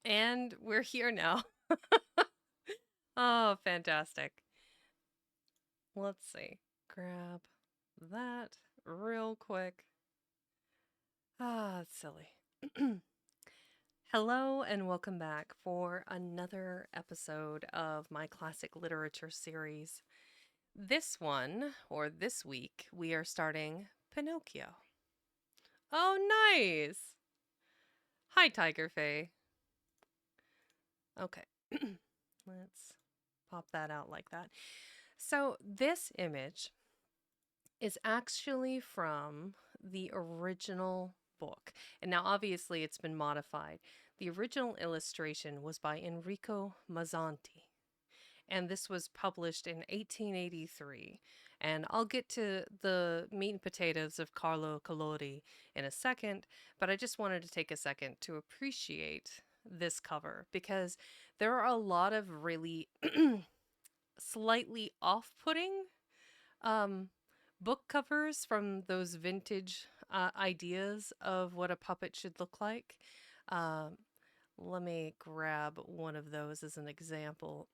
And we're here now. Oh, fantastic. Let's see. Grab that real quick. Ah, it's silly. Hello, and welcome back for another episode of my classic literature series. This one, or this week, we are starting Pinocchio. Oh, nice! Hi, Tiger Faye. Okay, let's pop that out like that. So, this image is actually from the original book. And now, obviously, it's been modified. The original illustration was by Enrico Mazzanti, and this was published in 1883. And I'll get to the meat and potatoes of Carlo Collodi in a second, but I just wanted to take a second to appreciate this cover because there are a lot of really slightly off putting um, book covers from those vintage ideas of what a puppet should look like. Um, Let me grab one of those as an example.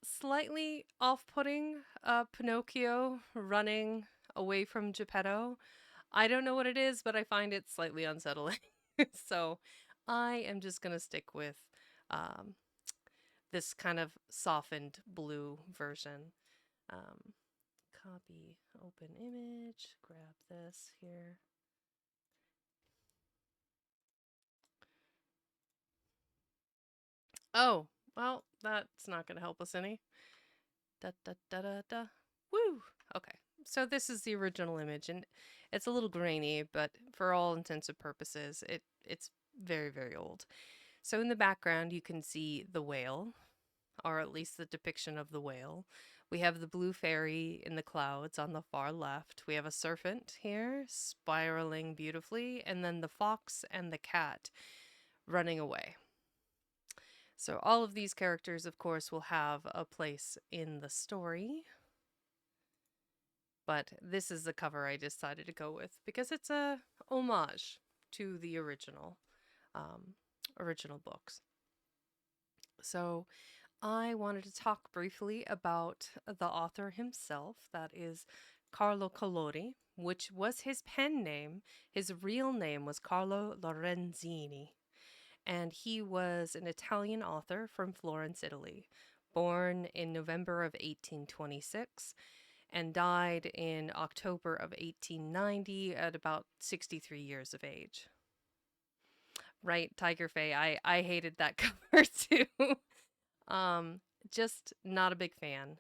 Slightly off putting Pinocchio running away from Geppetto. I don't know what it is, but I find it slightly unsettling. So I am just going to stick with um, this kind of softened blue version. Um, Copy, open image, grab this here. Oh, well, that's not going to help us any. Da da da da da. Woo! Okay, so this is the original image, and it's a little grainy, but for all intents and purposes, it's very, very old. So in the background, you can see the whale, or at least the depiction of the whale. We have the blue fairy in the clouds on the far left. We have a serpent here spiraling beautifully, and then the fox and the cat running away. So, all of these characters, of course, will have a place in the story, but this is the cover I decided to go with because it's a homage to the um, original books. So, I wanted to talk briefly about the author himself. That is Carlo Collodi, which was his pen name. His real name was Carlo Lorenzini, and he was an Italian author from Florence, Italy, born in November of 1826 and died in October of 1890 at about 63 years of age. Right, Tiger Faye. I hated that cover too. Um, just not a big fan.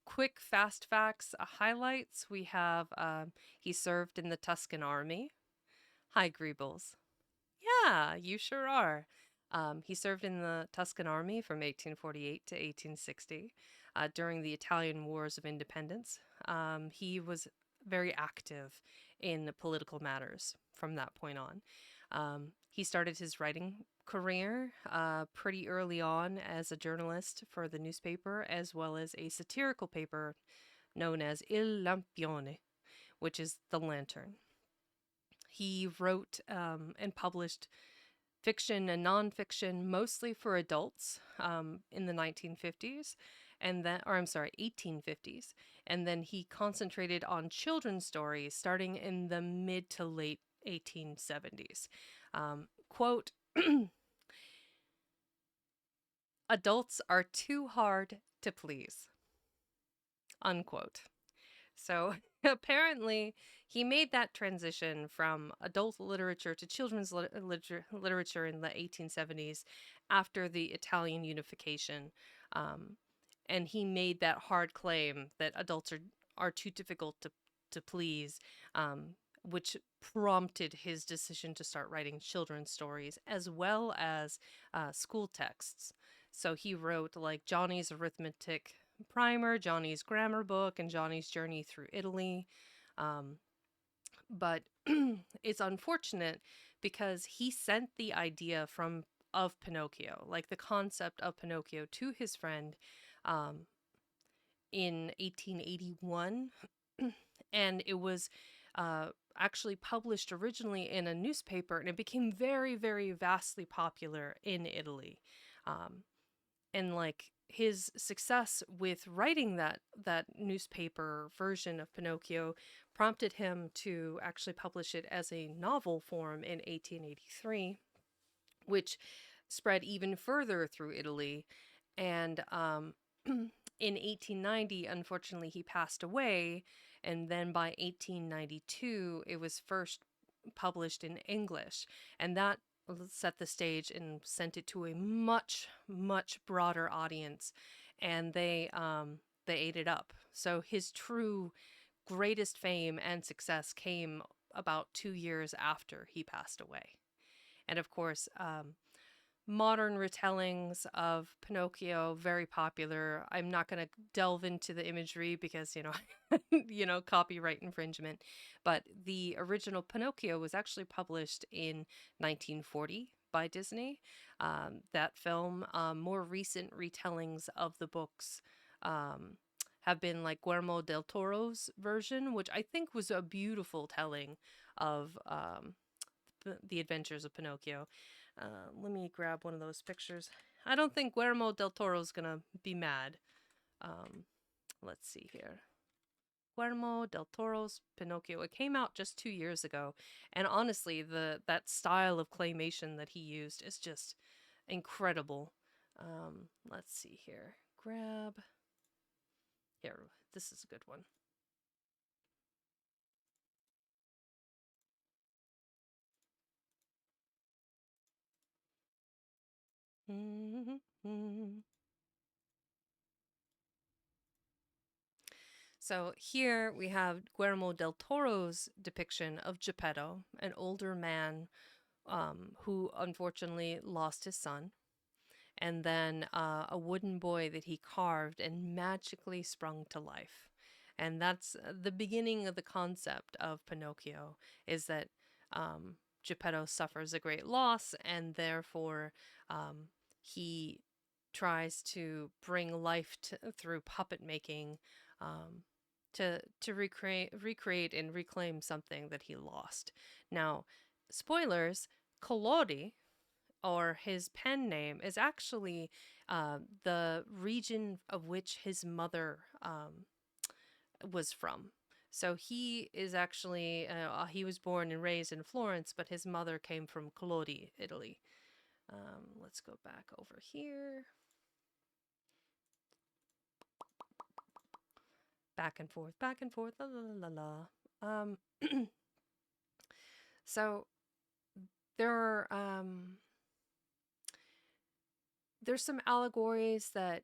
Quick fast facts, highlights. We have he served in the Tuscan army. Hi, Greebles. Yeah, you sure are. He served in the Tuscan army from 1848 to 1860 during the Italian Wars of Independence. He was very active in political matters from that point on. He started his writing career pretty early on as a journalist for the newspaper, as well as a satirical paper known as Il Lampione, which is the lantern. He wrote and published fiction and nonfiction, mostly for adults, in the 1950s, and then, or I'm sorry, 1850s. And then he concentrated on children's stories starting in the mid to late 1870s. Quote, adults are too hard to please, unquote. So apparently, he made that transition from adult literature to children's literature in the 1870s after the Italian unification. Um, and he made that hard claim that adults are too difficult to please, which prompted his decision to start writing children's stories as well as school texts. So he wrote like Johnny's Arithmetic Primer, Johnny's Grammar Book, and Johnny's Journey Through Italy. Um, but it's unfortunate because he sent the idea from of Pinocchio, like the concept of Pinocchio, to his friend um, in 1881, and it was actually published originally in a newspaper, and it became very, very vastly popular in Italy. Um, and like his success with writing that newspaper version of Pinocchio prompted him to actually publish it as a novel form in 1883, which spread even further through Italy. And in 1890, unfortunately, he passed away. And then by 1892, it was first published in English. And that set the stage and sent it to a much, much broader audience. And they ate it up. So his true greatest fame and success came about 2 years after he passed away. And of course, modern retellings of Pinocchio, very popular. I'm not going to delve into the imagery because, copyright infringement. But the original Pinocchio was actually published in 1940 by Disney. That film, more recent retellings of the books have been like Guillermo del Toro's version, which I think was a beautiful telling of the adventures of Pinocchio. Let me grab one of those pictures. I don't think Guillermo del Toro's gonna be mad. Um, let's see here. Guillermo del Toro's Pinocchio. It came out just 2 years ago, and honestly, that style of claymation that he used is just incredible. Let's see here. Grab here. This is a good one. So here we have Guillermo del Toro's depiction of Geppetto, an older man who unfortunately lost his son, and then a wooden boy that he carved and magically sprung to life. And that's the beginning of the concept of Pinocchio, is that Geppetto suffers a great loss, and therefore he tries to bring life through puppet making, um, to recreate and reclaim something that he lost. Now, spoilers: Collodi, or his pen name, is actually the region of which his mother was from. So he is actually, he was born and raised in Florence, but his mother came from Collodi, Italy. Let's go back over here. Back and forth, la la la la. So there are there's some allegories that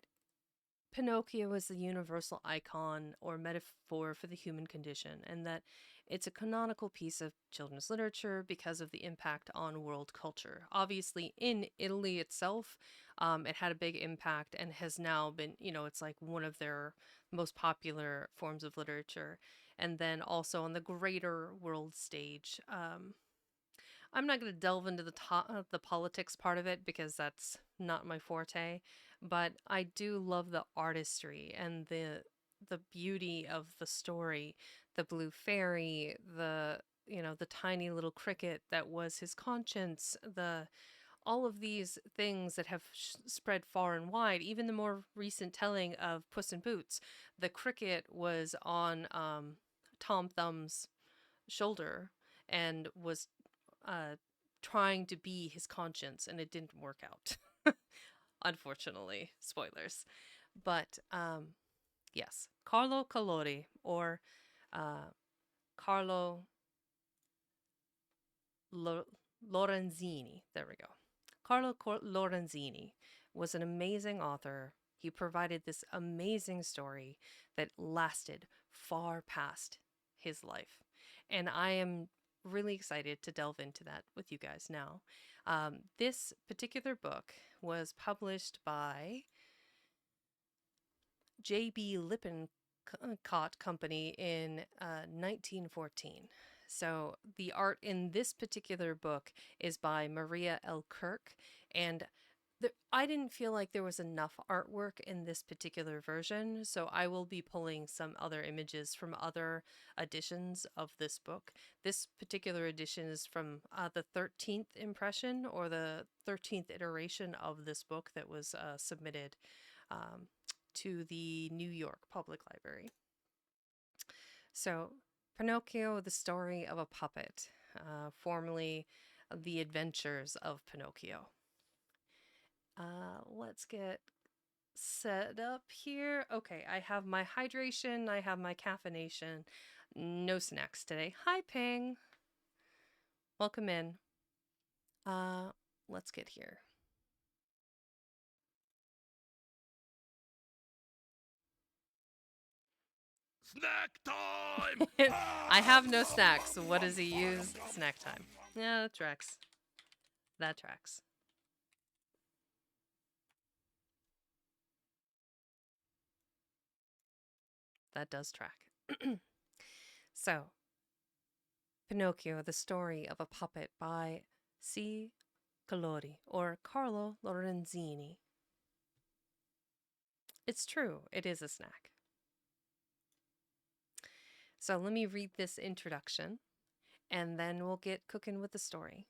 Pinocchio is the universal icon or metaphor for the human condition, and that it's a canonical piece of children's literature because of the impact on world culture. Obviously, in Italy itself, it had a big impact and has now been, it's like one of their most popular forms of literature. And then also on the greater world stage, I'm not going to delve into the politics part of it because that's not my forte, but I do love the artistry and the beauty of the story, the blue fairy, the tiny little cricket that was his conscience, the all of these things that have spread far and wide. Even the more recent telling of Puss in Boots, the cricket was on Tom Thumb's shoulder and was uh, trying to be his conscience, and it didn't work out. Unfortunately, spoilers. But yes, Carlo Collodi, or uh, Carlo Lo- Lorenzini. There we go. Lorenzini was an amazing author. He provided this amazing story that lasted far past his life. And I am really excited to delve into that with you guys now. This particular book was published by J.B. Lippincott Company in 1914. So the art in this particular book is by Maria L. Kirk, and I didn't feel like there was enough artwork in this particular version, so I will be pulling some other images from other editions of this book. This particular edition is from the 13th impression or the 13th iteration of this book that was submitted um, to the New York Public Library. So, Pinocchio, the story of a puppet, formerly The Adventures of Pinocchio. Let's get set up here. Okay, I have my hydration, I have my caffeination. No snacks today. Hi, Ping. Welcome in. Uh, let's get here. Snack time! I have no snacks. So what does he use? Snack time. Yeah, that tracks. That tracks. That does track. So, Pinocchio, the story of a puppet by C. Collodi or Carlo Lorenzini. It's true, it is a snack. So let me read this introduction, and then we'll get cooking with the story.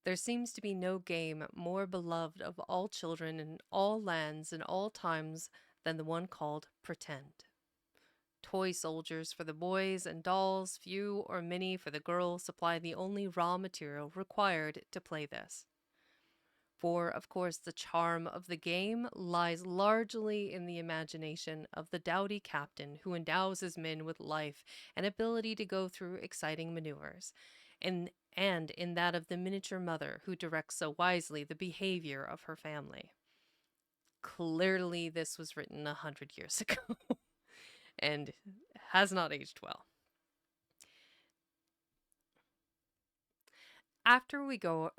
There seems to be no game more beloved of all children in all lands and all times than the one called Pretend. Toy soldiers for the boys and dolls, few or many for the girls, supply the only raw material required to play this. For, of course, the charm of the game lies largely in the imagination of the doughty captain who endows his men with life and ability to go through exciting maneuvers, and in that of the miniature mother who directs so wisely the behavior of her family. Clearly, this was written 100 years ago and has not aged well. After we go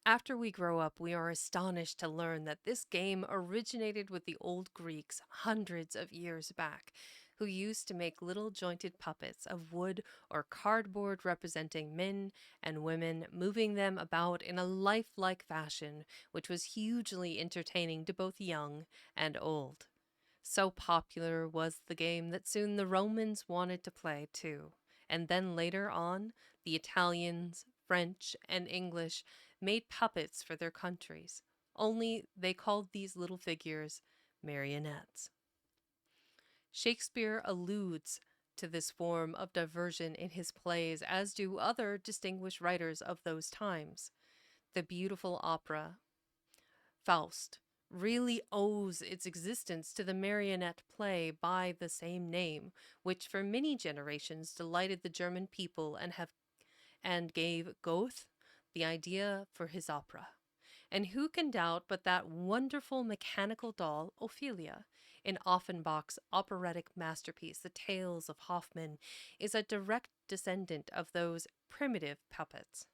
After we grow up, we are astonished to learn that this game originated with the old Greeks hundreds of years back, who used to make little jointed puppets of wood or cardboard representing men and women, moving them about in a lifelike fashion, which was hugely entertaining to both young and old. So popular was the game that soon the Romans wanted to play too. And then later on, the Italians, French, and English made puppets for their countries, only they called these little figures marionettes. Shakespeare alludes to this form of diversion in his plays, as do other distinguished writers of those times. The beautiful opera, Faust, really owes its existence to the marionette play by the same name, which for many generations delighted the German people and gave Goethe the idea for his opera. And who can doubt but that wonderful mechanical doll, Ophelia, in Offenbach's operatic masterpiece, The Tales of Hoffmann, is a direct descendant of those primitive puppets.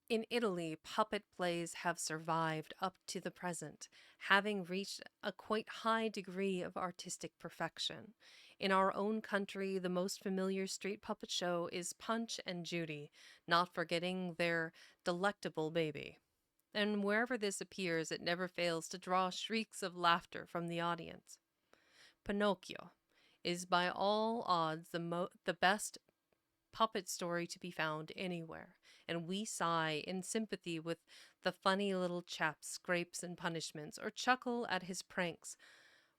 In Italy, puppet plays have survived up to the present, having reached a quite high degree of artistic perfection. In our own country, the most familiar street puppet show is Punch and Judy, not forgetting their delectable baby. And wherever this appears, it never fails to draw shrieks of laughter from the audience. Pinocchio is by all odds the best puppet story to be found anywhere, and we sigh in sympathy with the funny little chap's scrapes and punishments, or chuckle at his pranks,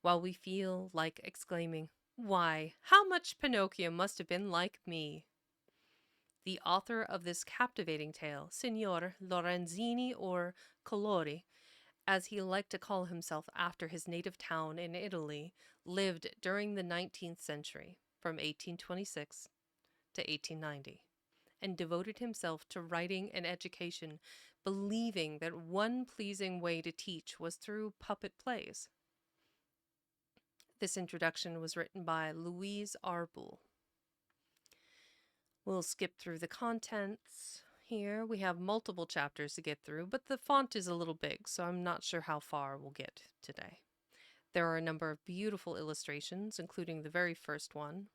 while we feel like exclaiming, "Why, how much Pinocchio must have been like me!" The author of this captivating tale, Signor Lorenzini or Collodi, as he liked to call himself after his native town in Italy, lived during the 19th century, from 1826 to 1890, and devoted himself to writing and education, believing that one pleasing way to teach was through puppet plays. This introduction was written by Louise Arboul. We'll skip through the contents here. We have multiple chapters to get through, but the font is a little big, so I'm not sure how far we'll get today. There are a number of beautiful illustrations, including the very first one.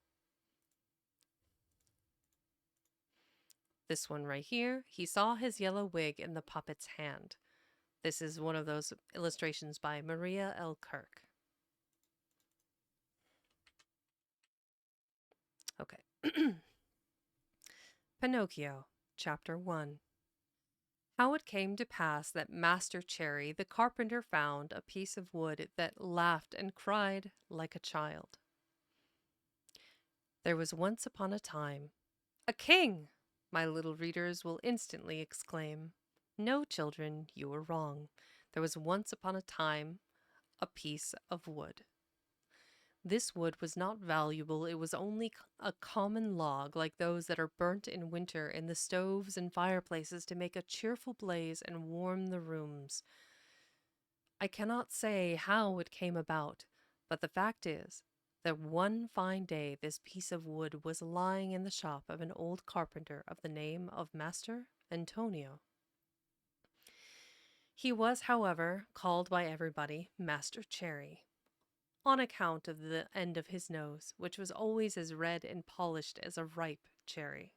This one right here, he saw his yellow wig in the puppet's hand. This is one of those illustrations by Maria L. Kirk. Okay. Pinocchio, Chapter 1. How it came to pass that Master Cherry the carpenter found a piece of wood that laughed and cried like a child. There was once upon a time a king! My little readers will instantly exclaim. No, children, you are wrong. There was once upon a time a piece of wood. This wood was not valuable, it was only a common log like those that are burnt in winter in the stoves and fireplaces to make a cheerful blaze and warm the rooms. I cannot say how it came about, but the fact is that one fine day this piece of wood was lying in the shop of an old carpenter of the name of Master Antonio. He was, however, called by everybody Master Cherry, on account of the end of his nose, which was always as red and polished as a ripe cherry.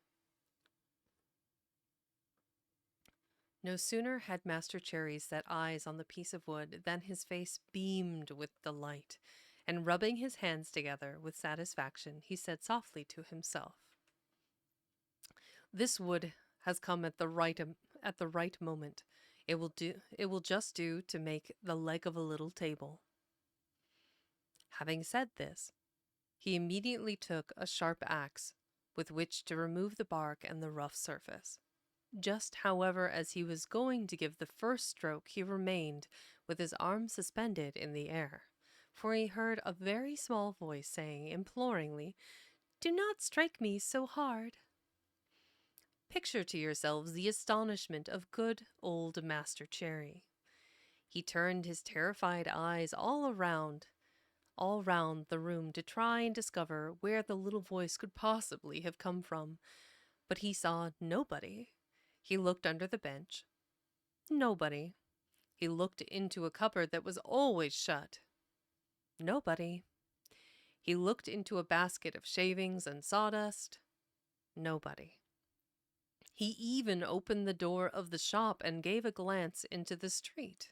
No sooner had Master Cherry set eyes on the piece of wood than his face beamed with delight, and rubbing his hands together with satisfaction, he said softly to himself, "This wood has come at the right moment. It will just do to make the leg of a little table." Having said this, he immediately took a sharp axe with which to remove the bark and the rough surface. Just, however, as he was going to give the first stroke, he remained with his arm suspended in the air, for he heard a very small voice saying imploringly, "Do not strike me so hard." Picture to yourselves the astonishment of good old Master Cherry. He turned his terrified eyes all round the room to try and discover where the little voice could possibly have come from, but he saw nobody. He looked under the bench. Nobody. He looked into a cupboard that was always shut. Nobody. He looked into a basket of shavings and sawdust. Nobody. He even opened the door of the shop and gave a glance into the street.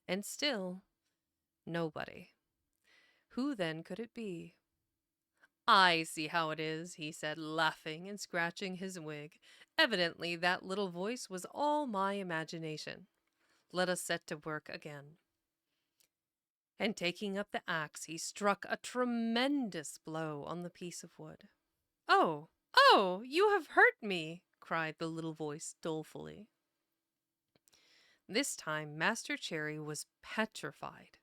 And still, nobody. Who then could it be? "I see how it is," he said, laughing and scratching his wig. "Evidently that little voice was all my imagination. Let us set to work again." And taking up the axe, he struck a tremendous blow on the piece of wood. "Oh, oh, you have hurt me!" cried the little voice dolefully. This time Master Cherry was petrified.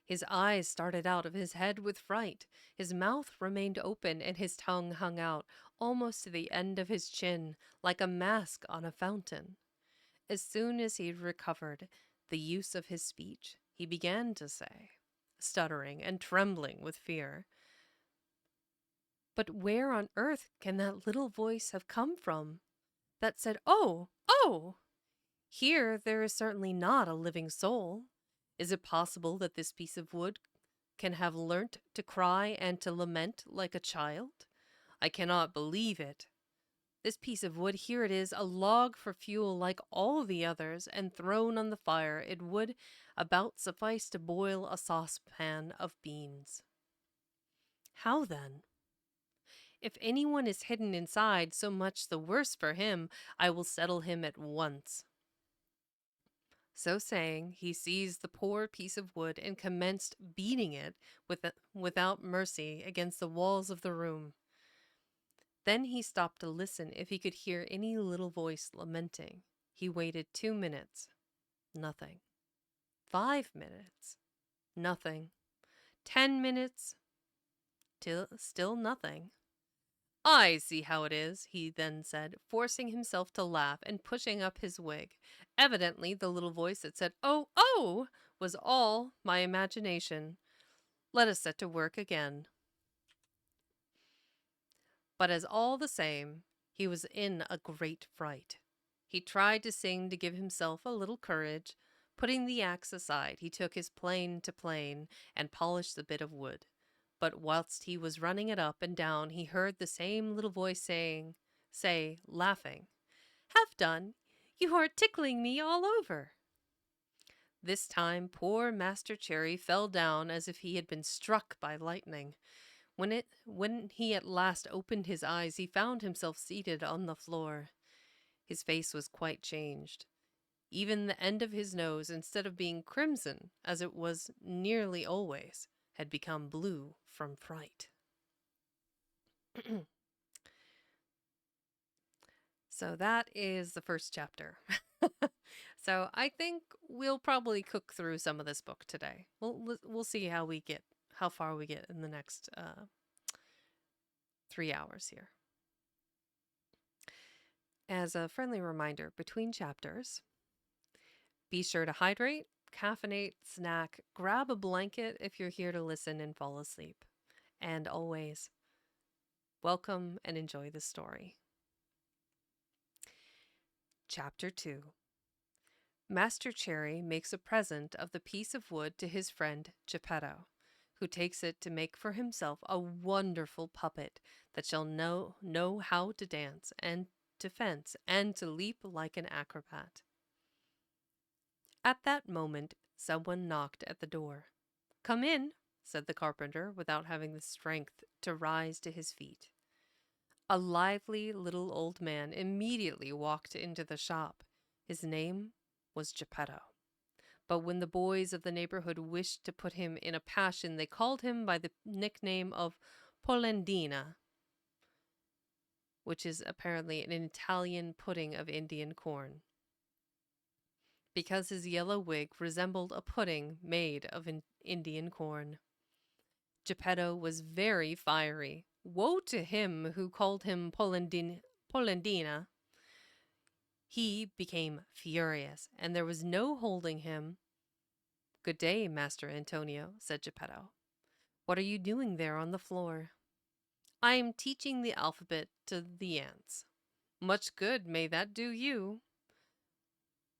His eyes started out of his head with fright, his mouth remained open, and his tongue hung out almost to the end of his chin, like a mask on a fountain. As soon as he recovered the use of his speech, he began to say, stuttering and trembling with fear, "But where on earth can that little voice have come from that said, 'Oh, oh'? Here there is certainly not a living soul. Is it possible that this piece of wood can have learnt to cry and to lament like a child? I cannot believe it. This piece of wood, here it is, a log for fuel like all the others, and thrown on the fire, it would about suffice to boil a saucepan of beans. How then? If anyone is hidden inside, so much the worse for him. I will settle him at once." So saying, he seized the poor piece of wood and commenced beating it without mercy against the walls of the room. Then he stopped to listen if he could hear any little voice lamenting. He waited 2 minutes. Nothing. 5 minutes. Nothing. 10 minutes. Still nothing. "I see how it is," he then said, forcing himself to laugh and pushing up his wig. Evidently the little voice that said, "Oh, oh," was all my imagination. Let us set to work again. But as all the same, he was in a great fright. He tried to sing to give himself a little courage. Putting the axe aside, he took his plane to plane and polished the bit of wood. But whilst he was running it up and down, he heard the same little voice saying, say, laughing, "Have done. You are tickling me all over." This time poor Master Cherry fell down as if he had been struck by lightning. When he at last opened his eyes, he found himself seated on the floor. His face was quite changed. Even the end of his nose, instead of being crimson, as it was nearly always, had become blue from fright. So that is the first chapter. So I think we'll probably cook through some of this book today. We'll see how far we get in the next 3 hours here. As a friendly reminder, between chapters, be sure to hydrate, caffeinate, snack, grab a blanket if you're here to listen and fall asleep. And always, welcome and enjoy the story. Chapter 2. Master Cherry makes a present of the piece of wood to his friend Geppetto, who takes it to make for himself a wonderful puppet that shall know how to dance and to fence and to leap like an acrobat. At that moment, someone knocked at the door. "Come in," said the carpenter, without having the strength to rise to his feet. A lively little old man immediately walked into the shop. His name was Geppetto. But when the boys of the neighborhood wished to put him in a passion, they called him by the nickname of Polendina, which is apparently an Italian pudding of Indian corn, because his yellow wig resembled a pudding made of Indian corn. Geppetto was very fiery. Woe to him who called him Polendina. He became furious, and there was no holding him. "Good day, Master Antonio," said Geppetto. "What are you doing there on the floor?" "I am teaching the alphabet to the ants." "Much good may that do you."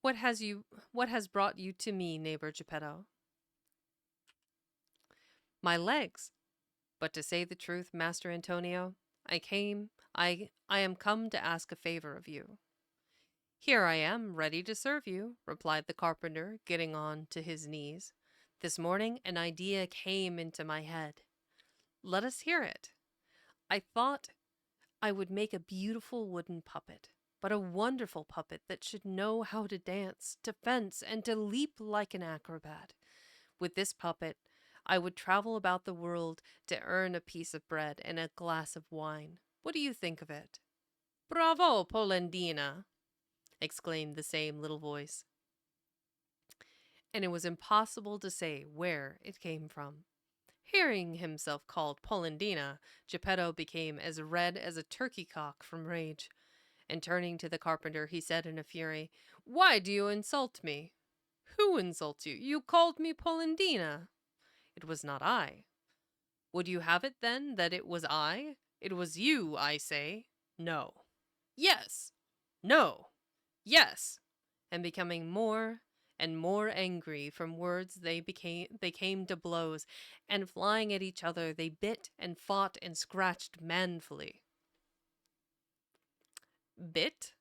What has brought you to me, neighbor Geppetto?" "My legs. But to say the truth, Master Antonio, I am come to ask a favor of you." "Here I am, ready to serve you," replied the carpenter, getting on to his knees. "This morning an idea came into my head." "Let us hear it." "I thought I would make a beautiful wooden puppet, but a wonderful puppet that should know how to dance, to fence, and to leap like an acrobat. With this puppet, I would travel about the world to earn a piece of bread and a glass of wine. What do you think of it?" "Bravo, Polendina!" exclaimed the same little voice. And it was impossible to say where it came from. Hearing himself called Polendina, Geppetto became as red as a turkey cock from rage, and turning to the carpenter, he said in a fury, "Why do you insult me?" "Who insults you? You called me Polendina." "It was not I." "Would you have it, then, that it was I? It was you, I say." "No." "Yes." "No." "Yes." And becoming more and more angry from words, they came to blows, and flying at each other, they bit and fought and scratched manfully. Bit?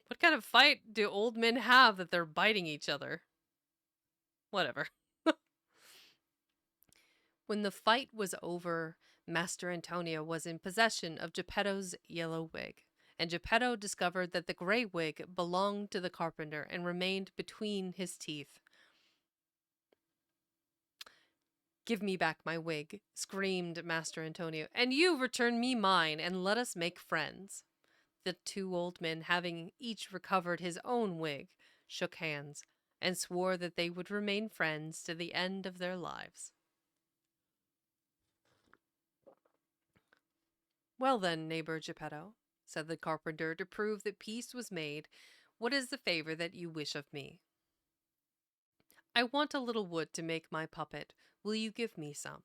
What kind of fight do old men have that they're biting each other? Whatever. When the fight was over, Master Antonio was in possession of Geppetto's yellow wig, and Geppetto discovered that the gray wig belonged to the carpenter and remained between his teeth. "Give me back my wig," screamed Master Antonio, "and you return me mine, and let us make friends." The two old men, having each recovered his own wig, shook hands, and swore that they would remain friends to the end of their lives. "Well then, neighbor Geppetto," said the carpenter, to prove that peace was made, "what is the favor that you wish of me?" "I want a little wood to make my puppet. Will you give me some?"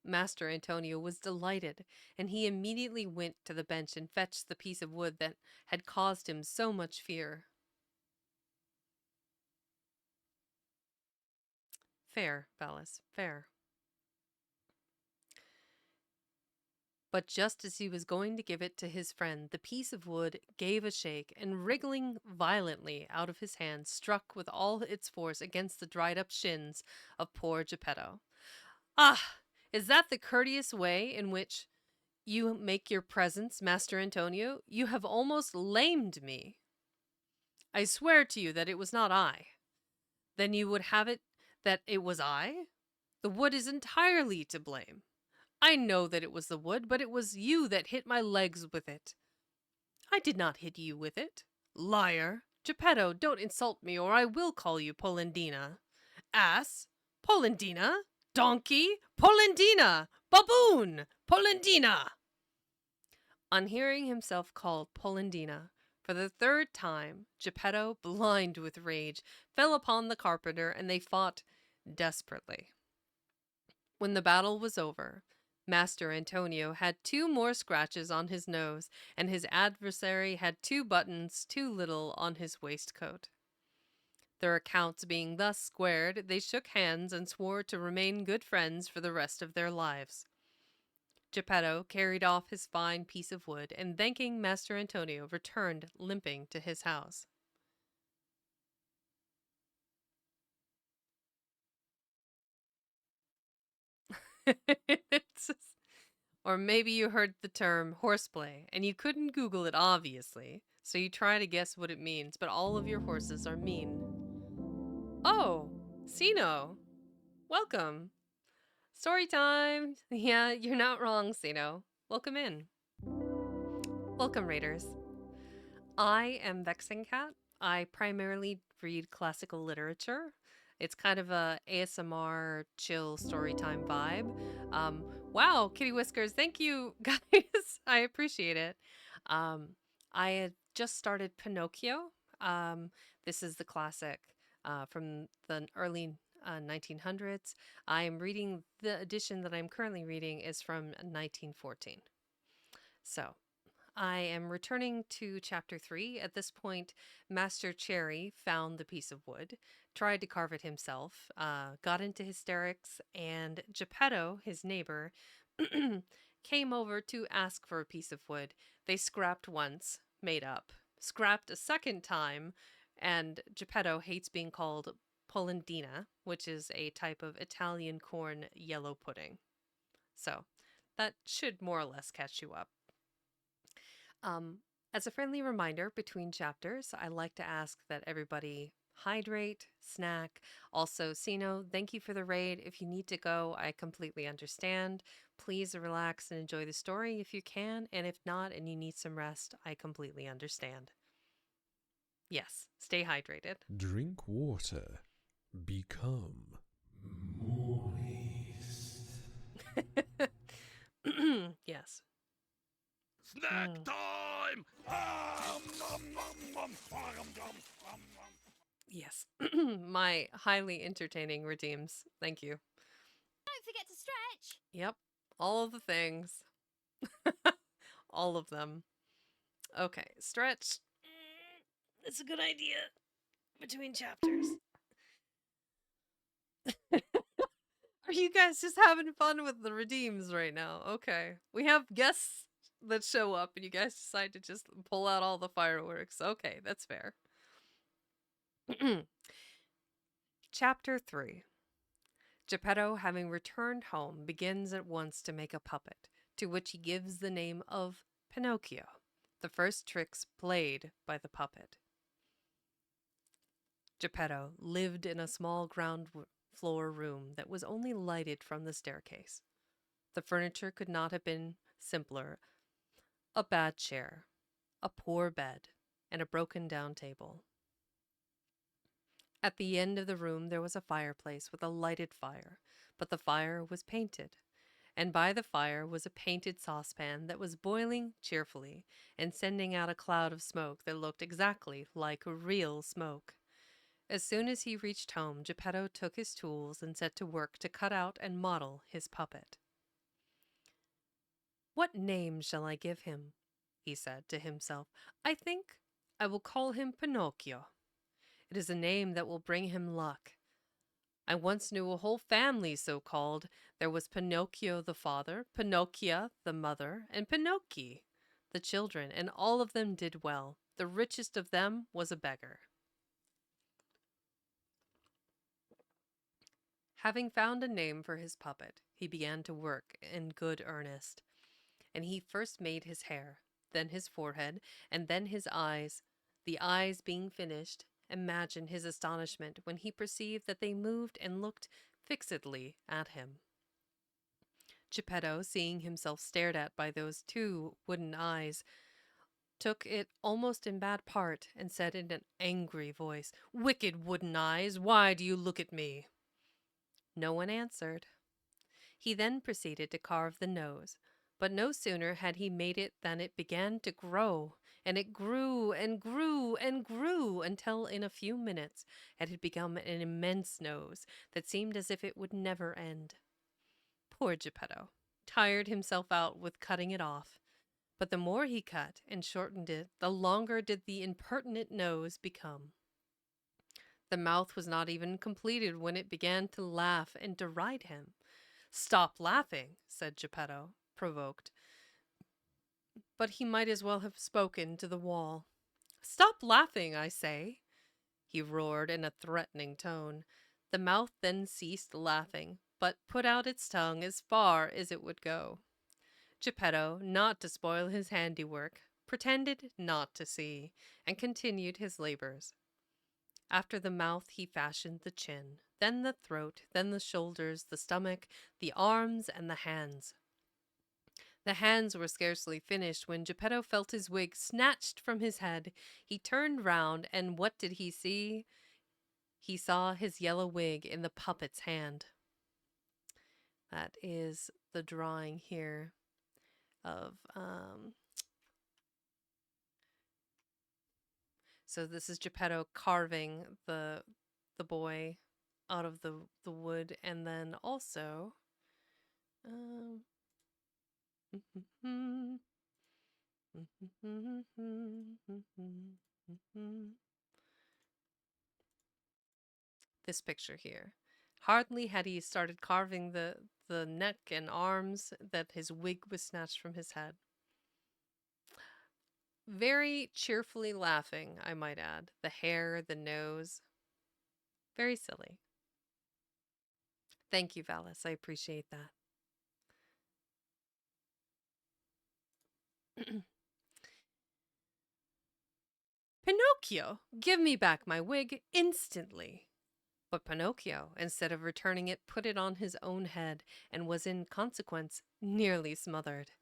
Master Antonio was delighted, and he immediately went to the bench and fetched the piece of wood that had caused him so much fear. "Fair, Vallis, fair." But just as he was going to give it to his friend, the piece of wood gave a shake, and wriggling violently out of his hand, struck with all its force against the dried up shins of poor Geppetto. Ah! Is that the courteous way in which you make your presents, Master Antonio? You have almost lamed me. I swear to you that it was not I. Then you would have it that it was I? The wood is entirely to blame. I know that it was the wood, but it was you that hit my legs with it. I did not hit you with it. Liar! Geppetto, don't insult me, or I will call you Polendina. Ass! Polendina! Donkey! Polendina! Baboon! Polendina! On hearing himself called Polendina for the third time, Geppetto, blind with rage, fell upon the carpenter, and they fought desperately. When the battle was over, Master Antonio had 2 more scratches on his nose, and his adversary had 2 buttons too little on his waistcoat. Their accounts being thus squared, they shook hands and swore to remain good friends for the rest of their lives. Geppetto carried off his fine piece of wood, and thanking Master Antonio, returned limping to his house. Or maybe you heard the term horseplay, and you couldn't Google it, obviously, so you try to guess what it means, but all of your horses are mean. Oh, Sino, welcome. Story time. Yeah, you're not wrong, Sino. Welcome in. Welcome, Raiders. I am Vexing Cat. I primarily read classical literature. It's kind of a ASMR chill storytime vibe. Wow, Kitty Whiskers, thank you guys. I appreciate it. I had just started Pinocchio. This is the classic from the early 1900s. I am reading the edition that I'm currently reading is from 1914. So I am returning to chapter 3. At this point, Master Cherry found the piece of wood, tried to carve it himself, got into hysterics, and Geppetto, his neighbor, came over to ask for a piece of wood. They scrapped once, made up, scrapped a second time, and Geppetto hates being called polendina, which is a type of Italian corn yellow pudding. So that should more or less catch you up. Um, as a friendly reminder between chapters, I like to ask that everybody hydrate, snack. Also, Sino, thank you for the raid. If you need to go, I completely understand. Please relax and enjoy the story if you can, and if not and you need some rest, I completely understand. Yes, stay hydrated. Drink water. Become moist. Yes. Snack Mm. time! Yes. My highly entertaining redeems. Thank you. Don't forget to stretch. Yep. All of the things. All of them. Okay, stretch. It's a good idea between chapters. Are you guys just having fun with the redeems right now? Okay. We have guests that show up and you guys decide to just pull out all the fireworks. Okay, that's fair. Chapter 3. Geppetto, having returned home, begins at once to make a puppet, to which he gives the name of Pinocchio, the first tricks played by the puppet. Geppetto lived in a small ground floor room that was only lighted from the staircase. The furniture could not have been simpler. A bad chair, a poor bed, and a broken down table. At the end of the room there was a fireplace with a lighted fire, but the fire was painted, and by the fire was a painted saucepan that was boiling cheerfully and sending out a cloud of smoke that looked exactly like real smoke. As soon as he reached home, Geppetto took his tools and set to work to cut out and model his puppet. "What name shall I give him?" he said to himself. "I think I will call him Pinocchio. It is a name that will bring him luck. I once knew a whole family so called. There was Pinocchio the father, Pinocchia the mother, and Pinocchi the children, and all of them did well. The richest of them was a beggar. Having found a name for his puppet, he began to work in good earnest. And he first made his hair, then his forehead, and then his eyes. The eyes being finished, imagine his astonishment when he perceived that they moved and looked fixedly at him. Geppetto, seeing himself stared at by those two wooden eyes, took it almost in bad part and said in an angry voice, "Wicked wooden eyes, why do you look at me?" No one answered. He then proceeded to carve the nose, but no sooner had he made it than it began to grow, and it grew and grew and grew until in a few minutes it had become an immense nose that seemed as if it would never end. Poor Geppetto tired himself out with cutting it off, but the more he cut and shortened it, the longer did the impertinent nose become. The mouth was not even completed when it began to laugh and deride him. "Stop laughing," said Geppetto, provoked. But he might as well have spoken to the wall. "Stop laughing, I say," he roared in a threatening tone. The mouth then ceased laughing, but put out its tongue as far as it would go. Geppetto, not to spoil his handiwork, pretended not to see, and continued his labors. After the mouth he fashioned the chin, then the throat, then the shoulders, the stomach, the arms, and the hands. The hands were scarcely finished when Geppetto felt his wig snatched from his head. He turned round, and what did he see? He saw his yellow wig in the puppet's hand. That is the drawing here of so this is Geppetto carving the boy out of the wood, and then also this picture here. Hardly had he started carving the neck and arms that his wig was snatched from his head. Very cheerfully laughing, I might add. The hair, the nose. Very silly. Thank you, Valis. I appreciate that. "Pinocchio, give me back my wig instantly." But Pinocchio, instead of returning it, put it on his own head, and was in consequence nearly smothered.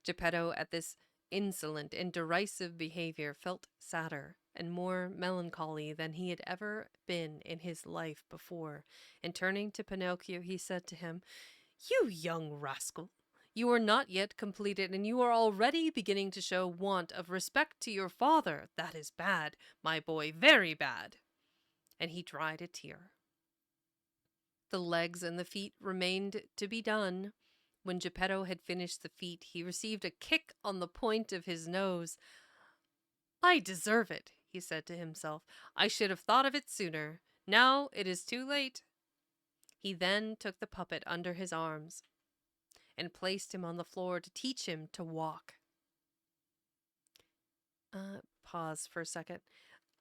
Geppetto, at this insolent and derisive behavior, felt sadder and more melancholy than he had ever been in his life before, and turning to Pinocchio, he said to him, "You young rascal! You are not yet completed, and you are already beginning to show want of respect to your father. That is bad, my boy, very bad." And he dried a tear. The legs and the feet remained to be done. When Geppetto had finished the feet, he received a kick on the point of his nose. "I deserve it," he said to himself. "I should have thought of it sooner. Now it is too late." He then took the puppet under his arms and placed him on the floor to teach him to walk. Pause for a second.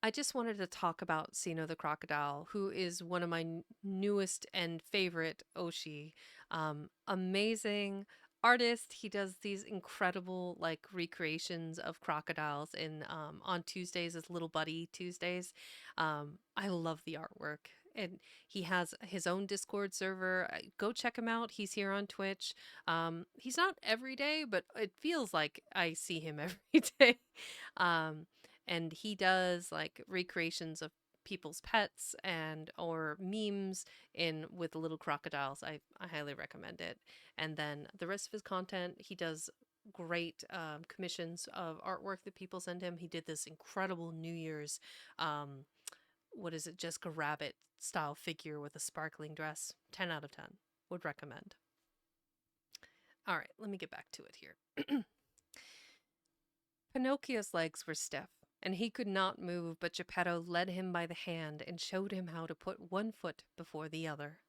I just wanted to talk about Sino the Crocodile, who is one of my newest and favorite Oshi. Amazing artist. He does these incredible recreations of crocodiles in on Tuesdays as Little Buddy Tuesdays. I love the artwork. And he has his own Discord server. Go check him out. He's here on Twitch. He's not every day, but it feels like I see him every day. And he does recreations of people's pets and or memes in with little crocodiles. I highly recommend it. And then the rest of his content, he does great commissions of artwork that people send him. He did this incredible New Year's what is it, Jessica Rabbit style figure with a sparkling dress. 10 out of 10. Would recommend. All right, let me get back to it here. Pinocchio's legs were stiff, and he could not move, but Geppetto led him by the hand and showed him how to put one foot before the other.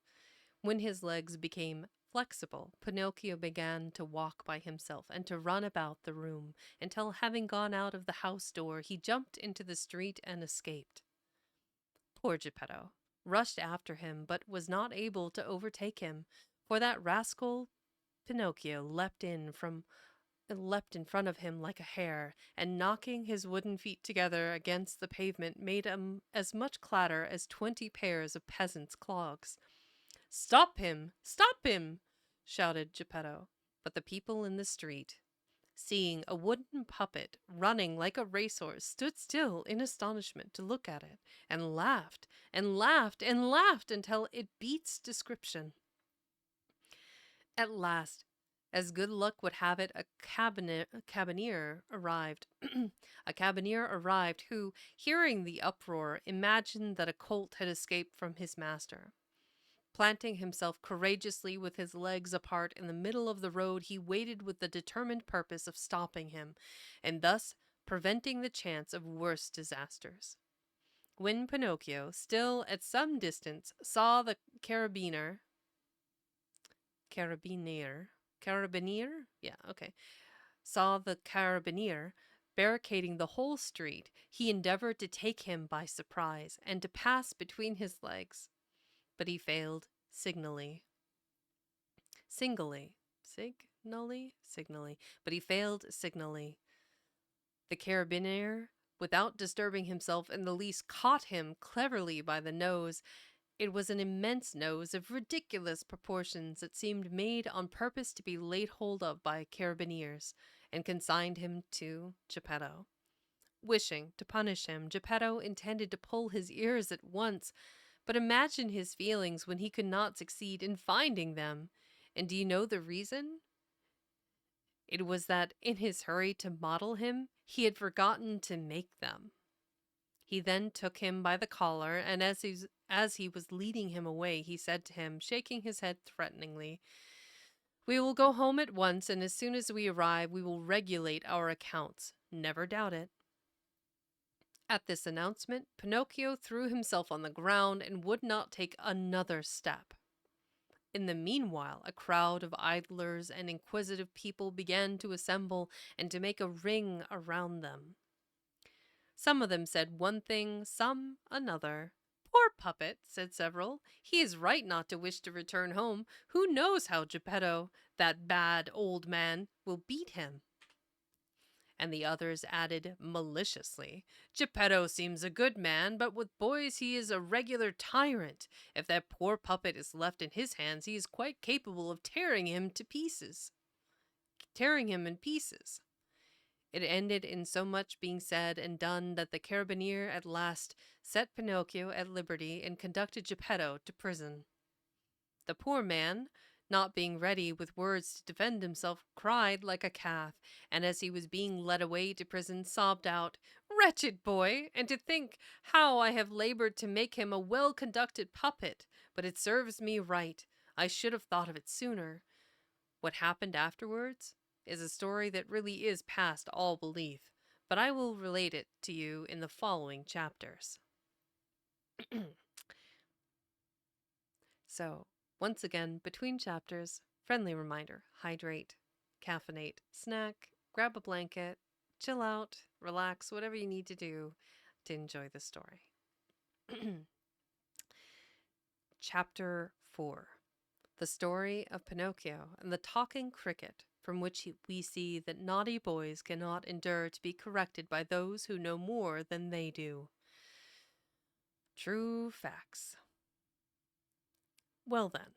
When his legs became flexible, Pinocchio began to walk by himself and to run about the room until, having gone out of the house door, he jumped into the street and escaped. Poor Geppetto rushed after him, but was not able to overtake him, for that rascal Pinocchio leapt in front of him like a hare, and knocking his wooden feet together against the pavement made as much clatter as 20 pairs of peasants' clogs. "Stop him! Stop him!" shouted Geppetto. But the people in the street, seeing a wooden puppet running like a racehorse, stood still in astonishment to look at it, and laughed and laughed and laughed until it beats description. At last, as good luck would have it, a cabineer arrived. A cabineer arrived who, hearing the uproar, imagined that a colt had escaped from his master. Planting himself courageously with his legs apart in the middle of the road, he waited with the determined purpose of stopping him, and thus preventing the chance of worse disasters. When Pinocchio, still at some distance, saw the carabinier, saw the carabinier barricading the whole street, he endeavored to take him by surprise and to pass between his legs. But he failed signally. But he failed signally. The carabinier, without disturbing himself in the least, caught him cleverly by the nose. It was an immense nose of ridiculous proportions that seemed made on purpose to be laid hold of by carabineers, and consigned him to Geppetto. Wishing to punish him, Geppetto intended to pull his ears at once, but imagine his feelings when he could not succeed in finding them. And do you know the reason? It was that in his hurry to model him, he had forgotten to make them. He then took him by the collar, and as he was leading him away, he said to him, shaking his head threateningly, "We will go home at once, and as soon as we arrive, we will regulate our accounts. Never doubt it." At this announcement, Pinocchio threw himself on the ground and would not take another step. In the meanwhile, a crowd of idlers and inquisitive people began to assemble and to make a ring around them. Some of them said one thing, some another. "Poor puppet," said several. "He is right not to wish to return home. Who knows how Geppetto, that bad old man, will beat him?" And the others added maliciously, "Geppetto seems a good man, but with boys he is a regular tyrant. If that poor puppet is left in his hands, he is quite capable of tearing him in pieces." It ended in so much being said and done that the carabinier at last set Pinocchio at liberty and conducted Geppetto to prison. The poor man, not being ready with words to defend himself, cried like a calf, and as he was being led away to prison, sobbed out, "Wretched boy! And to think how I have labored to make him a well-conducted puppet! But it serves me right. I should have thought of it sooner." What happened afterwards is a story that really is past all belief, but I will relate it to you in the following chapters. So, once again, between chapters, friendly reminder, hydrate, caffeinate, snack, grab a blanket, chill out, relax, whatever you need to do to enjoy the story. Chapter 4. The story of Pinocchio and the talking cricket, from which we see that naughty boys cannot endure to be corrected by those who know more than they do. True facts. Well then,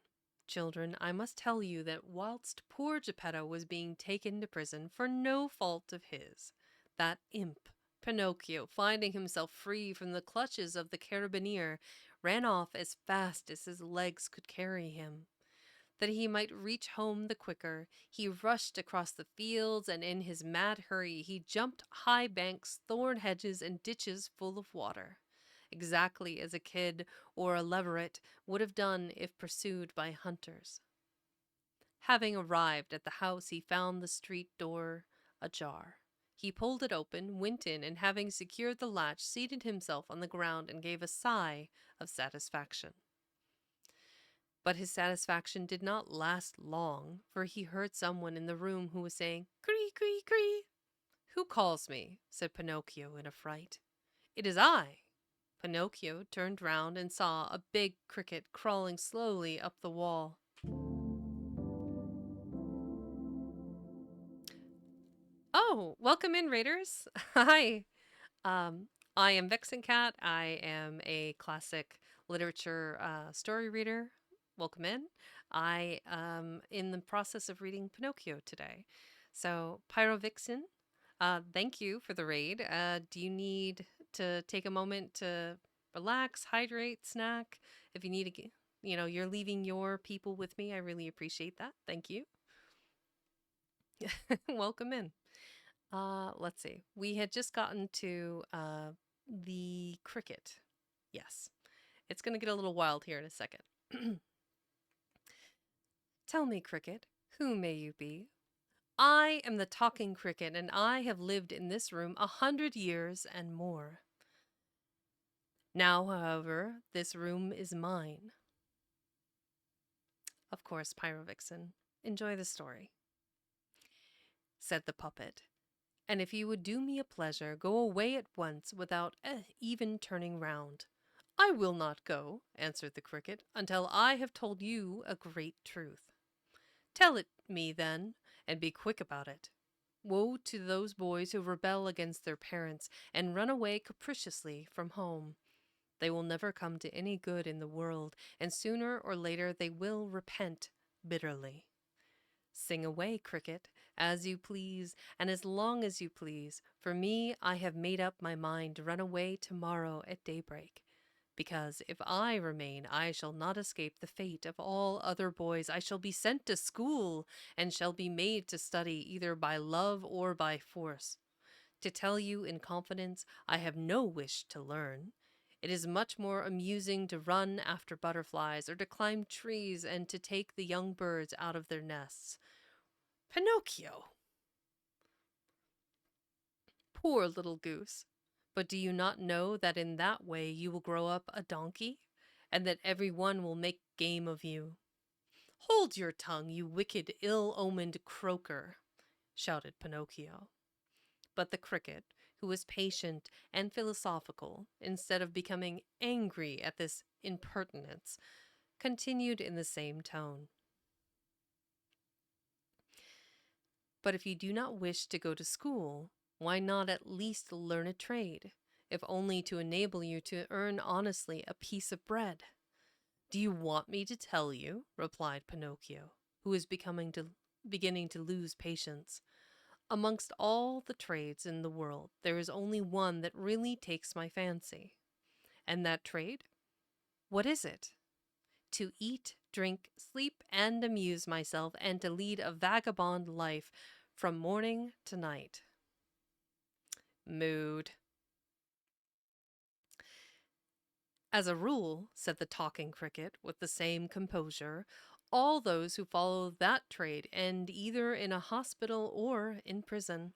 children, I must tell you that whilst poor Geppetto was being taken to prison for no fault of his, that imp, Pinocchio, finding himself free from the clutches of the carabinier, ran off as fast as his legs could carry him. That he might reach home the quicker, he rushed across the fields, and in his mad hurry he jumped high banks, thorn hedges, and ditches full of water, exactly as a kid or a leveret would have done if pursued by hunters. Having arrived at the house, he found the street door ajar, He pulled it open, went in, and having secured the latch, seated himself on the ground and gave a sigh of satisfaction. But his satisfaction did not last long, for he heard someone in the room who was saying, "Cree, cree, cree." "Who calls me?" said Pinocchio in a fright. "It is I." Pinocchio turned round and saw a big cricket crawling slowly up the wall. "Oh, welcome in, Raiders." "Hi. I am Vexen Cat. I am a classic literature story reader. Welcome in. I am in the process of reading Pinocchio today. So, Pyro Vixen, thank you for the raid. Do you need to take a moment to relax, hydrate, snack? If you need to, you're leaving your people with me. I really appreciate that. Thank you. Welcome in. Let's see. We had just gotten to the cricket. Yes. It's going to get a little wild here in a second. "Tell me, cricket, who may you be? I am the talking cricket, and I have lived in this room 100 years and more. Now, however, this room is mine." "Of course, Pyrovixen. Enjoy the story," said the puppet. "And if you would do me a pleasure, go away at once without even turning round." "I will not go," answered the cricket, "until I have told you a great truth." "Tell it me, then, and be quick about it. Woe to those boys who rebel against their parents and run away capriciously from home. They will never come to any good in the world, and sooner or later they will repent bitterly. Sing away, cricket, as you please, and as long as you please. For me, I have made up my mind to run away tomorrow at daybreak. Because if I remain, I shall not escape the fate of all other boys. I shall be sent to school, and shall be made to study either by love or by force. To tell you in confidence, I have no wish to learn. It is much more amusing to run after butterflies, or to climb trees, and to take the young birds out of their nests. Pinocchio! Poor little goose! But do you not know that in that way you will grow up a donkey, and that every one will make game of you?" "Hold your tongue, you wicked, ill-omened croaker!" shouted Pinocchio. But the cricket, who was patient and philosophical, instead of becoming angry at this impertinence, continued in the same tone. "But if you do not wish to go to school, why not at least learn a trade, if only to enable you to earn honestly a piece of bread?" "Do you want me to tell you?" replied Pinocchio, who was beginning to lose patience. "Amongst all the trades in the world, there is only one that really takes my fancy. And that trade? What is it? To eat, drink, sleep, and amuse myself, and to lead a vagabond life from morning to night." Mood. "As a rule," said the talking cricket with the same composure, "all those who follow that trade end either in a hospital or in prison."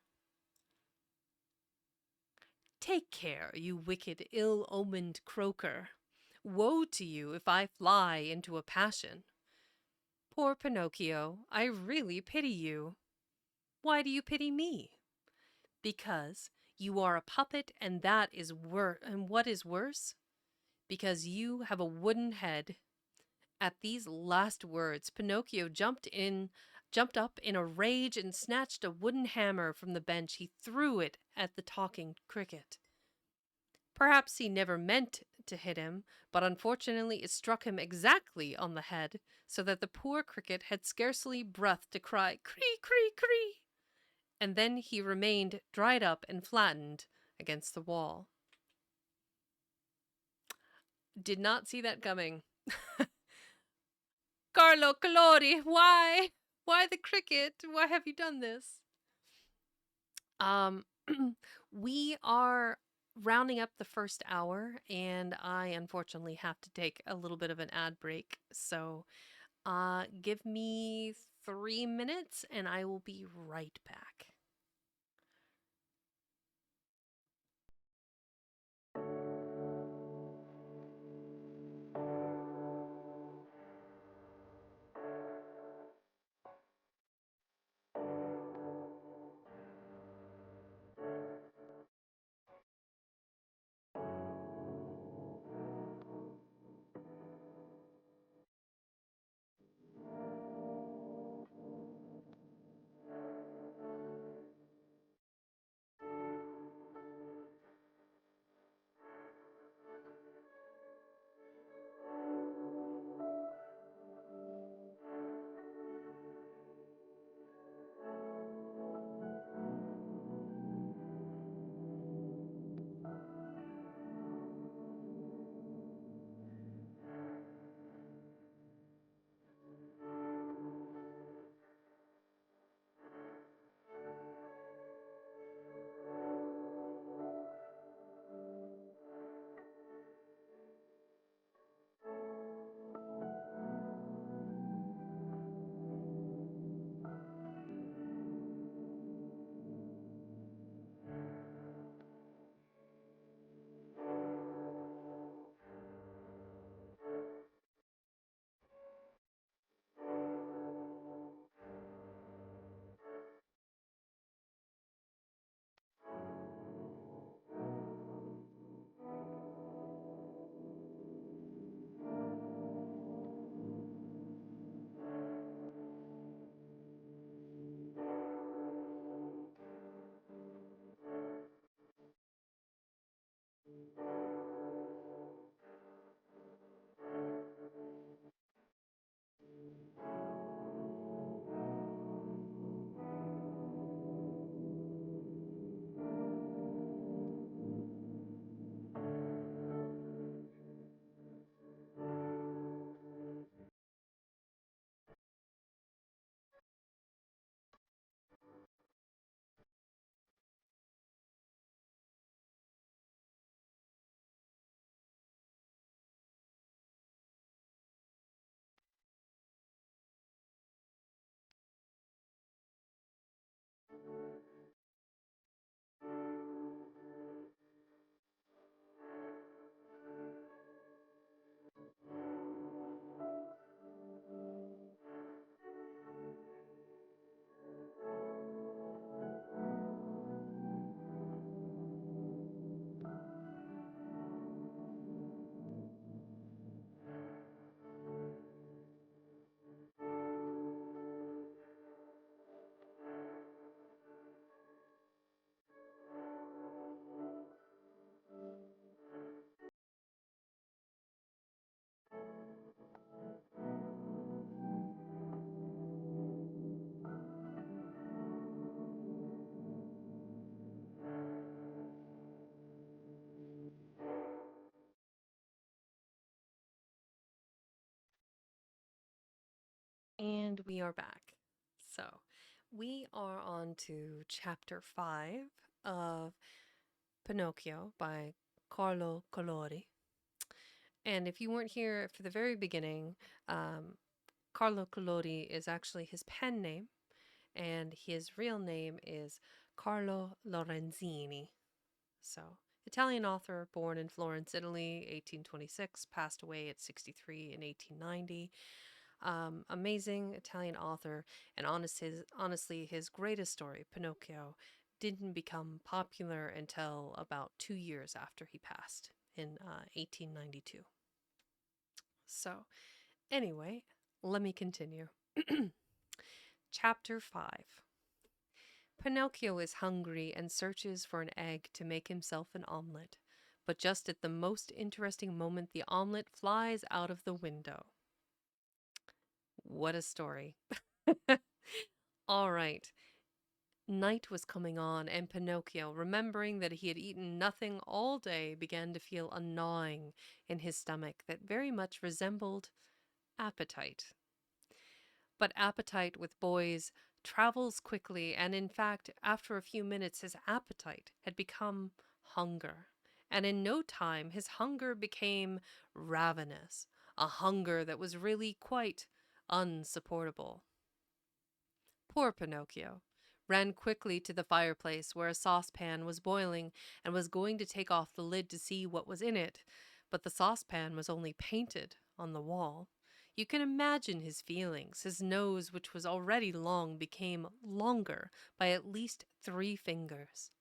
"Take care, you wicked, ill-omened croaker! Woe to you if I fly into a passion." "Poor Pinocchio, I really pity you." "Why do you pity me?" "Because you are a puppet, and what is worse, because you have a wooden head." At these last words, Pinocchio jumped up in a rage and snatched a wooden hammer from the bench. He threw it at the talking cricket. Perhaps he never meant to hit him, but unfortunately it struck him exactly on the head, so that the poor cricket had scarcely breath to cry "Cree, cree, cree!" And then he remained dried up and flattened against the wall. Did not see that coming. "Carlo, Collodi, why? Why the cricket? Why have you done this?" We are rounding up the first hour, and I unfortunately have to take a little bit of an ad break. So, give me 3 minutes, and I will be right back. And we are back. So, we are on to chapter 5 of Pinocchio by Carlo Collodi. And if you weren't here for the very beginning, Carlo Collodi is actually his pen name, and his real name is Carlo Lorenzini. So, Italian author, born in Florence, Italy, 1826, passed away at 63 in 1890. Amazing Italian author, and honestly, his greatest story, Pinocchio, didn't become popular until about 2 years after he passed in 1892. So, anyway, let me continue. Chapter 5. Pinocchio is hungry and searches for an egg to make himself an omelet, but just at the most interesting moment, the omelet flies out of the window. What a story. All right. Night was coming on, and Pinocchio, remembering that he had eaten nothing all day, began to feel a gnawing in his stomach that very much resembled appetite. But appetite with boys travels quickly, and in fact, after a few minutes, his appetite had become hunger. And in no time, his hunger became ravenous, a hunger that was really quite unsupportable. Poor Pinocchio ran quickly to the fireplace where a saucepan was boiling and was going to take off the lid to see what was in it, but the saucepan was only painted on the wall. You can imagine his feelings. His nose, which was already long, became longer by at least 3 fingers.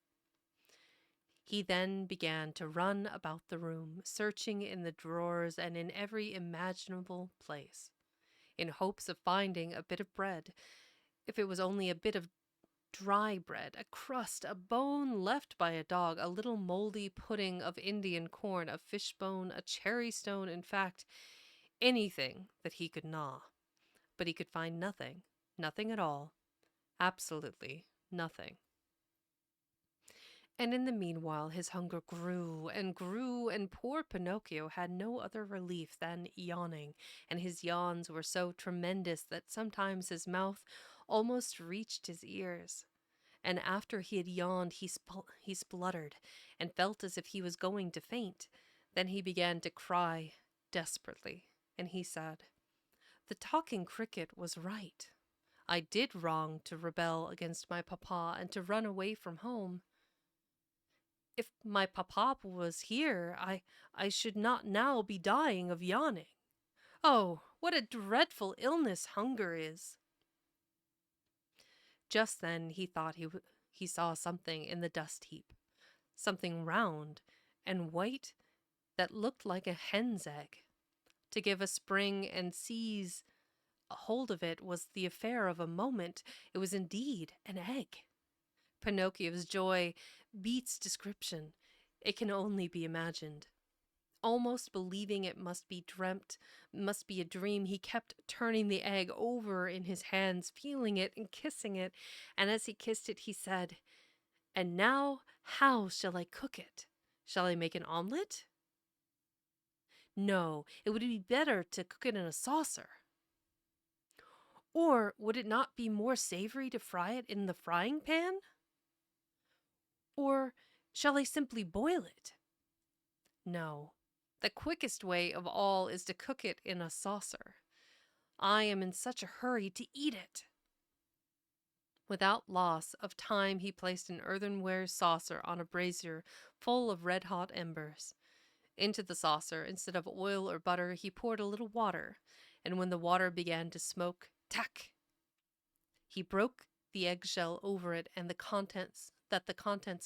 He then began to run about the room, searching in the drawers and in every imaginable place, in hopes of finding a bit of bread, if it was only a bit of dry bread, a crust, a bone left by a dog, a little moldy pudding of Indian corn, a fishbone, a cherry stone, in fact, anything that he could gnaw. But he could find nothing, nothing at all, absolutely nothing. And in the meanwhile, his hunger grew, and poor Pinocchio had no other relief than yawning, and his yawns were so tremendous that sometimes his mouth almost reached his ears. And after he had yawned, he spluttered and felt as if he was going to faint. Then he began to cry desperately, and he said, "The talking cricket was right. I did wrong to rebel against my papa and to run away from home. If my papa was here, I should not now be dying of yawning. Oh, what a dreadful illness hunger is!" Just then he thought he saw something in the dust heap, something round and white that looked like a hen's egg. To give a spring and seize a hold of it was the affair of a moment. It was indeed an egg. Pinocchio's joy beats description. It can only be imagined. Almost believing it must be dreamt, must be a dream, he kept turning the egg over in his hands, feeling it and kissing it. And as he kissed it, he said, "And now, how shall I cook it? Shall I make an omelet? No, it would be better to cook it in a saucer. Or would it not be more savory to fry it in the frying pan? Or shall I simply boil it? No, the quickest way of all is to cook it in a saucer. I am in such a hurry to eat it." Without loss of time, he placed an earthenware saucer on a brazier full of red-hot embers. Into the saucer, instead of oil or butter, he poured a little water, and when the water began to smoke, tack! He broke the eggshell over it and the contents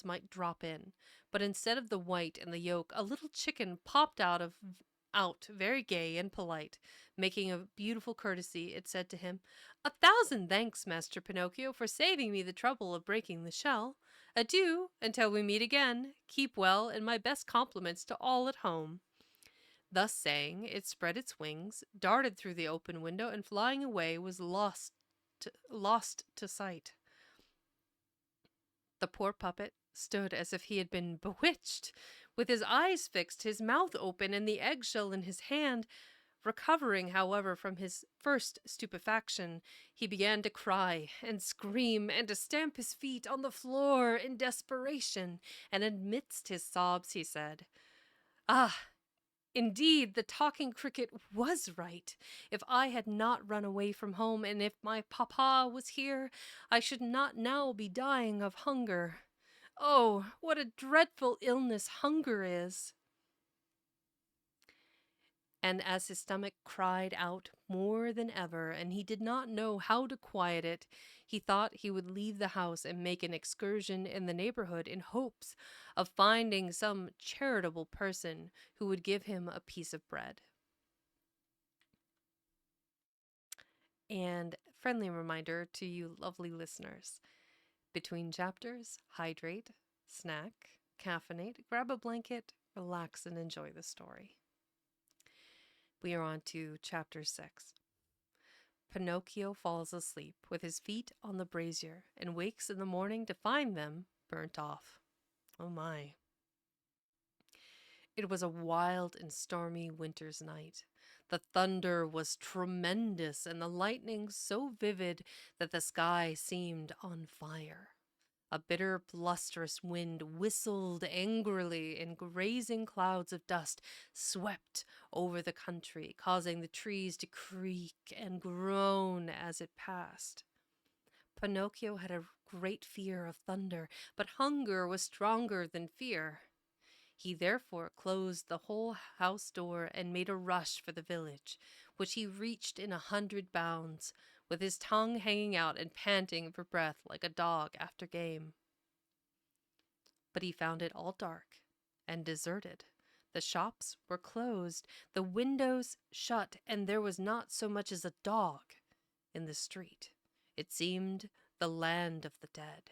might drop in. But instead of the white and the yolk, a little chicken popped out, very gay and polite. Making a beautiful courtesy, it said to him, "1,000 thanks, Master Pinocchio, for saving me the trouble of breaking the shell. Adieu, until we meet again. Keep well, and my best compliments to all at home." Thus saying, it spread its wings, darted through the open window, and flying away was lost to sight. The poor puppet stood as if he had been bewitched, with his eyes fixed, his mouth open, and the eggshell in his hand, Recovering, however, from his first stupefaction, he began to cry and scream and to stamp his feet on the floor in desperation, and amidst his sobs he said, "Ah, indeed, the talking cricket was right. If I had not run away from home, and if my papa was here, I should not now be dying of hunger. Oh, what a dreadful illness hunger is!" And as his stomach cried out more than ever, and he did not know how to quiet it, he thought he would leave the house and make an excursion in the neighborhood in hopes of finding some charitable person who would give him a piece of bread. And friendly reminder to you lovely listeners, between chapters, hydrate, snack, caffeinate, grab a blanket, relax, and enjoy the story. We are on to chapter 6. Pinocchio falls asleep with his feet on the brazier and wakes in the morning to find them burnt off. Oh my. It was a wild and stormy winter's night. The thunder was tremendous and the lightning so vivid that the sky seemed on fire. A bitter, blusterous wind whistled angrily, and grazing clouds of dust swept over the country, causing the trees to creak and groan as it passed. Pinocchio had a great fear of thunder, but hunger was stronger than fear. He therefore closed the whole house door and made a rush for the village, which he reached in 100 bounds, with his tongue hanging out and panting for breath like a dog after game. But he found it all dark and deserted. The shops were closed, the windows shut, and there was not so much as a dog in the street. It seemed the land of the dead.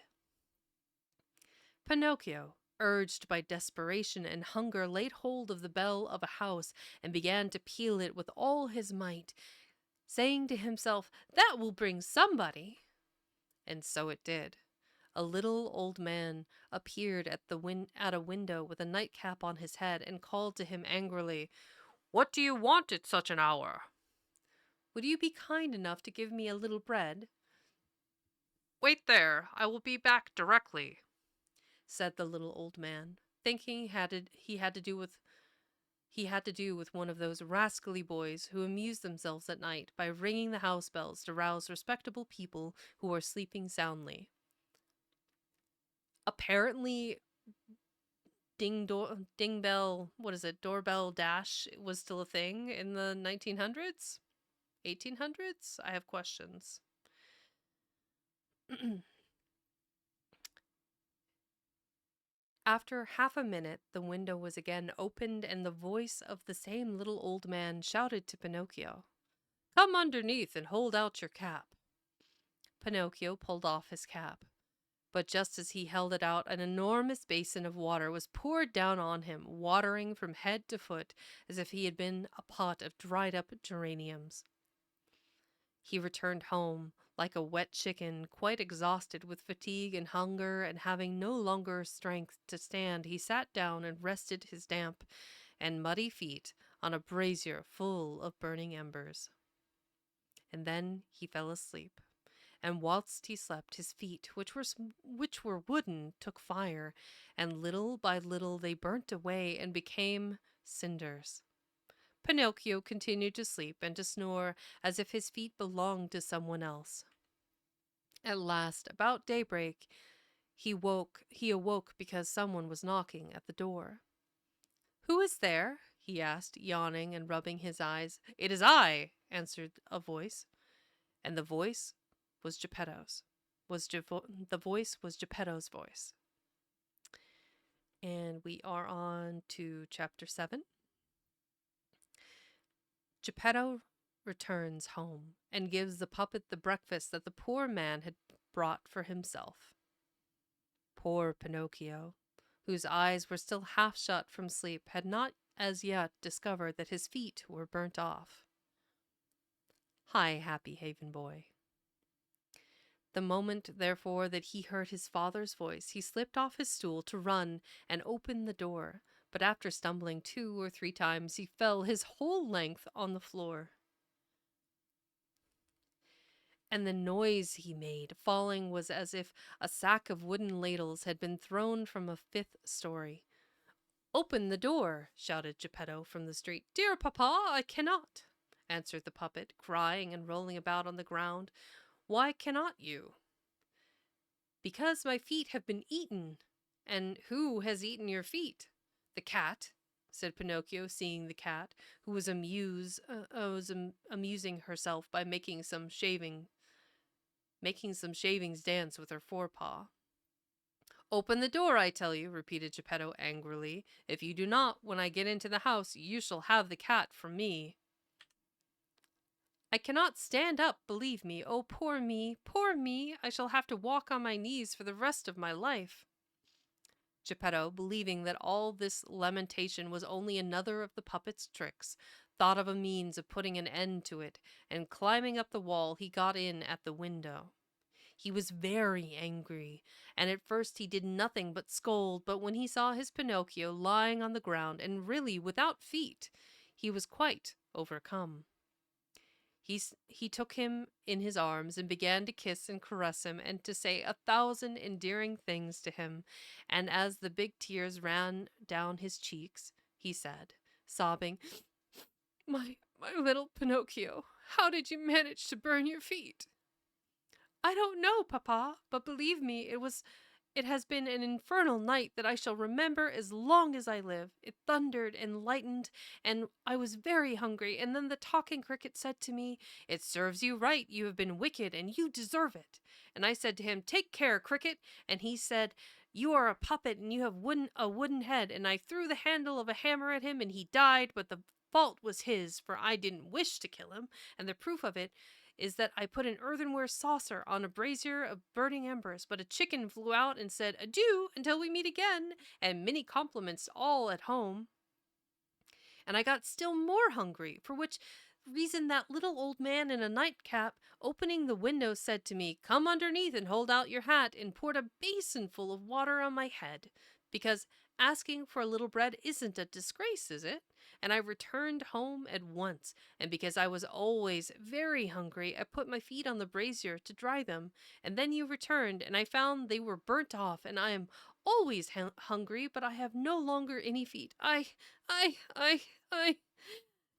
Pinocchio, urged by desperation and hunger, laid hold of the bell of a house and began to peal it with all his might, saying to himself, "That will bring somebody." And so it did. A little old man appeared at a window with a nightcap on his head and called to him angrily, "What do you want at such an hour?" "Would you be kind enough to give me a little bread?" "Wait there, I will be back directly," said the little old man, thinking he had to do with one of those rascally boys who amuse themselves at night by ringing the house bells to rouse respectable people who are sleeping soundly. Apparently, doorbell dash was still a thing in the 1900s? 1800s? I have questions. After half a minute, the window was again opened, and the voice of the same little old man shouted to Pinocchio, "Come underneath and hold out your cap." Pinocchio pulled off his cap. But just as he held it out, an enormous basin of water was poured down on him, watering from head to foot as if he had been a pot of dried-up geraniums. He returned home like a wet chicken, quite exhausted with fatigue and hunger, and having no longer strength to stand, he sat down and rested his damp and muddy feet on a brazier full of burning embers. And then he fell asleep. And whilst he slept, his feet, which were wooden, took fire, and little by little they burnt away and became cinders. Pinocchio continued to sleep and to snore as if his feet belonged to someone else. At last, about daybreak, he awoke because someone was knocking at the door. "Who is there?" he asked, yawning and rubbing his eyes. "It is I," answered a voice, and the voice was Geppetto's. The voice was Geppetto's voice. And we are on to chapter 7. Geppetto returns home and gives the puppet the breakfast that the poor man had brought for himself. Poor Pinocchio, whose eyes were still half shut from sleep, had not as yet discovered that his feet were burnt off. Hi, happy Haven boy. The moment, therefore, that he heard his father's voice, he slipped off his stool to run and open the door, but after stumbling 2 or 3 times, he fell his whole length on the floor. And the noise he made falling was as if a sack of wooden ladles had been thrown from a 5th story. "Open the door," shouted Geppetto from the street. "Dear papa, I cannot," answered the puppet, crying and rolling about on the ground. "Why cannot you?" "Because my feet have been eaten." "And who has eaten your feet?" "The cat," said Pinocchio, seeing the cat, who was amusing herself by making some shavings dance with her forepaw. "Open the door, I tell you," repeated Geppetto angrily. "If you do not, when I get into the house, you shall have the cat from me." "I cannot stand up, believe me. Oh, poor me, poor me! I shall have to walk on my knees for the rest of my life." Geppetto, believing that all this lamentation was only another of the puppet's tricks, thought of a means of putting an end to it, and climbing up the wall, he got in at the window. He was very angry, and at first he did nothing but scold, but when he saw his Pinocchio lying on the ground and really without feet, he was quite overcome. He took him in his arms and began to kiss and caress him and to say 1,000 endearing things to him, and as the big tears ran down his cheeks, he said, sobbing, My little Pinocchio, how did you manage to burn your feet?" "I don't know, papa, but believe me, it has been an infernal night that I shall remember as long as I live. It thundered and lightened, and I was very hungry, and then the talking cricket said to me, 'It serves you right, you have been wicked, and you deserve it.' And I said to him, 'Take care, cricket,' and he said, 'You are a puppet, and you have a wooden head,' and I threw the handle of a hammer at him, and he died, but the fault was his, for I didn't wish to kill him, and the proof of it is that I put an earthenware saucer on a brazier of burning embers, but a chicken flew out and said, 'Adieu until we meet again,' and many compliments all at home. And I got still more hungry, for which reason that little old man in a nightcap, opening the window, said to me, 'Come underneath and hold out your hat,' and poured a basinful of water on my head, because asking for a little bread isn't a disgrace, is it? And I returned home at once, and because I was always very hungry, I put my feet on the brazier to dry them, and then you returned, and I found they were burnt off, and I am always hungry, but I have no longer any feet. I.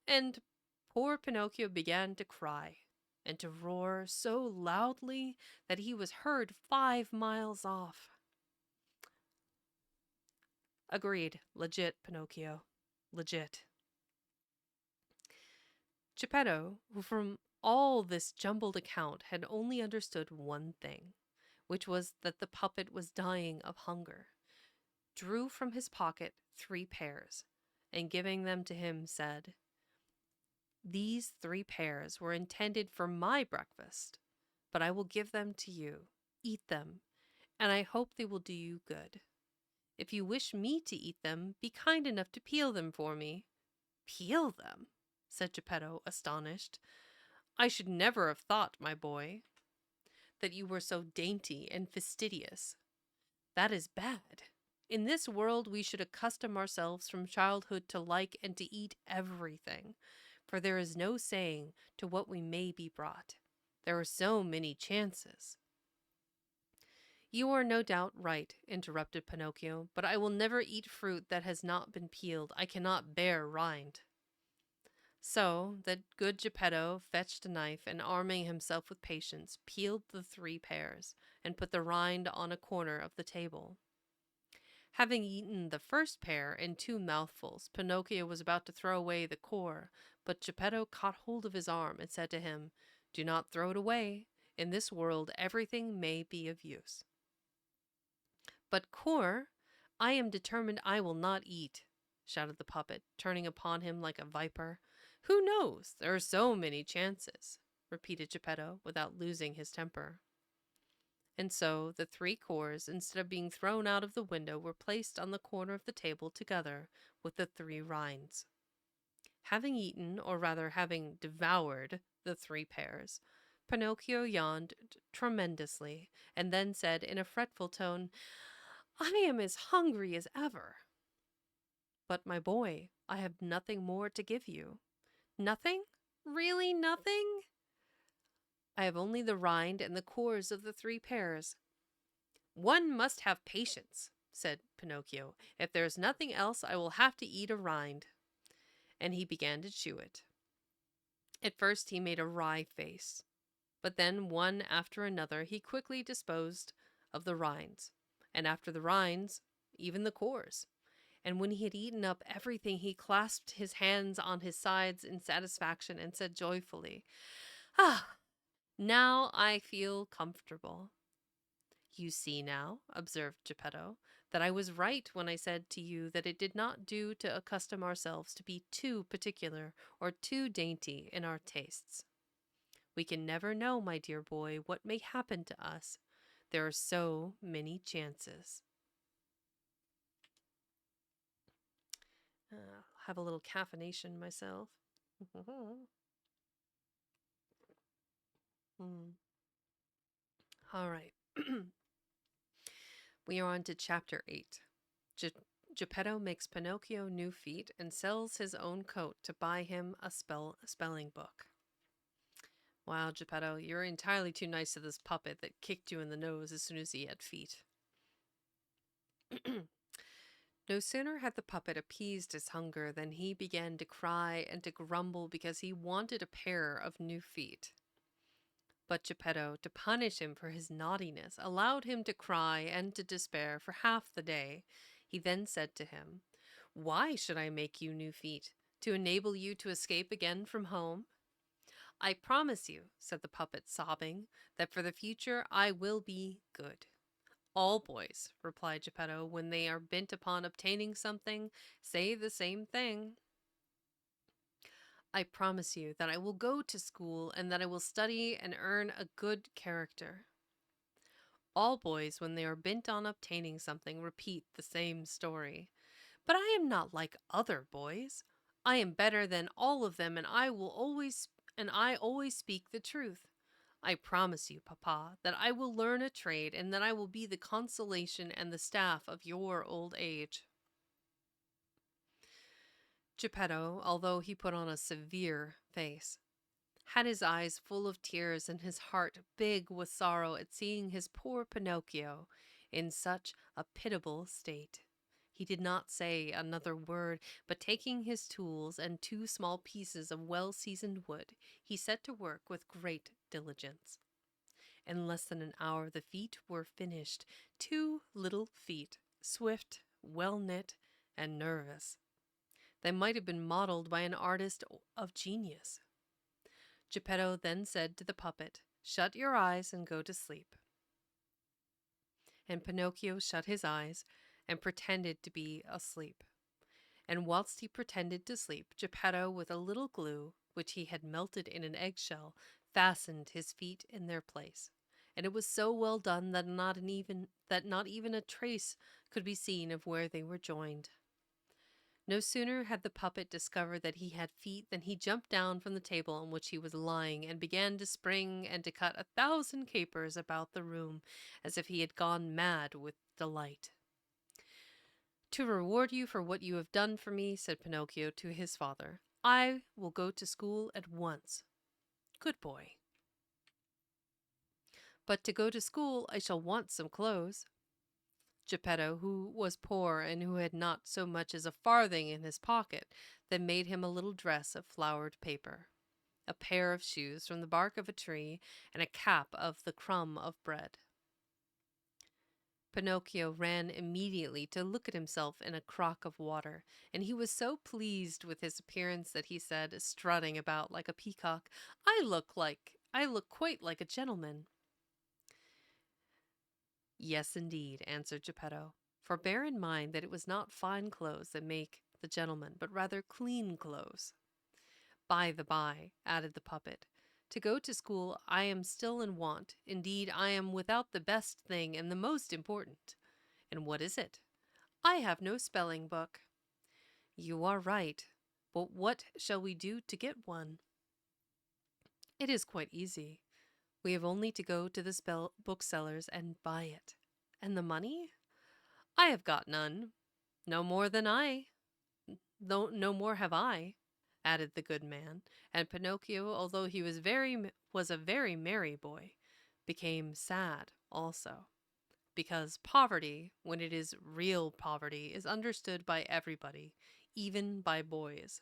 And poor Pinocchio began to cry and to roar so loudly that he was heard 5 miles off. Agreed. Legit, Pinocchio. Legit. Geppetto, who from all this jumbled account had only understood one thing, which was that the puppet was dying of hunger, drew from his pocket 3 pears, and giving them to him, said, "These 3 pears were intended for my breakfast, but I will give them to you. Eat them, and I hope they will do you good. If you wish me to eat them, be kind enough to peel them for me." "Peel them?" said Geppetto, astonished. "I should never have thought, my boy, that you were so dainty and fastidious. That is bad. In this world we should accustom ourselves from childhood to like and to eat everything, for there is no saying to what we may be brought. There are so many chances." "You are no doubt right," interrupted Pinocchio, "but I will never eat fruit that has not been peeled. I cannot bear rind." So that good Geppetto fetched a knife, and arming himself with patience, peeled the 3 pears, and put the rind on a corner of the table. Having eaten the first pear in 2 mouthfuls, Pinocchio was about to throw away the core, but Geppetto caught hold of his arm and said to him, "Do not throw it away. In this world everything may be of use." "But core, I am determined I will not eat," shouted the puppet, turning upon him like a viper. "Who knows? There are so many chances," repeated Geppetto, without losing his temper. And so the 3 cores, instead of being thrown out of the window, were placed on the corner of the table together with the 3 rinds. Having eaten, or rather having devoured, the 3 pears, Pinocchio yawned tremendously, and then said in a fretful tone, "I am as hungry as ever." But, my boy, I have nothing more to give you. Nothing? Really nothing? I have only the rind and the cores of the 3 pears. One must have patience, said Pinocchio. If there is nothing else, I will have to eat a rind. And he began to chew it. At first he made a wry face, but then one after another he quickly disposed of the rinds, and after the rinds, even the cores. And when he had eaten up everything, he clasped his hands on his sides in satisfaction and said joyfully, "Ah, now I feel comfortable." "You see now," observed Geppetto, "that I was right when I said to you that it did not do to accustom ourselves to be too particular or too dainty in our tastes. We can never know, my dear boy, what may happen to us. There are so many chances." I'll have a little caffeination myself. All right. We are on to chapter 8. Geppetto makes Pinocchio new feet and sells his own coat to buy him a spelling book. Wow, Geppetto, you're entirely too nice to this puppet that kicked you in the nose as soon as he had feet. No sooner had the puppet appeased his hunger than he began to cry and to grumble because he wanted a pair of new feet. But Geppetto, to punish him for his naughtiness, allowed him to cry and to despair for half the day. He then said to him, "Why should I make you new feet? To enable you to escape again from home?" "I promise you," said the puppet, sobbing, "that for the future I will be good." "All boys," replied Geppetto, "when they are bent upon obtaining something, say the same thing." "I promise you that I will go to school and that I will study and earn a good character." "All boys, when they are bent on obtaining something, repeat the same story." "But I am not like other boys. I am better than all of them, and I always speak the truth. I promise you, Papa, that I will learn a trade and that I will be the consolation and the staff of your old age." Geppetto, although he put on a severe face, had his eyes full of tears and his heart big with sorrow at seeing his poor Pinocchio in such a pitiable state. He did not say another word, but taking his tools and 2 small pieces of well-seasoned wood, he set to work with great diligence. In less than an hour the feet were finished, 2 little feet, swift, well-knit, and nervous. They might have been modeled by an artist of genius. Geppetto then said to the puppet, "Shut your eyes and go to sleep." And Pinocchio shut his eyes and pretended to be asleep. And whilst he pretended to sleep, Geppetto, with a little glue, which he had melted in an eggshell, fastened his feet in their place. And it was so well done that not even a trace could be seen of where they were joined. No sooner had the puppet discovered that he had feet than he jumped down from the table on which he was lying and began to spring and to cut 1,000 capers about the room, as if he had gone mad with delight. "To reward you for what you have done for me," said Pinocchio to his father, "I will go to school at once. Good boy. But to go to school I shall want some clothes." Geppetto, who was poor and who had not so much as a farthing in his pocket, then made him a little dress of flowered paper, a pair of shoes from the bark of a tree, and a cap of the crumb of bread. Pinocchio ran immediately to look at himself in a crock of water, and he was so pleased with his appearance that he said, strutting about like a peacock, I look quite like a gentleman." "Yes, indeed," answered Geppetto, "for bear in mind that it was not fine clothes that make the gentleman, but rather clean clothes. By the by," added the puppet, "to go to school I am still in want. Indeed, I am without the best thing and the most important." "And what is it?" "I have no spelling book." "You are right, but what shall we do to get one?" "It is quite easy. We have only to go to the booksellers and buy it." "And the money?" "I have got none. No more than I." though no more have I," added the good man, and Pinocchio, although he was a very merry boy, became sad also, because poverty, when it is real poverty, is understood by everybody, even by boys.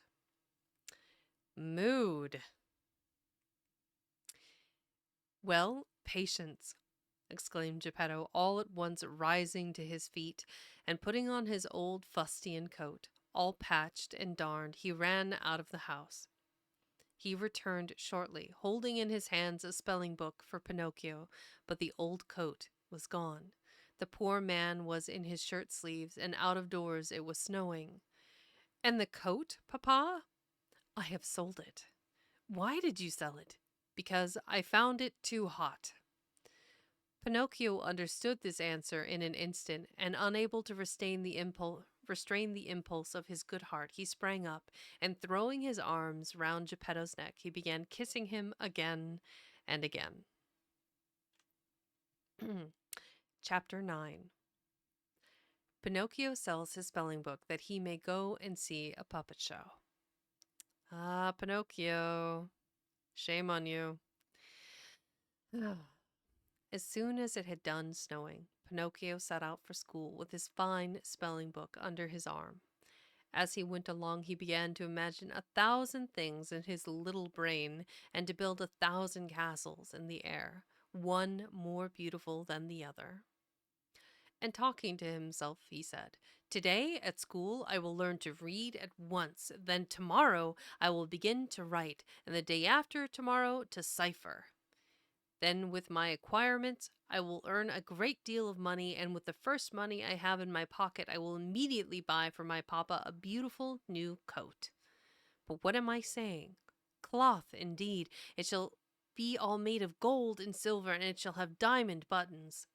Mood. "Well, patience," exclaimed Geppetto, all at once rising to his feet, and putting on his old fustian coat, all patched and darned, he ran out of the house. He returned shortly, holding in his hands a spelling book for Pinocchio, but the old coat was gone. The poor man was in his shirt sleeves, and out of doors it was snowing. "And the coat, papa?" "I have sold it." "Why did you sell it?" "Because I found it too hot." Pinocchio understood this answer in an instant, and unable to restrain the impulse of his good heart, he sprang up, and throwing his arms round Geppetto's neck, he began kissing him again and again. Chapter 9. Pinocchio sells his spelling book that he may go and see a puppet show. Ah, Pinocchio, shame on you. As soon as it had done snowing, Pinocchio set out for school with his fine spelling book under his arm. As he went along, he began to imagine 1,000 things in his little brain and to build 1,000 castles in the air, one more beautiful than the other. And talking to himself, he said, "Today at school I will learn to read at once, then tomorrow I will begin to write, and the day after tomorrow to cipher. Then with my acquirements I will earn a great deal of money, and with the first money I have in my pocket I will immediately buy for my papa a beautiful new coat. But what am I saying? Cloth, indeed. It shall be all made of gold and silver, and it shall have diamond buttons.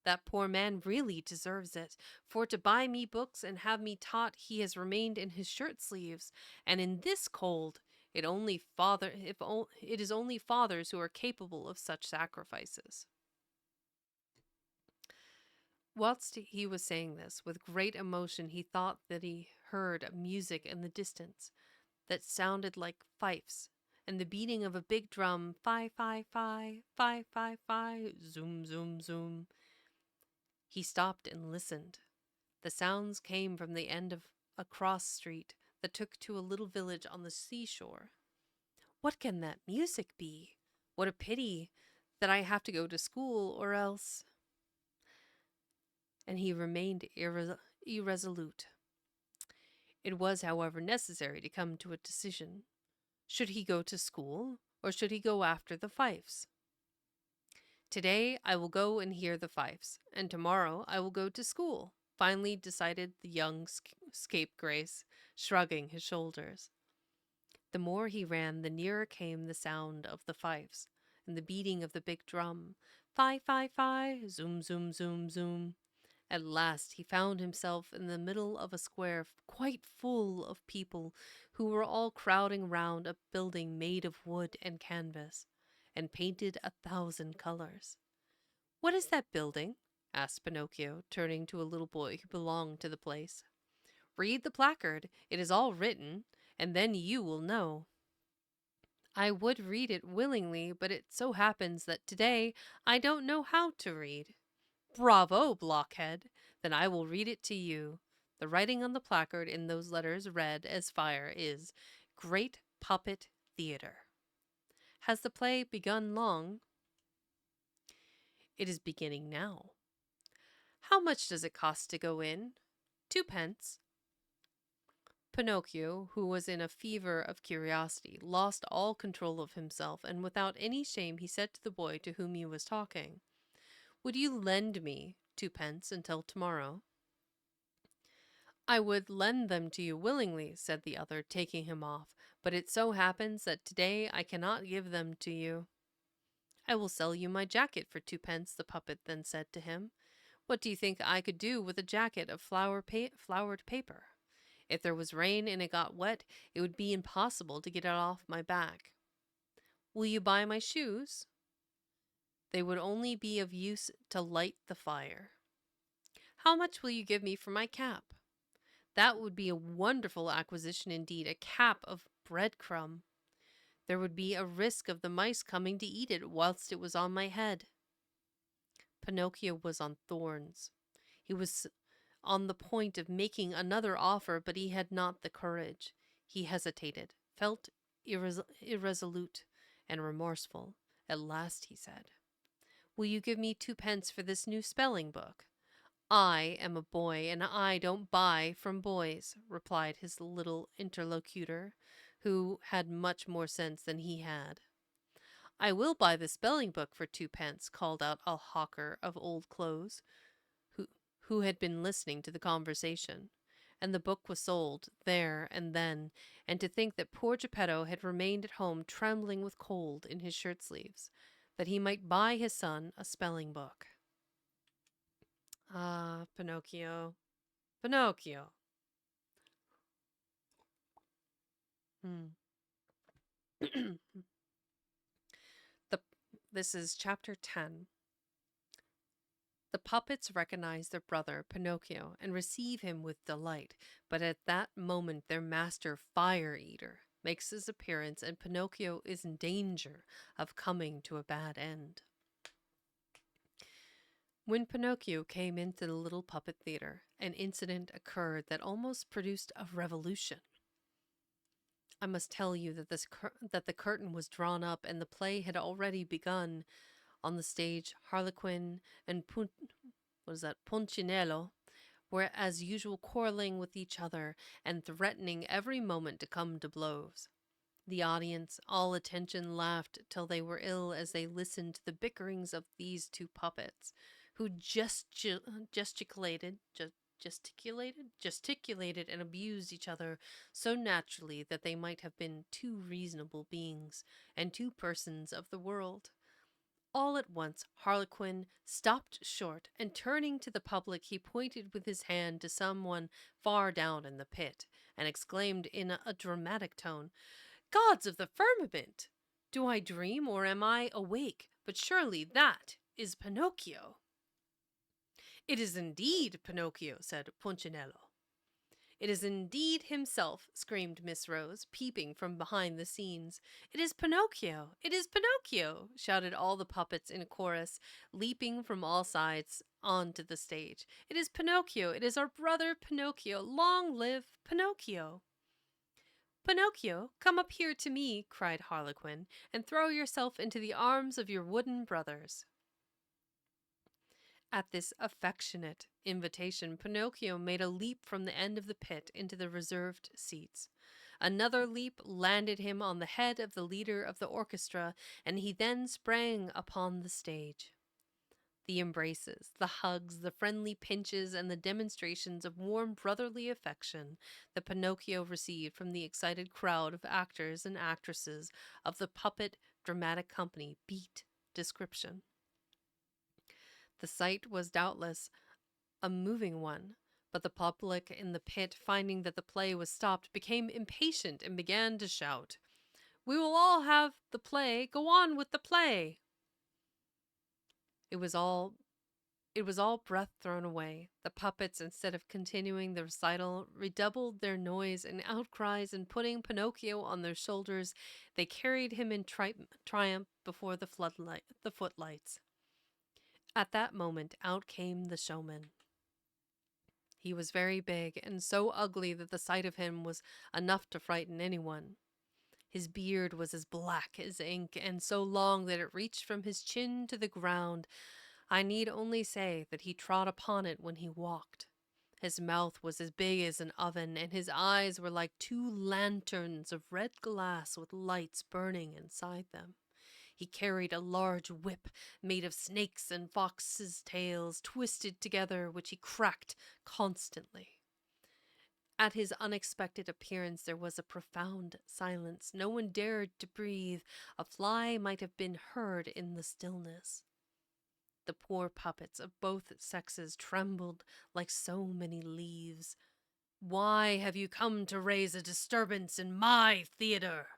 That poor man really deserves it, for to buy me books and have me taught he has remained in his shirt sleeves, and in this cold. It is only fathers who are capable of such sacrifices." Whilst he was saying this, with great emotion, he thought that he heard music in the distance that sounded like fifes and the beating of a big drum, fi fi fi, fi fi fi, zoom zoom zoom. He stopped and listened. The sounds came from the end of a cross street that took to a little village on the seashore. "What can that music be? What a pity that I have to go to school, or else—" And he remained irresolute. It was, however, necessary to come to a decision. Should he go to school, or should he go after the fifes? "Today I will go and hear the fifes, and tomorrow I will go to school," finally decided the young scapegrace, shrugging his shoulders. The more he ran, the nearer came the sound of the fifes and the beating of the big drum. Fi, fi, fi, zoom, zoom, zoom, zoom. At last he found himself in the middle of a square quite full of people who were all crowding round a building made of wood and canvas and painted 1,000 colors. "What is that building?" asked Pinocchio, turning to a little boy who belonged to the place. "Read the placard. It is all written, and then you will know." "I would read it willingly, but it so happens that today I don't know how to read." "Bravo, blockhead! Then I will read it to you." The writing on the placard in those letters, red as fire, is "Great Puppet Theater." "Has the play begun long?" "It is beginning now." "How much does it cost to go in?" "2d." Pinocchio, who was in a fever of curiosity, lost all control of himself, and without any shame he said to the boy to whom he was talking, "Would you lend me 2d until tomorrow?" "I would lend them to you willingly," said the other, taking him off, "but it so happens that today I cannot give them to you." "I will sell you my jacket for 2d," the puppet then said to him. "What do you think I could do with a jacket of flowered paper? If there was rain and it got wet, it would be impossible to get it off my back." "Will you buy my shoes?" "They would only be of use to light the fire." "How much will you give me for my cap?" That would be a wonderful acquisition indeed, a cap of breadcrumb. There would be a risk of the mice coming to eat it whilst it was on my head. Pinocchio was on thorns. He was on the point of making another offer, but he had not the courage. He hesitated, felt irresolute and remorseful. At last he said, "Will you give me 2 pence for this new spelling book?" "I am a boy, and I don't buy from boys," replied his little interlocutor, who had much more sense than he had. "I will buy the spelling book for 2 pence," called out a hawker of old clothes, who had been listening to the conversation. And the book was sold there and then, and to think that poor Geppetto had remained at home trembling with cold in his shirt sleeves, that he might buy his son a spelling book. Ah, Pinocchio, Pinocchio. Hmm. the, this is chapter 10. The puppets recognize their brother Pinocchio and receive him with delight, but at that moment their master Fire Eater makes his appearance and Pinocchio is in danger of coming to a bad end. When Pinocchio came into the little puppet theater, an incident occurred that almost produced a revolution. I must tell you that that the curtain was drawn up and the play had already begun. On the stage, Harlequin and Punchinello were as usual quarreling with each other and threatening every moment to come to blows. The audience, all attention, laughed till they were ill as they listened to the bickerings of these two puppets, who gesticulated and abused each other so naturally that they might have been two reasonable beings and two persons of the world. All at once Harlequin stopped short, and turning to the public he pointed with his hand to someone far down in the pit, and exclaimed in a dramatic tone, "Gods of the firmament! Do I dream or am I awake? But surely that is Pinocchio." "It is indeed Pinocchio," said Punchinello. "It is indeed himself," screamed Miss Rose, peeping from behind the scenes. "It is Pinocchio! It is Pinocchio!" shouted all the puppets in a chorus, leaping from all sides on to the stage. "It is Pinocchio! It is our brother Pinocchio! Long live Pinocchio!" "Pinocchio, come up here to me," cried Harlequin, "and throw yourself into the arms of your wooden brothers." At this affectionate invitation, Pinocchio made a leap from the end of the pit into the reserved seats. Another leap landed him on the head of the leader of the orchestra, and he then sprang upon the stage. The embraces, the hugs, the friendly pinches, and the demonstrations of warm brotherly affection that Pinocchio received from the excited crowd of actors and actresses of the puppet dramatic company beat description. The sight was doubtless a moving one, but the public in the pit, finding that the play was stopped, became impatient and began to shout, "We will all have the play. Go on with the play." It was all breath thrown away. The puppets, instead of continuing the recital, redoubled their noise and outcries, and putting Pinocchio on their shoulders, they carried him in triumph before the footlights. At that moment out came the showman. He was very big and so ugly that the sight of him was enough to frighten anyone. His beard was as black as ink and so long that it reached from his chin to the ground. I need only say that he trod upon it when he walked. His mouth was as big as an oven, and his eyes were like 2 lanterns of red glass with lights burning inside them. He carried a large whip made of snakes and foxes' tails twisted together, which he cracked constantly. At his unexpected appearance there was a profound silence. No one dared to breathe. A fly might have been heard in the stillness. The poor puppets of both sexes trembled like so many leaves. "Why have you come to raise a disturbance in my theater?"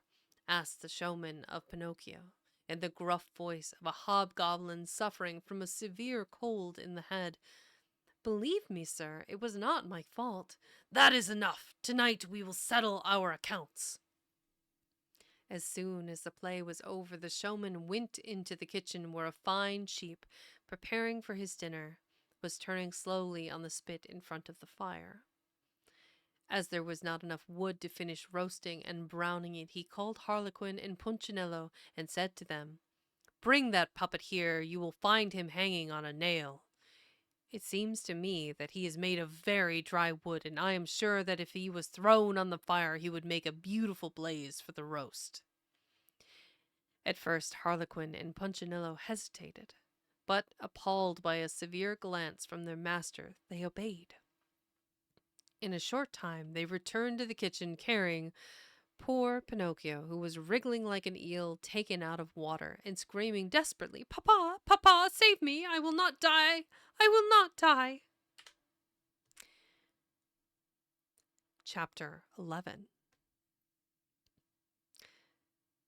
asked the showman of Pinocchio, in the gruff voice of a hobgoblin suffering from a severe cold in the head. Believe me, sir, it was not my fault. That is enough. Tonight we will settle our accounts. As soon as the play was over, the showman went into the kitchen where a fine sheep, preparing for his dinner, was turning slowly on the spit in front of the fire. As there was not enough wood to finish roasting and browning it, he called Harlequin and Punchinello and said to them, "Bring that puppet here. You will find him hanging on a nail. It seems to me that he is made of very dry wood, and I am sure that if he was thrown on the fire, he would make a beautiful blaze for the roast." At first, Harlequin and Punchinello hesitated, but appalled by a severe glance from their master, they obeyed. In a short time, they returned to the kitchen carrying poor Pinocchio, who was wriggling like an eel taken out of water and screaming desperately, "Papa, Papa, save me! I will not die! I will not die!" Chapter 11.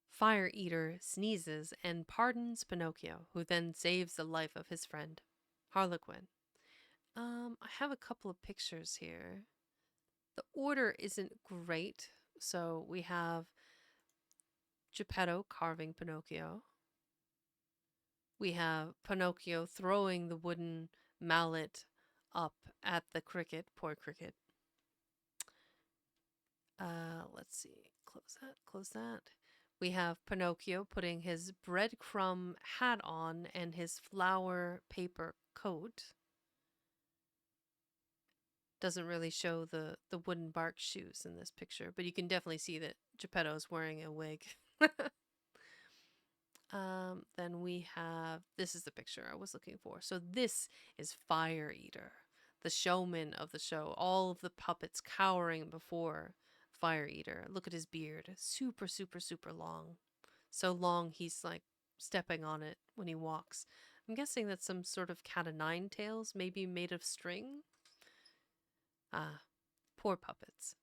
Fire Eater sneezes and pardons Pinocchio, who then saves the life of his friend, Harlequin. I have a couple of pictures here. The order isn't great, so we have Geppetto carving Pinocchio. We have Pinocchio throwing the wooden mallet up at the cricket, poor cricket. Let's see, close that. We have Pinocchio putting his breadcrumb hat on and his flower paper coat. Doesn't really show the wooden bark shoes in this picture, but you can definitely see that Geppetto's wearing a wig. Then we have, this is the picture I was looking for. So this is Fire Eater, the showman of the show. All of the puppets cowering before Fire Eater. Look at his beard. Super, super, super long. So long he's like stepping on it when he walks. I'm guessing that's some sort of cat o' nine tails, maybe made of string. Ah, poor puppets.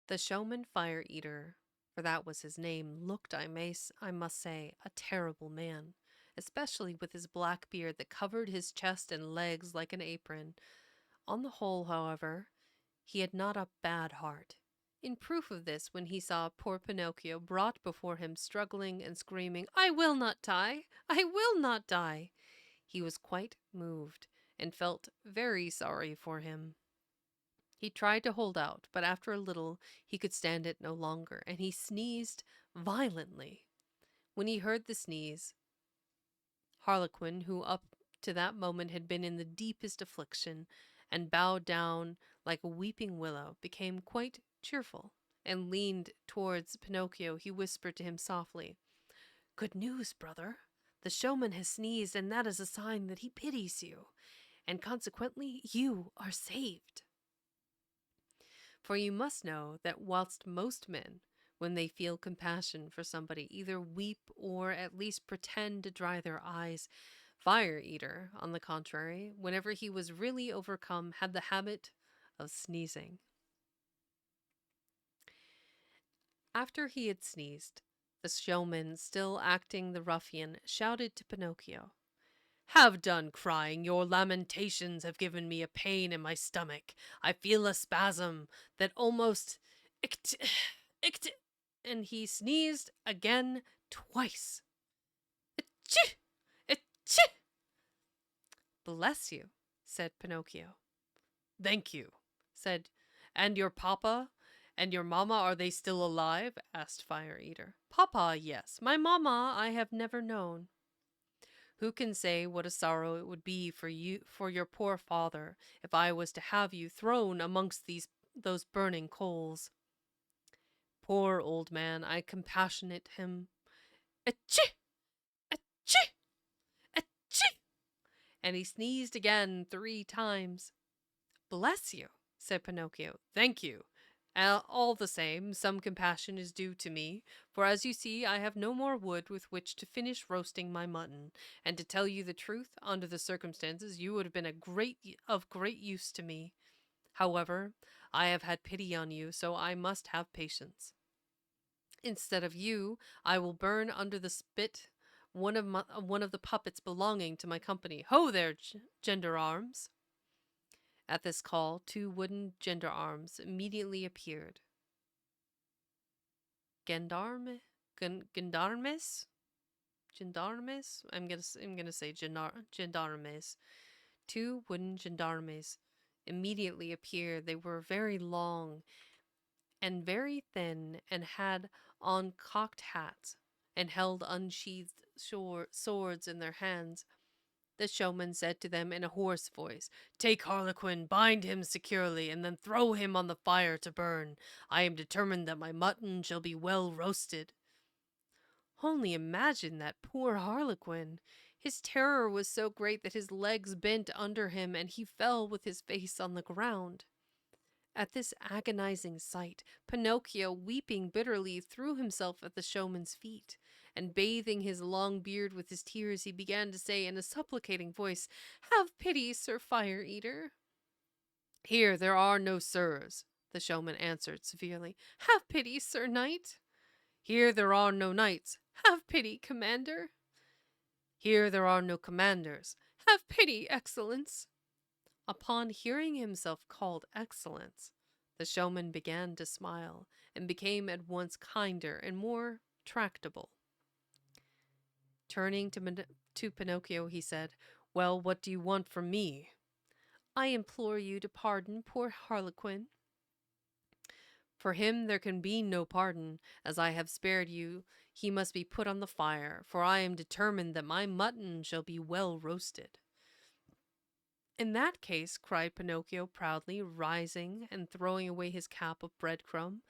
The showman Fire Eater, for that was his name, looked, I must say, a terrible man, especially with his black beard that covered his chest and legs like an apron. On the whole, however, he had not a bad heart. In proof of this, when he saw poor Pinocchio brought before him struggling and screaming, "I will not die! I will not die!" he was quite moved and felt very sorry for him. He tried to hold out, but after a little he could stand it no longer, and he sneezed violently. When he heard the sneeze, Harlequin, who up to that moment had been in the deepest affliction and bowed down like a weeping willow, became quite cheerful, and leaned towards Pinocchio. He whispered to him softly, "Good news, brother. The showman has sneezed, and that is a sign that he pities you, and consequently you are saved. For you must know that whilst most men, when they feel compassion for somebody, either weep or at least pretend to dry their eyes, Fire Eater, on the contrary, whenever he was really overcome, had the habit of sneezing." After he had sneezed, the showman, still acting the ruffian, shouted to Pinocchio, "Have done crying. Your lamentations have given me a pain in my stomach. I feel a spasm that almost ict," and he sneezed again twice. "Achoo! Achoo!" "Bless you," said Pinocchio. "Thank you," said, "and your papa and your mamma, are they still alive?" asked Fire Eater. "Papa, yes. My mamma I have never known." "Who can say what a sorrow it would be for you, for your poor father, if I was to have you thrown amongst those burning coals? Poor old man, I compassionate him. Achoo! Achoo! Achoo!" And he sneezed again 3 times. "Bless you," said Pinocchio. "Thank you. All the same, some compassion is due to me, for as you see, I have no more wood with which to finish roasting my mutton, and to tell you the truth, under the circumstances, you would have been of great use to me. However, I have had pity on you, so I must have patience. Instead of you, I will burn under the spit one of the puppets belonging to my company. Ho there, gendarmes! At this call, 2 wooden gendarmes immediately appeared. Gendarmes? Gendarmes? I'm gonna say gendarmes. 2 wooden gendarmes immediately appeared. They were very long and very thin, and had on cocked hats, and held unsheathed swords in their hands. The showman said to them in a hoarse voice, "Take Harlequin, bind him securely, and then throw him on the fire to burn. I am determined that my mutton shall be well roasted." Only imagine that poor Harlequin! His terror was so great that his legs bent under him, and he fell with his face on the ground. At this agonizing sight, Pinocchio, weeping bitterly, threw himself at the showman's feet, and bathing his long beard with his tears, he began to say in a supplicating voice, "Have pity, Sir Fire Eater." "Here there are no sirs," the showman answered severely. "Have pity, Sir Knight." "Here there are no knights." "Have pity, Commander." "Here there are no commanders." "Have pity, Excellence." Upon hearing himself called Excellence, the showman began to smile, and became at once kinder and more tractable. Turning to Pinocchio, he said, "Well, what do you want from me?" "I implore you to pardon poor Harlequin." "For him there can be no pardon. As I have spared you, he must be put on the fire, for I am determined that my mutton shall be well roasted." "In that case," cried Pinocchio proudly, rising and throwing away his cap of breadcrumb,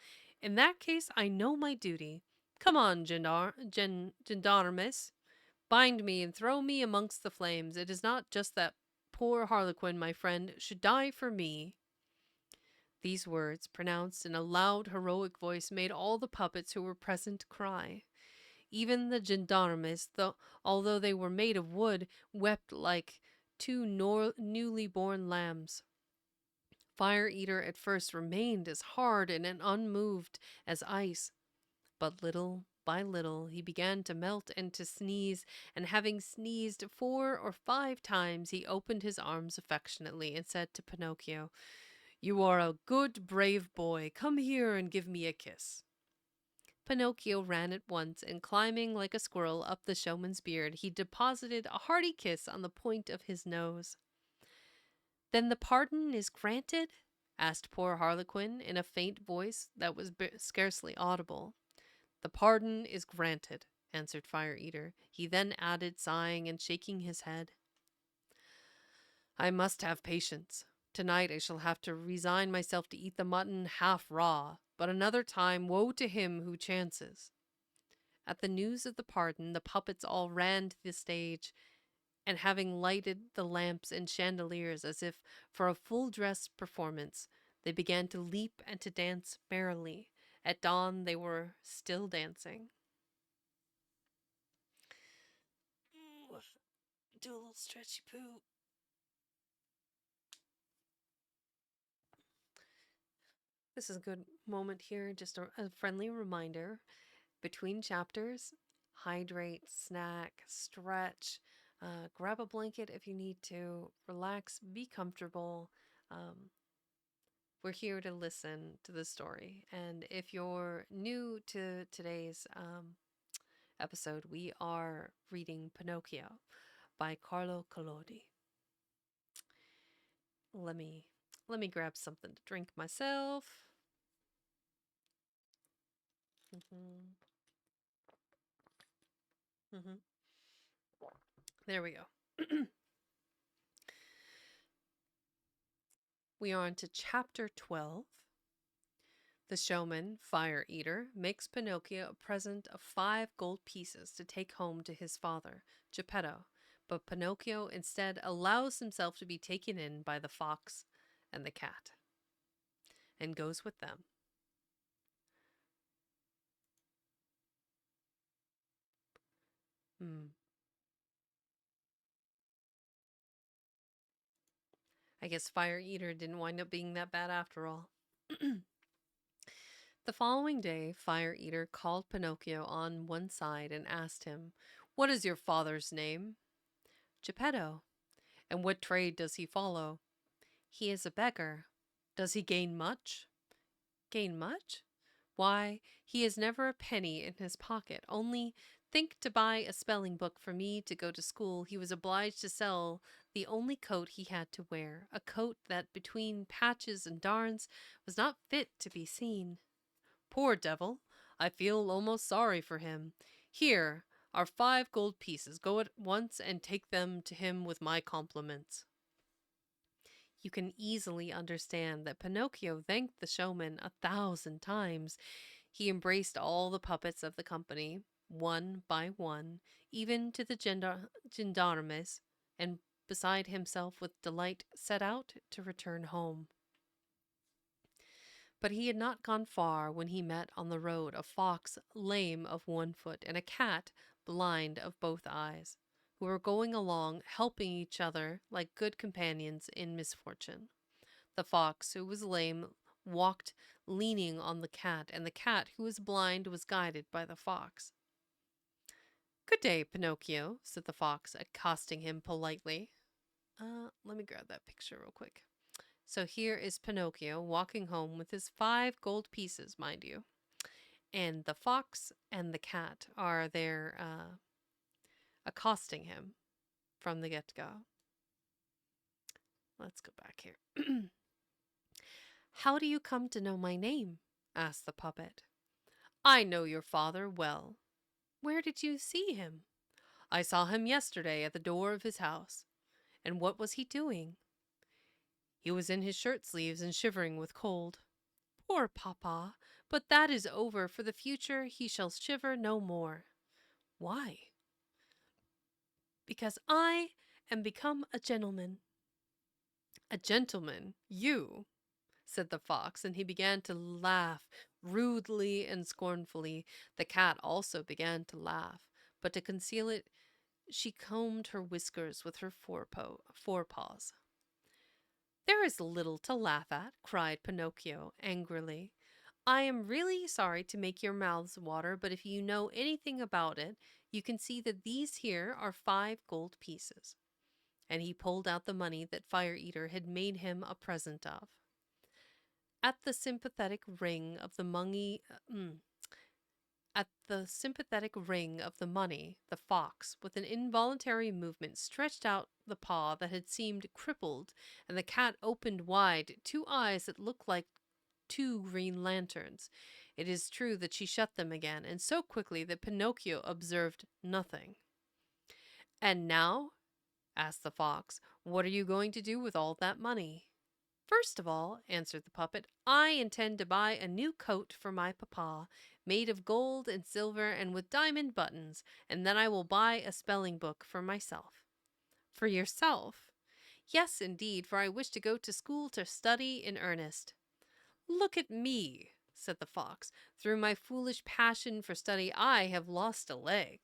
"in that case I know my duty. Come on, gendarmes, bind me and throw me amongst the flames. It is not just that poor Harlequin, my friend, should die for me." These words, pronounced in a loud, heroic voice, made all the puppets who were present cry. Even the gendarmes, although they were made of wood, wept like 2 newly born lambs. Fire Eater at first remained as hard and unmoved as ice, but little by little he began to melt and to sneeze, and having sneezed 4 or 5 times, he opened his arms affectionately and said to Pinocchio, "You are a good, brave boy. Come here and give me a kiss." Pinocchio ran at once, and climbing like a squirrel up the showman's beard, he deposited a hearty kiss on the point of his nose. "Then the pardon is granted?" asked poor Harlequin in a faint voice that was scarcely audible. "The pardon is granted," answered Fire Eater. He then added, sighing and shaking his head, "I must have patience. Tonight I shall have to resign myself to eat the mutton half raw, but another time woe to him who chances." At the news of the pardon, the puppets all ran to the stage, and having lighted the lamps and chandeliers as if for a full dress performance, they began to leap and to dance merrily. At dawn they were still dancing. Do a little stretchy poo. This is a good moment here, just a friendly reminder. Between chapters, hydrate, snack, stretch, grab a blanket if you need to, relax, be comfortable. We're here to listen to the story. And if you're new to today's episode, we are reading Pinocchio by Carlo Collodi. Let me grab something to drink myself. There we go. We are on to chapter 12. The showman, Fire Eater, makes Pinocchio a present of 5 gold pieces to take home to his father, Geppetto, but Pinocchio instead allows himself to be taken in by the fox and the cat, and goes with them. I guess Fire Eater didn't wind up being that bad after all. The following day, Fire Eater called Pinocchio on one side and asked him, What is your father's name? Geppetto. And what trade does he follow? He is a beggar. Does he gain much? Gain much? Why, he has never a penny in his pocket. Only think, to buy a spelling book for me to go to school, he was obliged to sell the only coat he had to wear, a coat that between patches and darns was not fit to be seen. Poor devil! I feel almost sorry for him. Here are 5 gold pieces. Go at once and take them to him with my compliments. You can easily understand that Pinocchio thanked the showman 1,000 times. He embraced all the puppets of the company, one by one, even to the gendarmes, and beside himself with delight set out to return home. But he had not gone far when he met on the road a fox lame of one foot and a cat blind of both eyes, who were going along helping each other like good companions in misfortune. The fox, who was lame, walked leaning on the cat, and the cat, who was blind, was guided by the fox. Good day, Pinocchio, said the fox, accosting him politely. Let me grab that picture real quick. So here is Pinocchio walking home with his 5 gold pieces, mind you. And the fox and the cat are there accosting him from the get-go. Let's go back here. How do you come to know my name? Asked the puppet. I know your father well. Where did you see him? I saw him yesterday at the door of his house. And what was he doing? He was in his shirt sleeves and shivering with cold. Poor papa, but that is over. For the future he shall shiver no more. Why? Because I am become a gentleman. A gentleman? You? Said the fox, and he began to laugh rudely and scornfully. The cat also began to laugh, but to conceal it, she combed her whiskers with her forepaws. There is little to laugh at, cried Pinocchio angrily. I am really sorry to make your mouths water, but if you know anything about it, you can see that these here are 5 gold pieces. And he pulled out the money that Fire Eater had made him a present of. At the sympathetic ring of the money, the fox, with an involuntary movement, stretched out the paw that had seemed crippled, and the cat opened wide 2 eyes that looked like 2 green lanterns. It is true that she shut them again, and so quickly that Pinocchio observed nothing. And now, asked the fox, what are you going to do with all that money? First of all, answered the puppet, I intend to buy a new coat for my papa, made of gold and silver and with diamond buttons, and then I will buy a spelling book for myself. For yourself? Yes, indeed, for I wish to go to school to study in earnest. Look at me, said the fox. Through my foolish passion for study, I have lost a leg.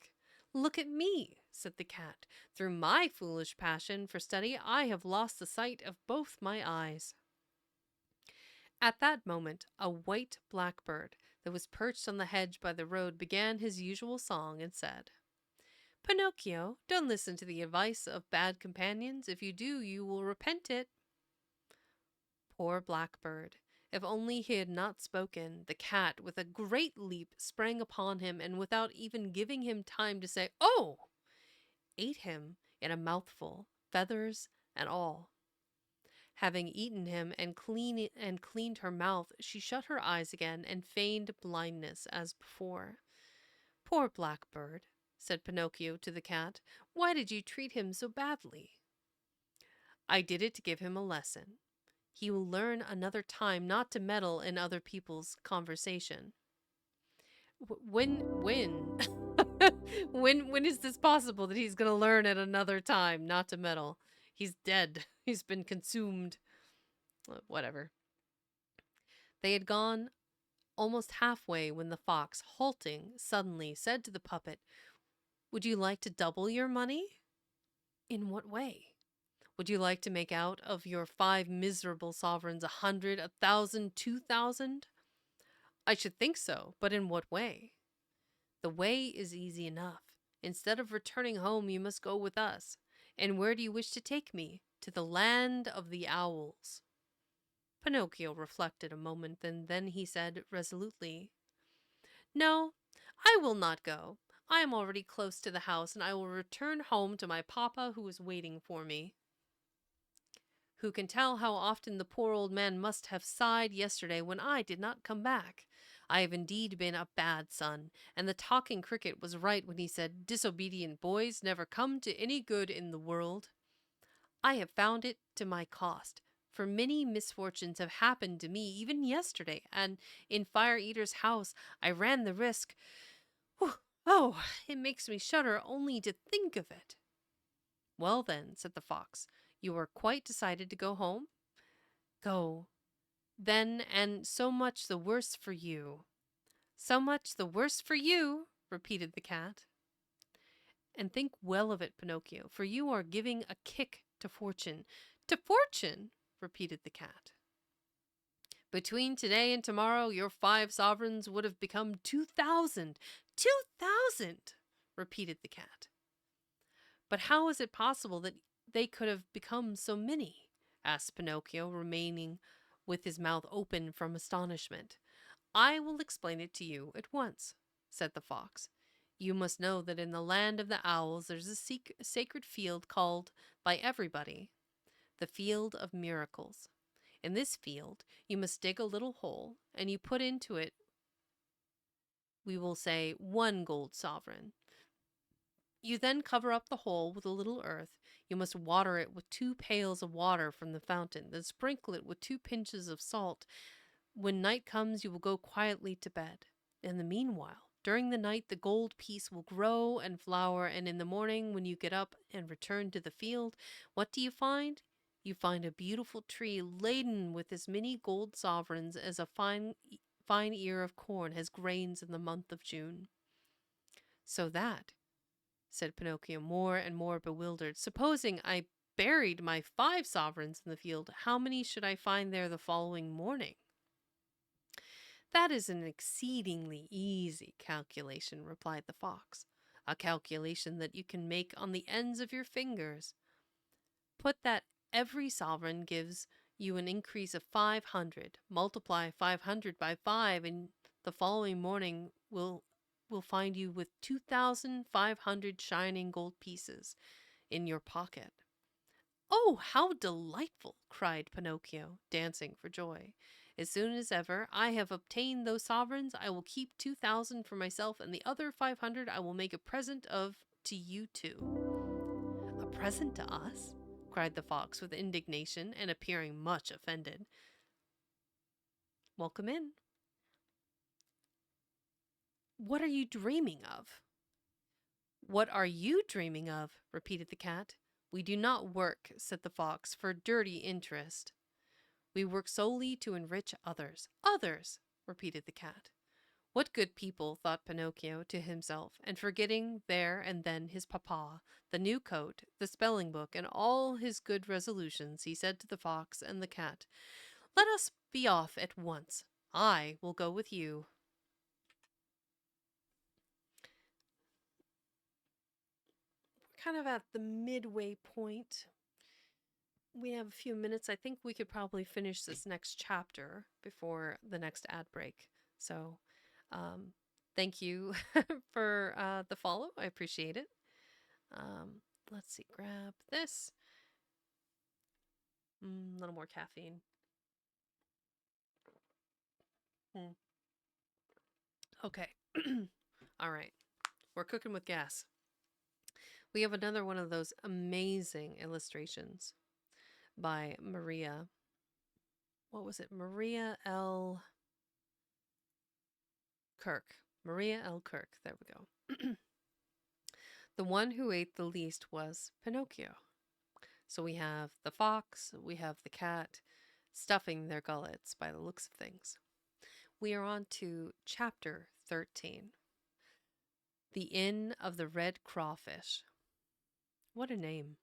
Look at me, said the cat. Through my foolish passion for study, I have lost the sight of both my eyes. At that moment, a white blackbird that was perched on the hedge by the road began his usual song and said, Pinocchio, don't listen to the advice of bad companions. If you do, you will repent it. Poor blackbird. If only he had not spoken, the cat, with a great leap, sprang upon him, and without even giving him time to say, "Oh!" ate him in a mouthful, feathers and all. Having eaten him and cleaned her mouth, she shut her eyes again and feigned blindness as before. Poor blackbird, said Pinocchio to the cat. Why did you treat him so badly? I did it to give him a lesson. He will learn another time not to meddle in other people's conversation. When when is this possible that he's going to learn at another time not to meddle? He's dead. He's been consumed. Whatever. They had gone almost halfway when the fox, halting suddenly, said to the puppet, Would you like to double your money? In what way? Would you like to make out of your 5 miserable sovereigns 100, 1,000, 2,000? I should think so, but in what way? The way is easy enough. Instead of returning home, you must go with us. And where do you wish to take me? To the land of the owls. Pinocchio reflected a moment, and then he said resolutely, No, I will not go. I am already close to the house, and I will return home to my papa who is waiting for me. Who can tell how often the poor old man must have sighed yesterday when I did not come back? I have indeed been a bad son, and the talking cricket was right when he said, Disobedient boys never come to any good in the world. I have found it to my cost, for many misfortunes have happened to me even yesterday, and in Fire Eater's house I ran the risk. Oh, it makes me shudder only to think of it. Well then, said the fox, you are quite decided to go home? Go, then, and so much the worse for you. So much the worse for you, repeated the cat. And think well of it, Pinocchio, for you are giving a kick to fortune. To fortune, repeated the cat. Between today and tomorrow, your 5 sovereigns would have become 2,000. 2,000, repeated the cat. But how is it possible that they could have become so many? Asked Pinocchio, remaining with his mouth open from astonishment. I will explain it to you at once, said the fox. You must know that in the land of the owls there's a sacred field called by everybody the Field of Miracles. In this field you must dig a little hole, and you put into it, we will say, 1 gold sovereign. You then cover up the hole with a little earth. You must water it with 2 pails of water from the fountain, then sprinkle it with 2 pinches of salt. When night comes, you will go quietly to bed. In the meanwhile, during the night, the gold piece will grow and flower, and in the morning, when you get up and return to the field, what do you find? You find a beautiful tree laden with as many gold sovereigns as a fine ear of corn has grains in the month of June. So that, said Pinocchio, more and more bewildered, supposing I buried my 5 sovereigns in the field, how many should I find there the following morning? That is an exceedingly easy calculation, replied the fox, a calculation that you can make on the ends of your fingers. Put that every sovereign gives you an increase of 500, multiply 500 by 5, and the following morning will find you with 2,500 shining gold pieces in your pocket. Oh, how delightful! Cried Pinocchio, dancing for joy. As soon as ever I have obtained those sovereigns, I will keep 2,000 for myself, and the other 500 I will make a present of to you two. A present to us? Cried the fox with indignation and appearing much offended. Welcome in. What are you dreaming of? What are you dreaming of? Repeated the cat. We do not work, said the fox, for dirty interest. We work solely to enrich others. Others, repeated the cat. What good people, thought Pinocchio to himself, and forgetting there and then his papa, the new coat, the spelling book, and all his good resolutions, he said to the fox and the cat, Let us be off at once. I will go with you. We're kind of at the midway point. We have a few minutes. I think we could probably finish this next chapter before the next ad break. So, thank you for the follow. I appreciate it. Let's see, grab this. A little more caffeine. Okay. All right. We're cooking with gas. We have another one of those amazing illustrations by Maria. What was it? Maria L. Kirk. Maria L. Kirk. There we go. The one who ate the least was Pinocchio. So we have the fox, we have the cat stuffing their gullets by the looks of things. We are on to chapter 13. The Inn of the Red Crawfish. What a name.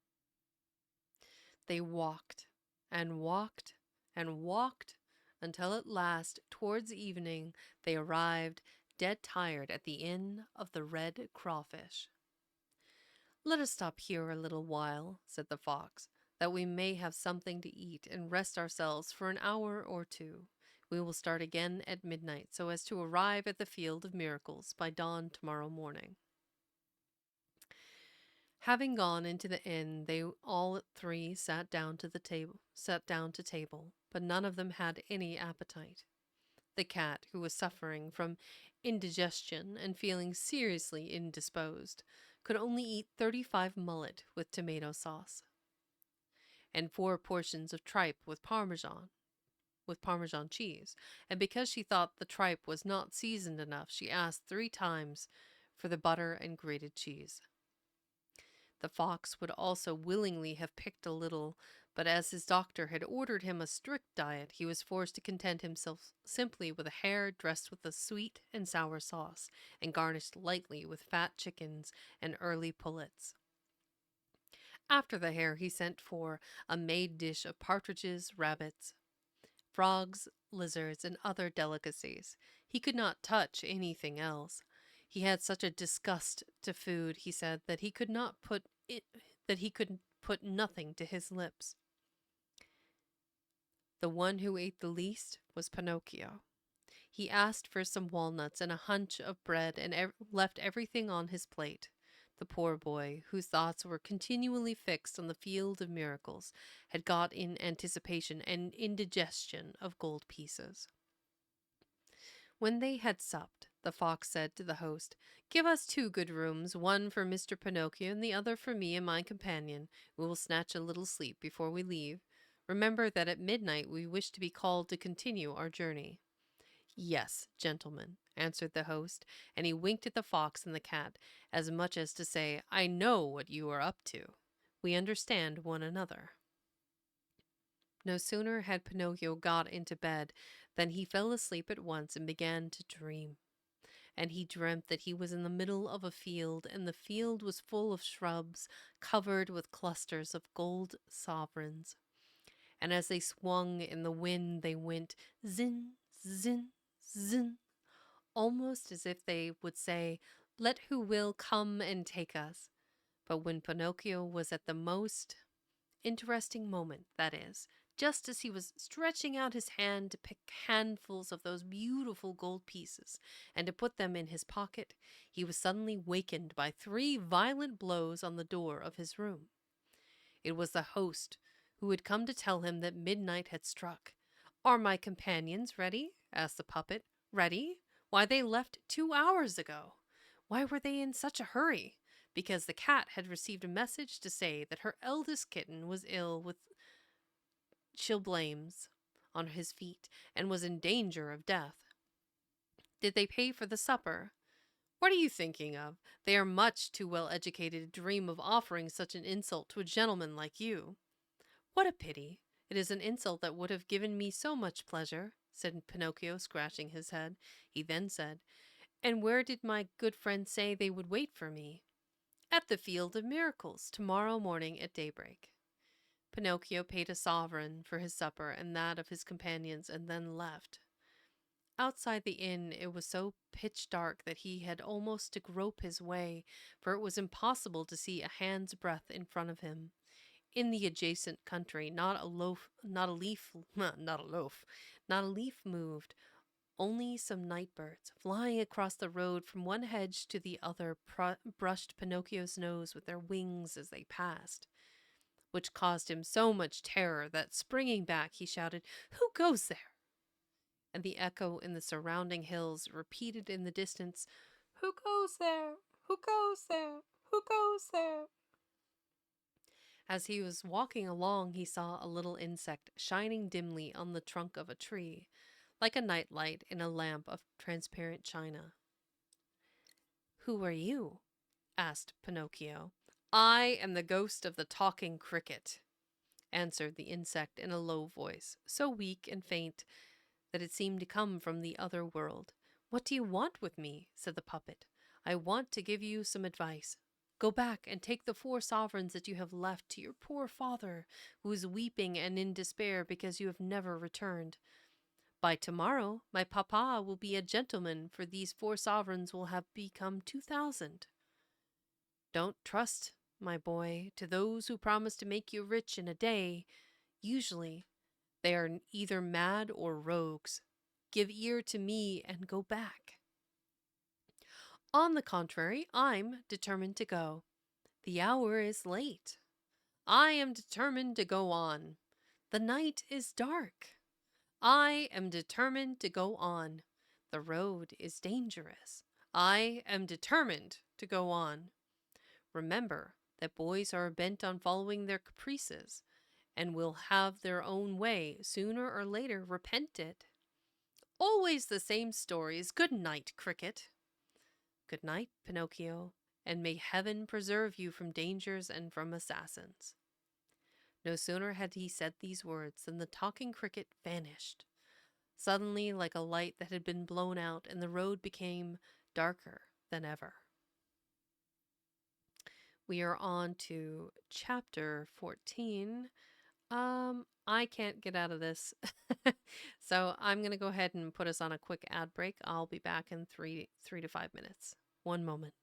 They walked and walked and walked until at last, towards evening, they arrived dead tired at the Inn of the Red Crawfish. "Let us stop here a little while," said the fox, "that we may have something to eat and rest ourselves for an hour or two. We will start again at midnight, so as to arrive at the Field of Miracles by dawn tomorrow morning." Having gone into the inn, they all three sat down to table, but none of them had any appetite. The cat, who was suffering from indigestion and feeling seriously indisposed, could only eat 35 mullet with tomato sauce, and 4 portions of tripe with parmesan cheese, and because she thought the tripe was not seasoned enough, she asked 3 times for the butter and grated cheese. The fox would also willingly have picked a little, but as his doctor had ordered him a strict diet, he was forced to content himself simply with a hare dressed with a sweet and sour sauce, and garnished lightly with fat chickens and early pullets. After the hare, he sent for a made dish of partridges, rabbits, frogs, lizards, and other delicacies. He could not touch anything else. He had such a disgust to food, he said, that he could put nothing to his lips. The one who ate the least was Pinocchio. He asked for some walnuts and a hunch of bread and left everything on his plate. The poor boy, whose thoughts were continually fixed on the Field of Miracles, had got in anticipation and indigestion of gold pieces. When they had supped, the fox said to the host, "Give us 2 good rooms, one for Mr. Pinocchio and the other for me and my companion. We will snatch a little sleep before we leave. Remember that at midnight we wish to be called to continue our journey." "Yes, gentlemen," answered the host, and he winked at the fox and the cat, as much as to say, "I know what you are up to. We understand one another." No sooner had Pinocchio got into bed than he fell asleep at once and began to dream. And he dreamt that he was in the middle of a field, and the field was full of shrubs covered with clusters of gold sovereigns. And as they swung in the wind, they went zin, zin, zin, almost as if they would say, "Let who will come and take us." But when Pinocchio was at the most interesting moment, that is, just as he was stretching out his hand to pick handfuls of those beautiful gold pieces and to put them in his pocket, he was suddenly wakened by 3 violent blows on the door of his room. It was the host, who had come to tell him that midnight had struck. "Are my companions ready?" asked the puppet. "Ready? Why, they left 2 hours ago." "Why were they in such a hurry?" "Because the cat had received a message to say that her eldest kitten was ill with chilblains on his feet and was in danger of death." "Did they pay for the supper?" "What are you thinking of? They are much too well educated to dream of offering such an insult to a gentleman like you." "What a pity! It is an insult that would have given me so much pleasure," said Pinocchio, scratching his head. He then said, "And where did my good friend say they would wait for me?" "At the Field of Miracles, tomorrow morning at daybreak." Pinocchio paid a sovereign for his supper and that of his companions, and then left. Outside the inn it was so pitch dark that he had almost to grope his way, for it was impossible to see a hand's breadth in front of him. In the adjacent country, not a leaf moved. Only some night birds, flying across the road from one hedge to the other, brushed Pinocchio's nose with their wings as they passed, which caused him so much terror that, springing back, he shouted, "Who goes there?" And the echo in the surrounding hills repeated in the distance, "Who goes there? Who goes there? Who goes there?" As he was walking along, he saw a little insect shining dimly on the trunk of a tree, like a night light in a lamp of transparent china. "Who are you?" asked Pinocchio. "I am the ghost of the talking cricket," answered the insect in a low voice, so weak and faint that it seemed to come from the other world. "What do you want with me?" said the puppet. "I want to give you some advice. Go back and take the 4 sovereigns that you have left to your poor father, who is weeping and in despair because you have never returned. By tomorrow, my papa will be a gentleman, for these 4 sovereigns will have become 2,000. Don't trust my boy, to those who promise to make you rich in a day, usually they are either mad or rogues. Give ear to me and go back. On the contrary, I'm determined to go. The hour is late. I am determined to go on. The night is dark. I am determined to go on. The road is dangerous. I am determined to go on. Remember that boys are bent on following their caprices and will have their own way, sooner or later repent it. Always the same stories. Good night, Cricket. Good night, Pinocchio, and may heaven preserve you from dangers and from assassins. No sooner had he said these words than the talking cricket vanished, suddenly like a light that had been blown out, and the road became darker than ever. We are on to chapter 14. I can't get out of this. So I'm going to go ahead and put us on a quick ad break. I'll be back in three to 5 minutes. One moment.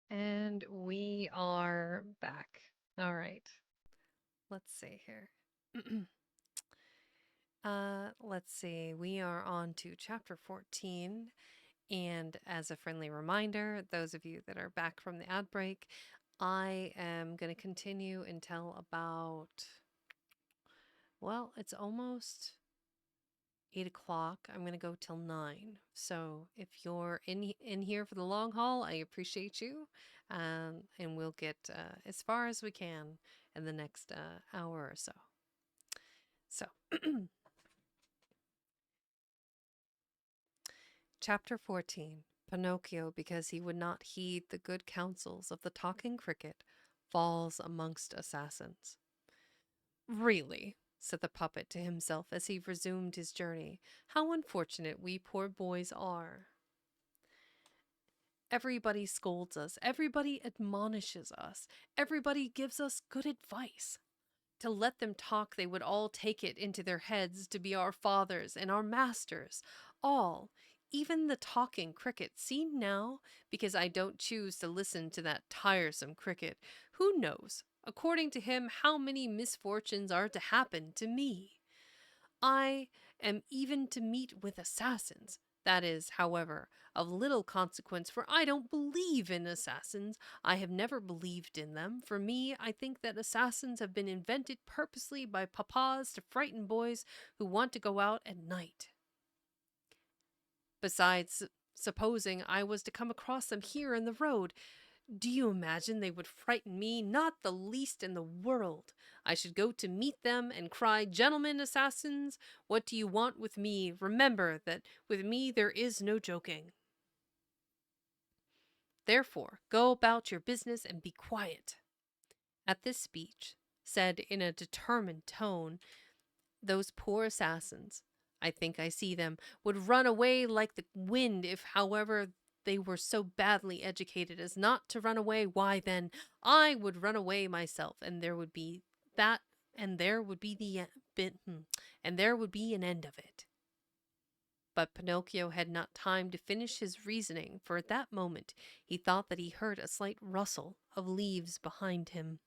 And we are back. All right. Let's see here. Let's see. We are on to chapter 14. And as a friendly reminder, those of you that are back from the ad break, I am going to continue until about, well, it's almost 8 o'clock. I'm going to go till 9. So if you're in here for the long haul, I appreciate you. And we'll get as far as we can in the next hour or so. So, Chapter 14. Pinocchio, because he would not heed the good counsels of the talking cricket, falls amongst assassins. Really, said the puppet to himself as he resumed his journey, how unfortunate we poor boys are. Everybody scolds us, everybody admonishes us, everybody gives us good advice. To let them talk, they would all take it into their heads to be our fathers and our masters. All, even the talking cricket, seen now, because I don't choose to listen to that tiresome cricket. Who knows, according to him, how many misfortunes are to happen to me? I am even to meet with assassins. That is, however, of little consequence, for I don't believe in assassins. I have never believed in them. For me, I think that assassins have been invented purposely by papas to frighten boys who want to go out at night. Besides, supposing I was to come across them here in the road, do you imagine they would frighten me? Not the least in the world. I should go to meet them and cry, "Gentlemen assassins, what do you want with me? Remember that with me there is no joking. Therefore, go about your business and be quiet." At this speech, said in a determined tone, those poor assassins, I think I see them, would run away like the wind if, however, they were so badly educated as not to run away. Why, then, I would run away myself, and there would be that, and there would be and there would be an end of it. But Pinocchio had not time to finish his reasoning, for at that moment he thought that he heard a slight rustle of leaves behind him.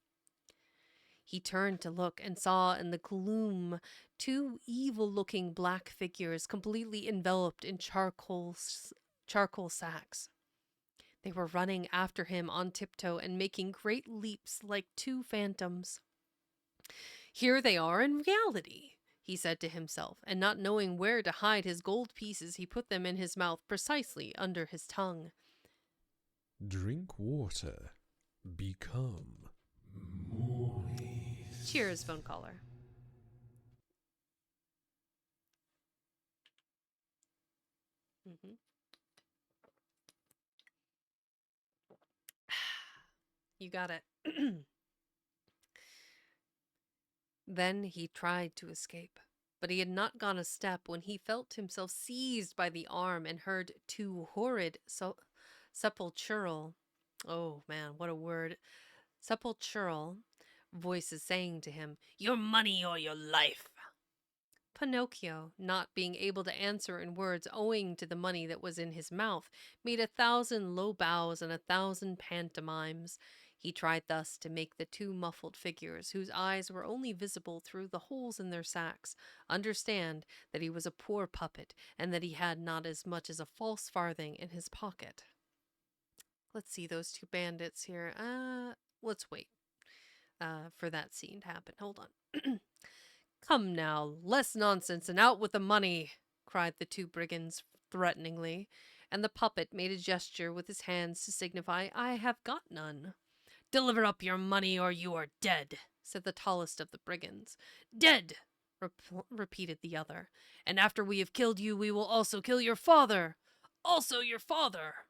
He turned to look and saw in the gloom two evil-looking black figures completely enveloped in charcoal sacks. They were running after him on tiptoe and making great leaps like two phantoms. Here they are in reality, he said to himself, and not knowing where to hide his gold pieces, he put them in his mouth precisely under his tongue. Drink water. Become. Cheers, phone caller. Mm-hmm. You got it. Then he tried to escape, but he had not gone a step when he felt himself seized by the arm and heard two horrid sepulchral, oh man, what a word, sepulchral voices saying to him, "Your money or your life." Pinocchio, not being able to answer in words owing to the money that was in his mouth, made 1,000 low bows and 1,000 pantomimes. He tried thus to make the two muffled figures, whose eyes were only visible through the holes in their sacks, understand that he was a poor puppet and that he had not as much as a false farthing in his pocket. Let's see those two bandits here. Let's wait for that scene to happen. Hold on. "Come now, less nonsense and out with the money," cried the two brigands threateningly, and the puppet made a gesture with his hands to signify, "I have got none." "Deliver up your money or you are dead," said the tallest of the brigands. "Dead," repeated the other, "and after we have killed you, we will also kill your father." "Also your father."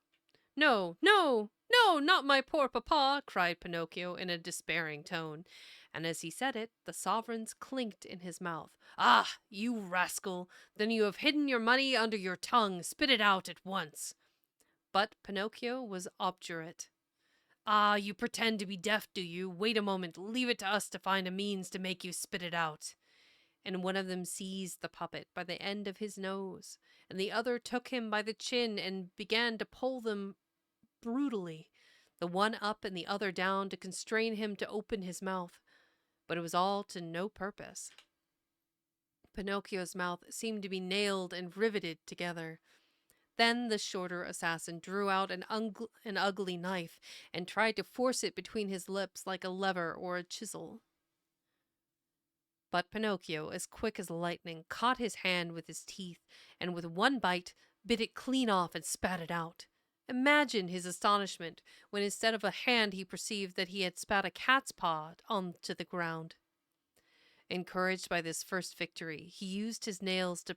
"No, no, no, not my poor papa," cried Pinocchio in a despairing tone, and as he said it, the sovereigns clinked in his mouth. "Ah, you rascal! Then you have hidden your money under your tongue. Spit it out at once." But Pinocchio was obdurate. "Ah, you pretend to be deaf, do you? Wait a moment. Leave it to us to find a means to make you spit it out." And one of them seized the puppet by the end of his nose, and the other took him by the chin and began to pull them brutally. the one up and the other down to constrain him to open his mouth, but it was all to no purpose. Pinocchio's mouth seemed to be nailed and riveted together. Then the shorter assassin drew out an ugly knife and tried to force it between his lips like a lever or a chisel. But Pinocchio, as quick as lightning, caught his hand with his teeth, and with one bite bit it clean off and spat it out. Imagine his astonishment when instead of a hand he perceived that he had spat a cat's paw onto the ground. Encouraged by this first victory, he used his nails to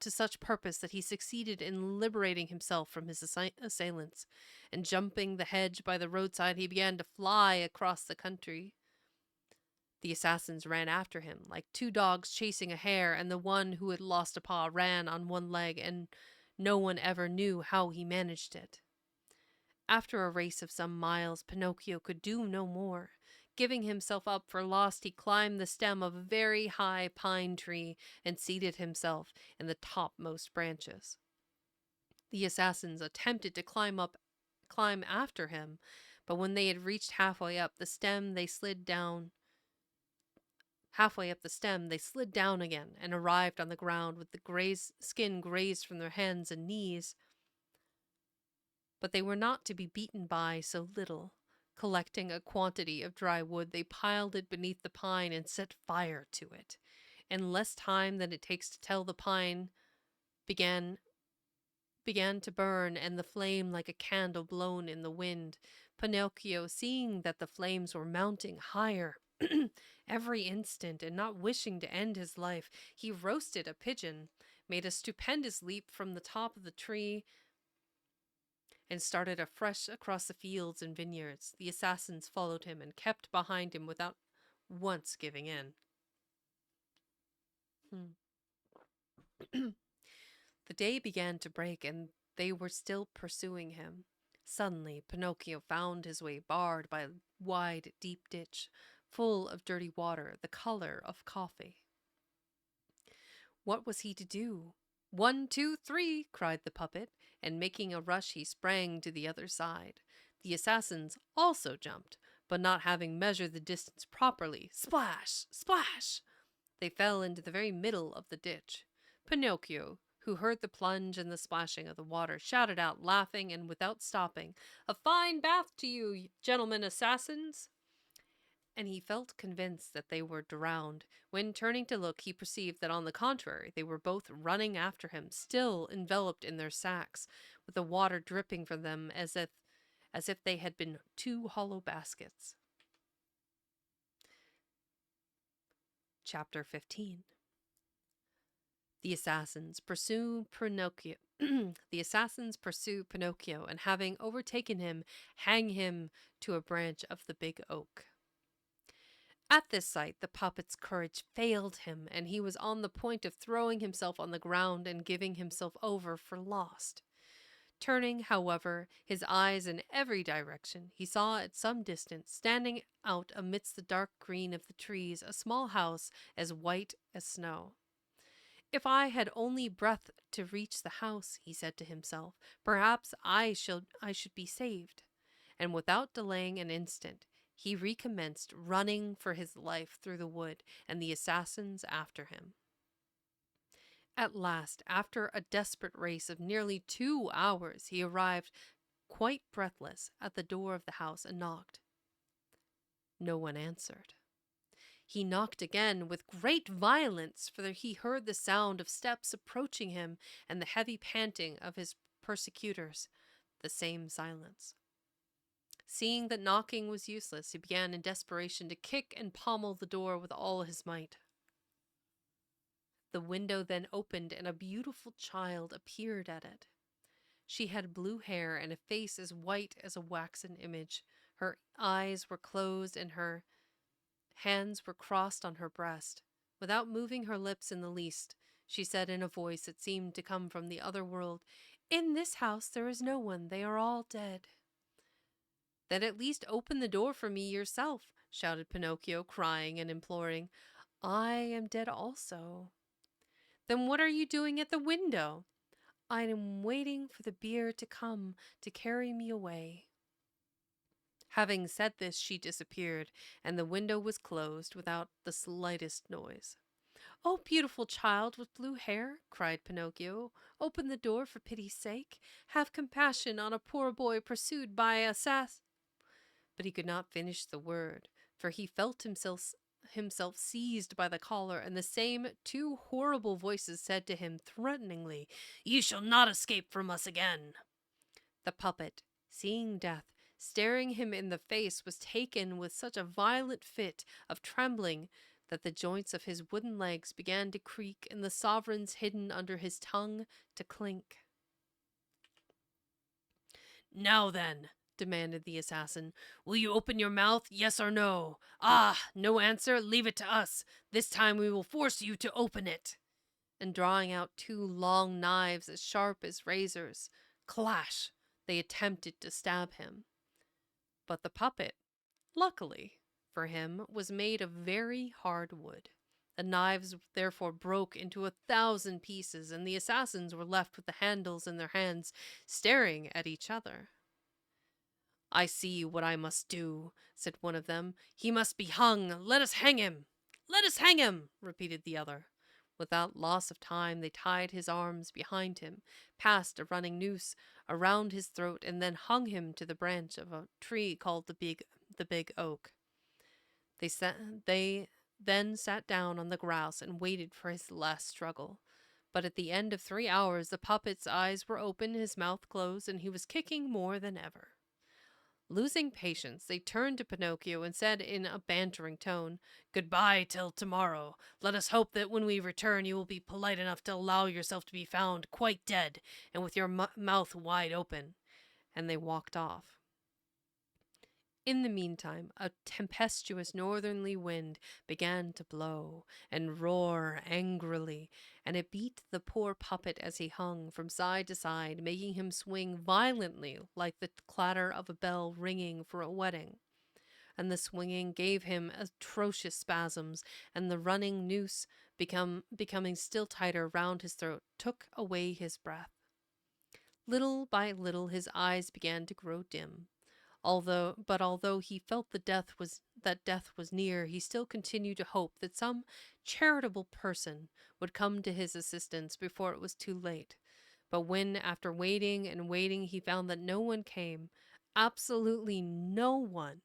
such purpose that he succeeded in liberating himself from his assailants, and jumping the hedge by the roadside, he began to fly across the country. The assassins ran after him, like two dogs chasing a hare, and the one who had lost a paw ran on one leg, and no one ever knew how he managed it. After a race of some miles, Pinocchio could do no more. Giving himself up for lost, he climbed the stem of a very high pine tree and seated himself in the topmost branches. The assassins attempted to climb after him, but when they had reached halfway up the stem, they slid down again and arrived on the ground with the skin grazed from their hands and knees. But they were not to be beaten by so little. Collecting a quantity of dry wood, they piled it beneath the pine and set fire to it. In less time than it takes to tell, the pine began to burn, and the flame like a candle blown in the wind. Pinocchio, seeing that the flames were mounting higher every instant, and not wishing to end his life, he roasted a pigeon, made a stupendous leap from the top of the tree, and started afresh across the fields and vineyards. The assassins followed him and kept behind him without once giving in. The day began to break, and they were still pursuing him. Suddenly, Pinocchio found his way barred by a wide, deep ditch, full of dirty water, the color of coffee. What was he to do? 1, 2, 3, cried the puppet, and making a rush he sprang to the other side. The assassins also jumped, but not having measured the distance properly, splash, splash, they fell into the very middle of the ditch. Pinocchio, who heard the plunge and the splashing of the water, shouted out, laughing and without stopping, "A fine bath to you, gentlemen assassins!" And he felt convinced that they were drowned, when, turning to look, he perceived that, on the contrary, they were both running after him, still enveloped in their sacks, with the water dripping from them as if they had been two hollow baskets. Chapter 15. The assassins pursue Pinocchio. The assassins pursue Pinocchio, and having overtaken him, hang him to a branch of the big oak. At this sight, the puppet's courage failed him, and he was on the point of throwing himself on the ground and giving himself over for lost. Turning, however, his eyes in every direction, he saw at some distance, standing out amidst the dark green of the trees, a small house as white as snow. "If I had only breath to reach the house," he said to himself, "perhaps I should be saved." And without delaying an instant, he recommenced running for his life through the wood, and the assassins after him. At last, after a desperate race of nearly 2 hours, he arrived, quite breathless, at the door of the house and knocked. No one answered. He knocked again with great violence, for he heard the sound of steps approaching him and the heavy panting of his persecutors. The same silence. Seeing that knocking was useless, he began in desperation to kick and pommel the door with all his might. The window then opened, and a beautiful child appeared at it. She had blue hair and a face as white as a waxen image. Her eyes were closed, and her hands were crossed on her breast. Without moving her lips in the least, she said in a voice that seemed to come from the other world, "In this house there is no one. They are all dead." "Then at least open the door for me yourself," shouted Pinocchio, crying and imploring. "I am dead also." "Then what are you doing at the window?" "I am waiting for the bier to come to carry me away." Having said this, she disappeared, and the window was closed without the slightest noise. "Oh, beautiful child with blue hair," cried Pinocchio, "open the door for pity's sake. Have compassion on a poor boy pursued by assass—" But he could not finish the word, for he felt himself seized by the collar, and the same two horrible voices said to him threateningly, "You shall not escape from us again." The puppet, seeing death staring him in the face, was taken with such a violent fit of trembling that the joints of his wooden legs began to creak and the sovereigns hidden under his tongue to clink. "Now then," demanded the assassin, "will you open your mouth, yes or no? Ah, no answer, leave it to us. This time we will force you to open it." And drawing out two long knives as sharp as razors, clash, they attempted to stab him. But the puppet, luckily for him, was made of very hard wood. The knives therefore broke into 1,000 pieces, and the assassins were left with the handles in their hands, staring at each other. "I see what I must do," said one of them. "He must be hung. Let us hang him." "Let us hang him," repeated the other. Without loss of time, they tied his arms behind him, passed a running noose around his throat, and then hung him to the branch of a tree called the big oak. They then sat down on the grass and waited for his last struggle. But at the end of 3 hours, the puppet's eyes were open, his mouth closed, and he was kicking more than ever. Losing patience, they turned to Pinocchio and said in a bantering tone, "Goodbye till tomorrow. Let us hope that when we return you will be polite enough to allow yourself to be found quite dead and with your mouth wide open." And they walked off. In the meantime, a tempestuous northerly wind began to blow and roar angrily, and it beat the poor puppet as he hung from side to side, making him swing violently like the clatter of a bell ringing for a wedding. And the swinging gave him atrocious spasms, and the running noose, becoming still tighter round his throat, took away his breath. Little by little his eyes began to grow dim. Although he felt that death was near, he still continued to hope that some charitable person would come to his assistance before it was too late. But when, after waiting and waiting, he found that no one came, absolutely no one,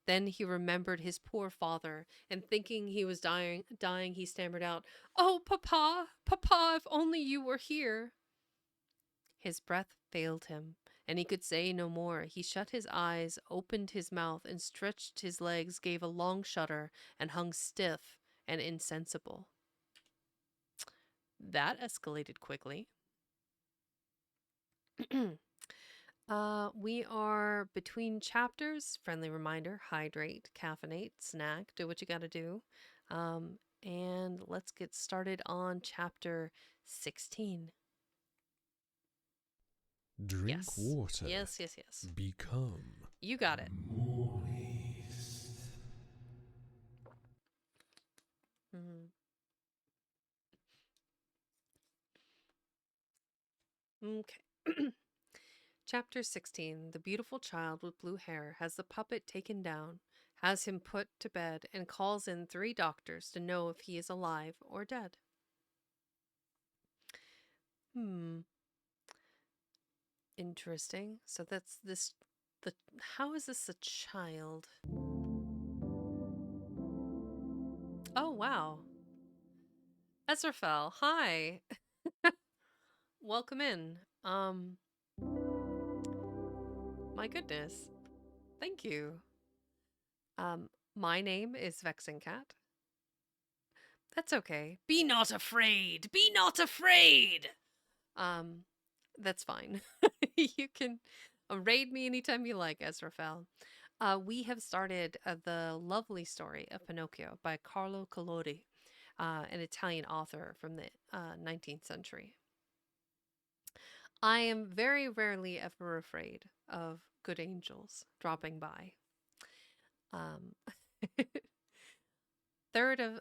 then he remembered his poor father, and thinking he was dying, he stammered out, "Oh, papa, papa, if only you were here." His breath failed him, and he could say no more. He shut his eyes, opened his mouth, and stretched his legs, gave a long shudder, and hung stiff and insensible. That escalated quickly. We are between chapters. Friendly reminder, hydrate, caffeinate, snack, do what you gotta do. And let's get started on chapter 16. Drink Yes. water. Yes. Become. You got it. Okay. Chapter 16. The beautiful child with blue hair has the puppet taken down, has him put to bed, and calls in 3 doctors to know if he is alive or dead. Interesting. So that's this. How is this a child? Oh, wow. Ezrafel, hi. Welcome in. My goodness. Thank you. My name is Vexing Cat. That's okay. Be not afraid. Be not afraid. That's fine. You can raid me anytime you like, Ezrafel. We have started the lovely story of Pinocchio by Carlo Collodi, an Italian author from the 19th century. I am very rarely ever afraid of good angels dropping by. 3rd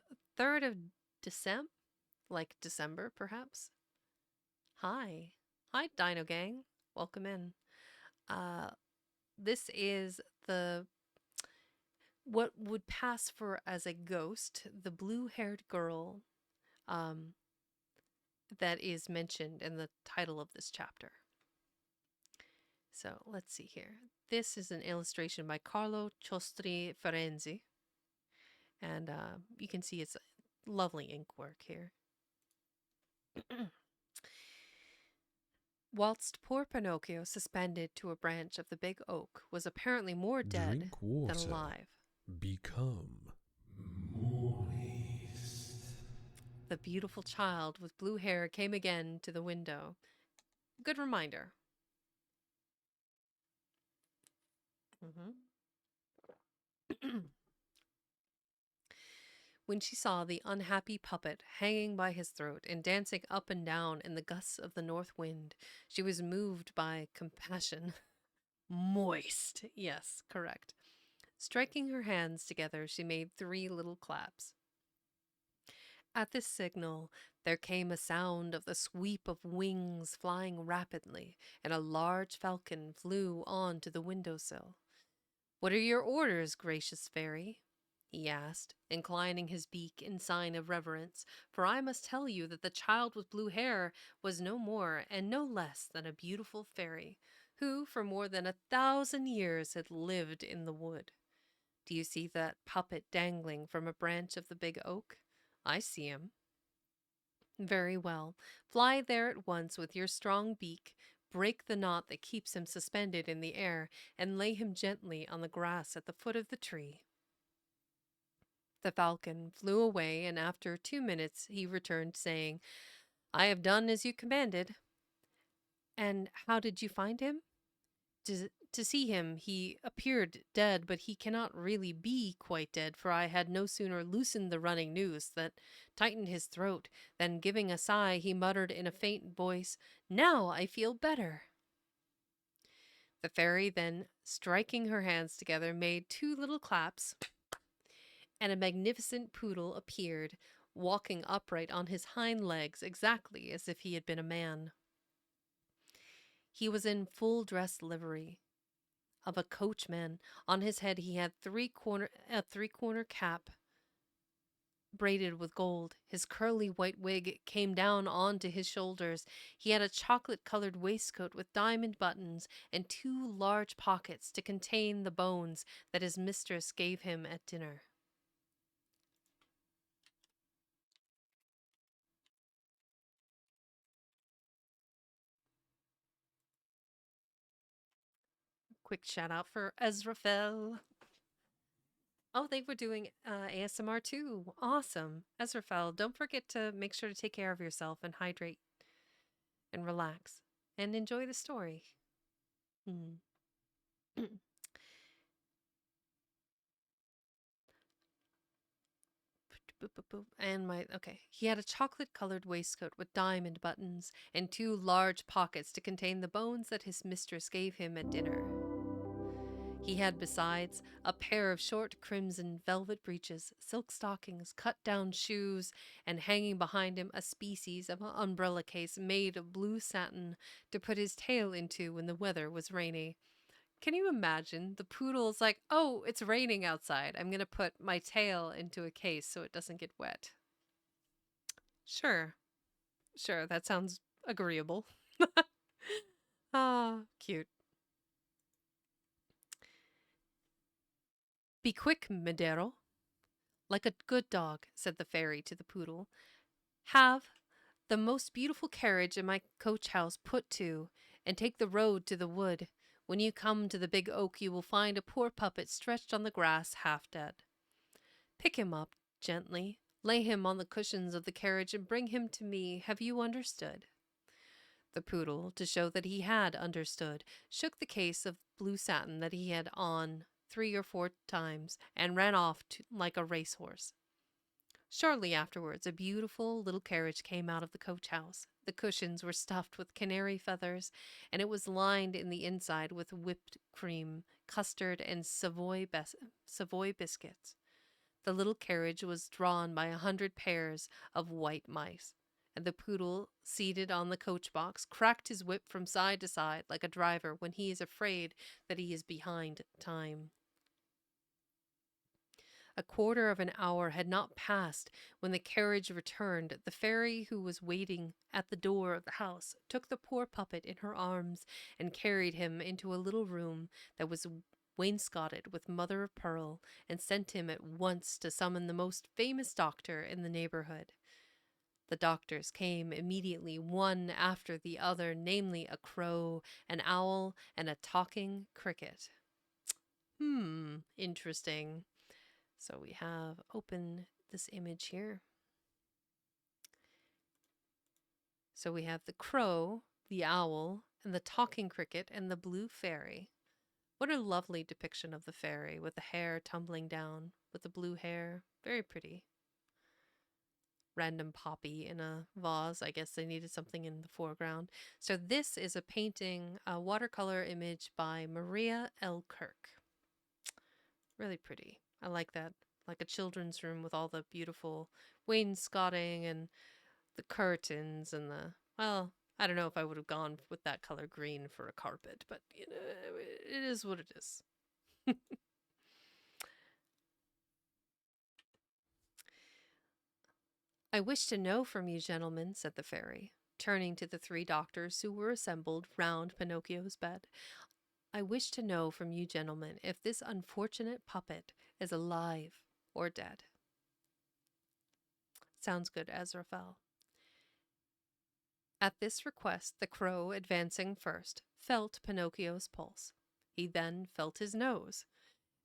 of December, like December perhaps. Hi Dino Gang, welcome in. This is the what would pass for as a ghost, the blue-haired girl um, that is mentioned in the title of this chapter. So let's see here. This is an illustration by Carlo Ciostri Ferenzi. And you can see it's lovely ink work here. Whilst poor Pinocchio, suspended to a branch of the big oak, was apparently more dead Drink water. than alive, Become. the beautiful child with blue hair came again to the window. Good reminder. When she saw the unhappy puppet hanging by his throat and dancing up and down in the gusts of the north wind, she was moved by compassion. Moist. Yes, correct. Striking her hands together, she made 3 little claps. At this signal, there came a sound of the sweep of wings flying rapidly, and a large falcon flew on to the window-sill. "What are your orders, gracious fairy?" he asked, inclining his beak in sign of reverence, for I must tell you that the child with blue hair was no more and no less than a beautiful fairy, who for more than 1,000 years had lived in the wood. Do you see that puppet dangling from a branch of the big oak? I see him. Very well. Fly there at once with your strong beak, break the knot that keeps him suspended in the air, and lay him gently on the grass at the foot of the tree. The falcon flew away, and after 2 minutes he returned, saying, "I have done as you commanded." "And how did you find him?" To see him, he appeared dead, but he cannot really be quite dead, for I had no sooner loosened the running noose that tightened his throat than, giving a sigh, he muttered in a faint voice, "Now I feel better." The fairy then, striking her hands together, made 2 little claps, and a magnificent poodle appeared, walking upright on his hind legs exactly as if he had been a man. He was in full dress livery of a coachman. On his head he had a three-corner cap braided with gold. His curly white wig came down onto his shoulders. He had a chocolate-colored waistcoat with diamond buttons and 2 large pockets to contain the bones that his mistress gave him at dinner. Quick shout out for Ezrafel. Oh, they were doing ASMR too. Awesome. Ezrafel, don't forget to make sure to take care of yourself and hydrate and relax and enjoy the story. Okay. He had a chocolate-colored waistcoat with diamond buttons and 2 large pockets to contain the bones that his mistress gave him at dinner. He had, besides, a pair of short crimson velvet breeches, silk stockings, cut-down shoes, and hanging behind him a species of umbrella case made of blue satin to put his tail into when the weather was rainy. Can you imagine? The poodle's like, "Oh, it's raining outside. I'm going to put my tail into a case so it doesn't get wet." Sure. Sure, that sounds agreeable. Ah, cute. "Be quick, Medero. Like a good dog," said the fairy to the poodle. "Have the most beautiful carriage in my coach house put to, and take the road to the wood. When you come to the big oak, you will find a poor puppet stretched on the grass, half dead. Pick him up gently, lay him on the cushions of the carriage, and bring him to me. Have you understood?" The poodle, to show that he had understood, shook the case of blue satin that he had on 3 or 4 times, and ran off like a racehorse. Shortly afterwards, a beautiful little carriage came out of the coach-house. The cushions were stuffed with canary feathers, and it was lined in the inside with whipped cream, custard, and Savoy biscuits. The little carriage was drawn by 100 pairs of white mice, and the poodle, seated on the coach box, cracked his whip from side to side like a driver when he is afraid that he is behind time. A quarter of an hour had not passed when the carriage returned. The fairy who was waiting at the door of the house took the poor puppet in her arms and carried him into a little room that was wainscoted with mother of pearl, and sent him at once to summon the most famous doctor in the neighborhood. The doctors came immediately, one after the other, namely a crow, an owl, and a talking cricket. Interesting. So we have open this image here. So we have the crow, the owl, and the talking cricket, and the blue fairy. What a lovely depiction of the fairy, with the hair tumbling down, with the blue hair. Very pretty. Random poppy in a vase. I guess they needed something in the foreground. So this is a painting, a watercolor image by Maria L. Kirk. Really pretty. I like that. Like a children's room with all the beautiful wainscoting and the curtains and the, well, I don't know if I would have gone with that color green for a carpet, but you know, it is what it is. I wish to know from you, gentlemen, said the fairy, turning to the three doctors who were assembled round Pinocchio's bed. I wish to know from you, gentlemen, if this unfortunate puppet is alive or dead. Sounds good, Azraphale. At this request, the crow, advancing first, felt Pinocchio's pulse. He then felt his nose,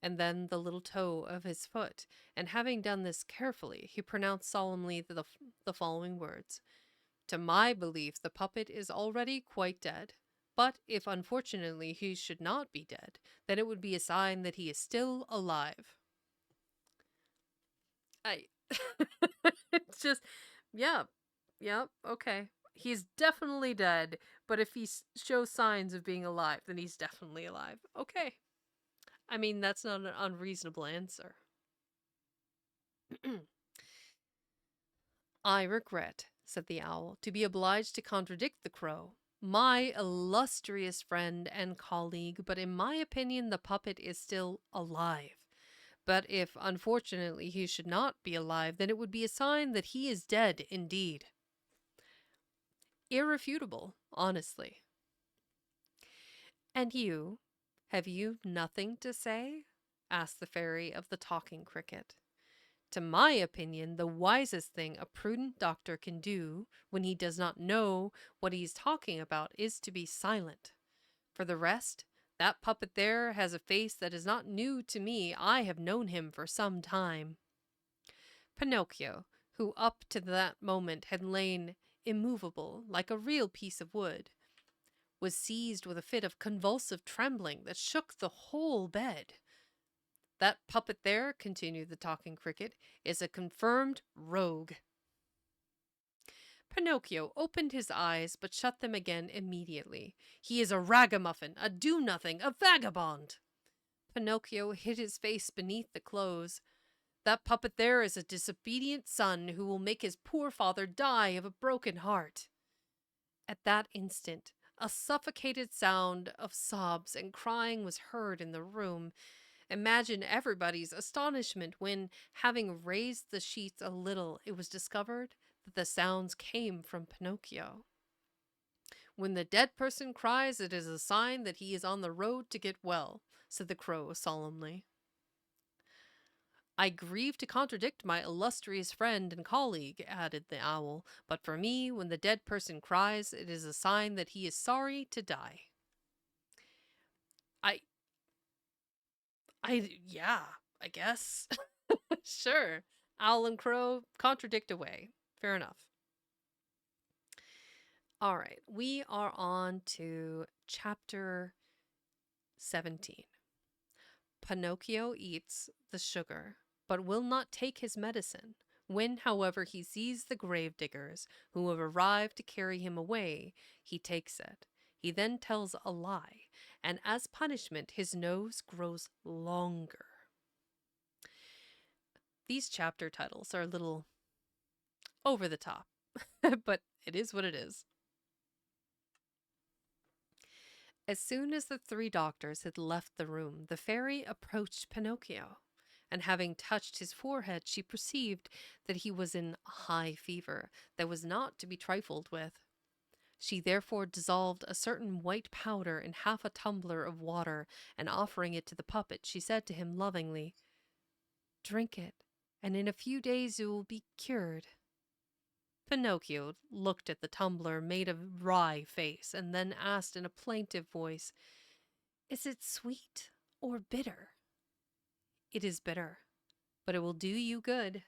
and then the little toe of his foot, and having done this carefully, he pronounced solemnly the following words. To my belief, the puppet is already quite dead, but if unfortunately he should not be dead, then it would be a sign that he is still alive. It's just, yeah, okay. He's definitely dead, but if he shows signs of being alive, then he's definitely alive. Okay. I mean, that's not an unreasonable answer. I regret, said the owl, to be obliged to contradict the crow, my illustrious friend and colleague, but in my opinion the puppet is still alive. But if, unfortunately, he should not be alive, then it would be a sign that he is dead indeed. Irrefutable, honestly. And you, have you nothing to say? Asked the fairy of the talking cricket. To my opinion, the wisest thing a prudent doctor can do when he does not know what he is talking about is to be silent. For the rest, that puppet there has a face that is not new to me. I have known him for some time. Pinocchio, who up to that moment had lain immovable like a real piece of wood, was seized with a fit of convulsive trembling that shook the whole bed. That puppet there, continued the talking cricket, is a confirmed rogue. Pinocchio opened his eyes, but shut them again immediately. He is a ragamuffin, a do-nothing, a vagabond. Pinocchio hid his face beneath the clothes. That puppet there is a disobedient son who will make his poor father die of a broken heart. At that instant, a suffocated sound of sobs and crying was heard in the room. Imagine everybody's astonishment when, having raised the sheets a little, it was discovered that the sounds came from Pinocchio. When the dead person cries, it is a sign that he is on the road to get well, said the crow solemnly. I grieve to contradict my illustrious friend and colleague, added the owl, but for me, when the dead person cries, it is a sign that he is sorry to die. Yeah, I guess. Sure. Owl and crow contradict away. Fair enough. All right, we are on to chapter 17. Pinocchio eats the sugar, but will not take his medicine. When, however, he sees the gravediggers who have arrived to carry him away, he takes it. He then tells a lie, and as punishment, his nose grows longer. These chapter titles are a little over the top, but it is what it is. As soon as the three doctors had left the room, the fairy approached Pinocchio. and having touched his forehead, she perceived that he was in a high fever that was not to be trifled with. She therefore dissolved a certain white powder in half a tumbler of water, and offering it to the puppet, she said to him lovingly, "Drink it, and in a few days you will be cured." Pinocchio looked at the tumbler, made a wry face, and then asked in a plaintive voice, "Is it sweet or bitter?" "It is bitter, but it will do you good."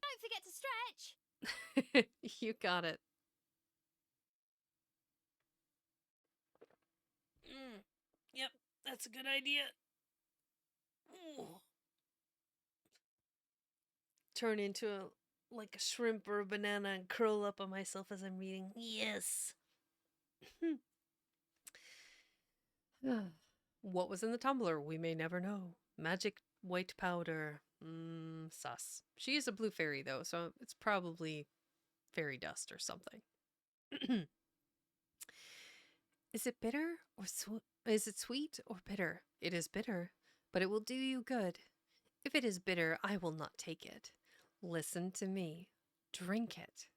Don't forget to stretch. You got it. Yep, that's a good idea. Ooh. Turn into like a shrimp or a banana and curl up on myself as I'm reading. Yes. What was in the tumbler? We may never know. Magic white powder. Sus. She is a blue fairy, though, so it's probably fairy dust or something. Is it bitter or is it sweet or bitter? It is bitter, but it will do you good. If it is bitter, I will not take it. Listen to me. Drink it.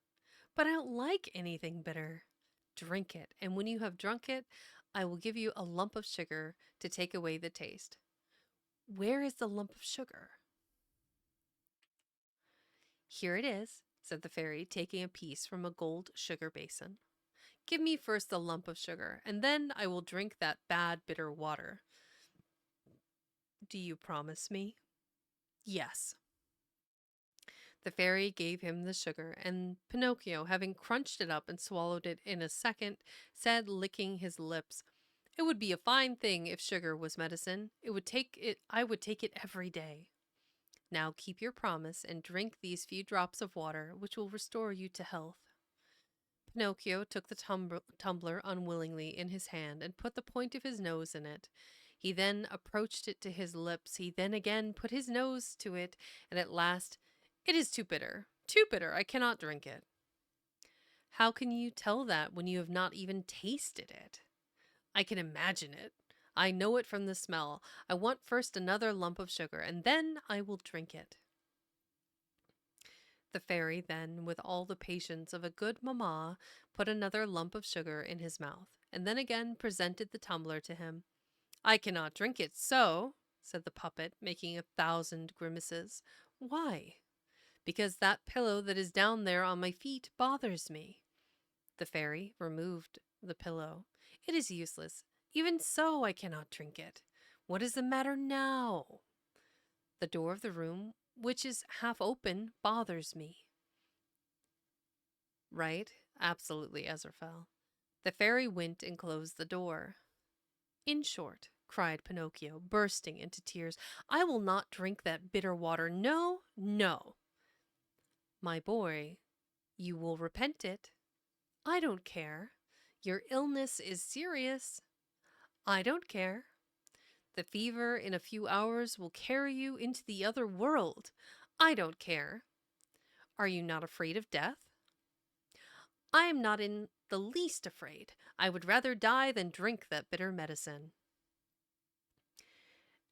But I don't like anything bitter. Drink it, and when you have drunk it, I will give you a lump of sugar to take away the taste. Where is the lump of sugar? Here it is, said the fairy, taking a piece from a gold sugar basin. Give me first the lump of sugar, and then I will drink that bad bitter water. Do you promise me? Yes. The fairy gave him the sugar, and Pinocchio, having crunched it up and swallowed it in a second, said, licking his lips, "It would be a fine thing if sugar was medicine. I would take it every day. Now keep your promise and drink these few drops of water, which will restore you to health." Pinocchio took the tumbler unwillingly in his hand and put the point of his nose in it. He then approached it to his lips. He then again put his nose to it, and at last, "It is too bitter. Too bitter. I cannot drink it." "How can you tell that when you have not even tasted it?" "I can imagine it. I know it from the smell. I want first another lump of sugar, and then I will drink it." The fairy then, with all the patience of a good mamma, put another lump of sugar in his mouth, and then again presented the tumbler to him. "I cannot drink it so," said the puppet, making 1,000 grimaces. "Why?" "Because that pillow that is down there on my feet bothers me." The fairy removed the pillow. "It is useless. Even so, I cannot drink it. What is the matter now?" "The door of the room, which is half open, bothers me." Right? Absolutely, Ezrafel. The fairy went and closed the door. "In short," cried Pinocchio, bursting into tears, "I will not drink that bitter water. No, no." "My boy, you will repent it." "I don't care." "Your illness is serious." "I don't care." "The fever in a few hours will carry you into the other world." "I don't care." "Are you not afraid of death?" "I am not in the least afraid. I would rather die than drink that bitter medicine."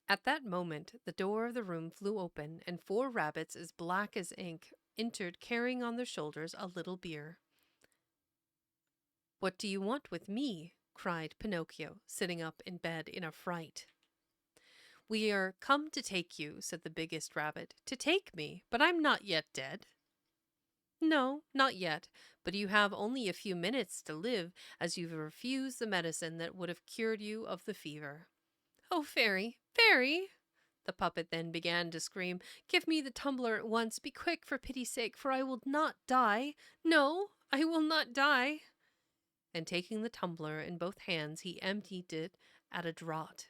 At that moment, the door of the room flew open, and 4 rabbits as black as ink entered, carrying on their shoulders a little bier. "What do you want with me?" cried Pinocchio, sitting up in bed in a fright. "We are come to take you," said the biggest rabbit. "To take me? But I'm not yet dead." "No, not yet, but you have only a few minutes to live, as you've refused the medicine that would have cured you of the fever." "Oh, fairy, fairy!" The puppet then began to scream. "Give me the tumbler at once. Be quick, for pity's sake, for I will not die. No, I will not die." And taking the tumbler in both hands, he emptied it at a draught.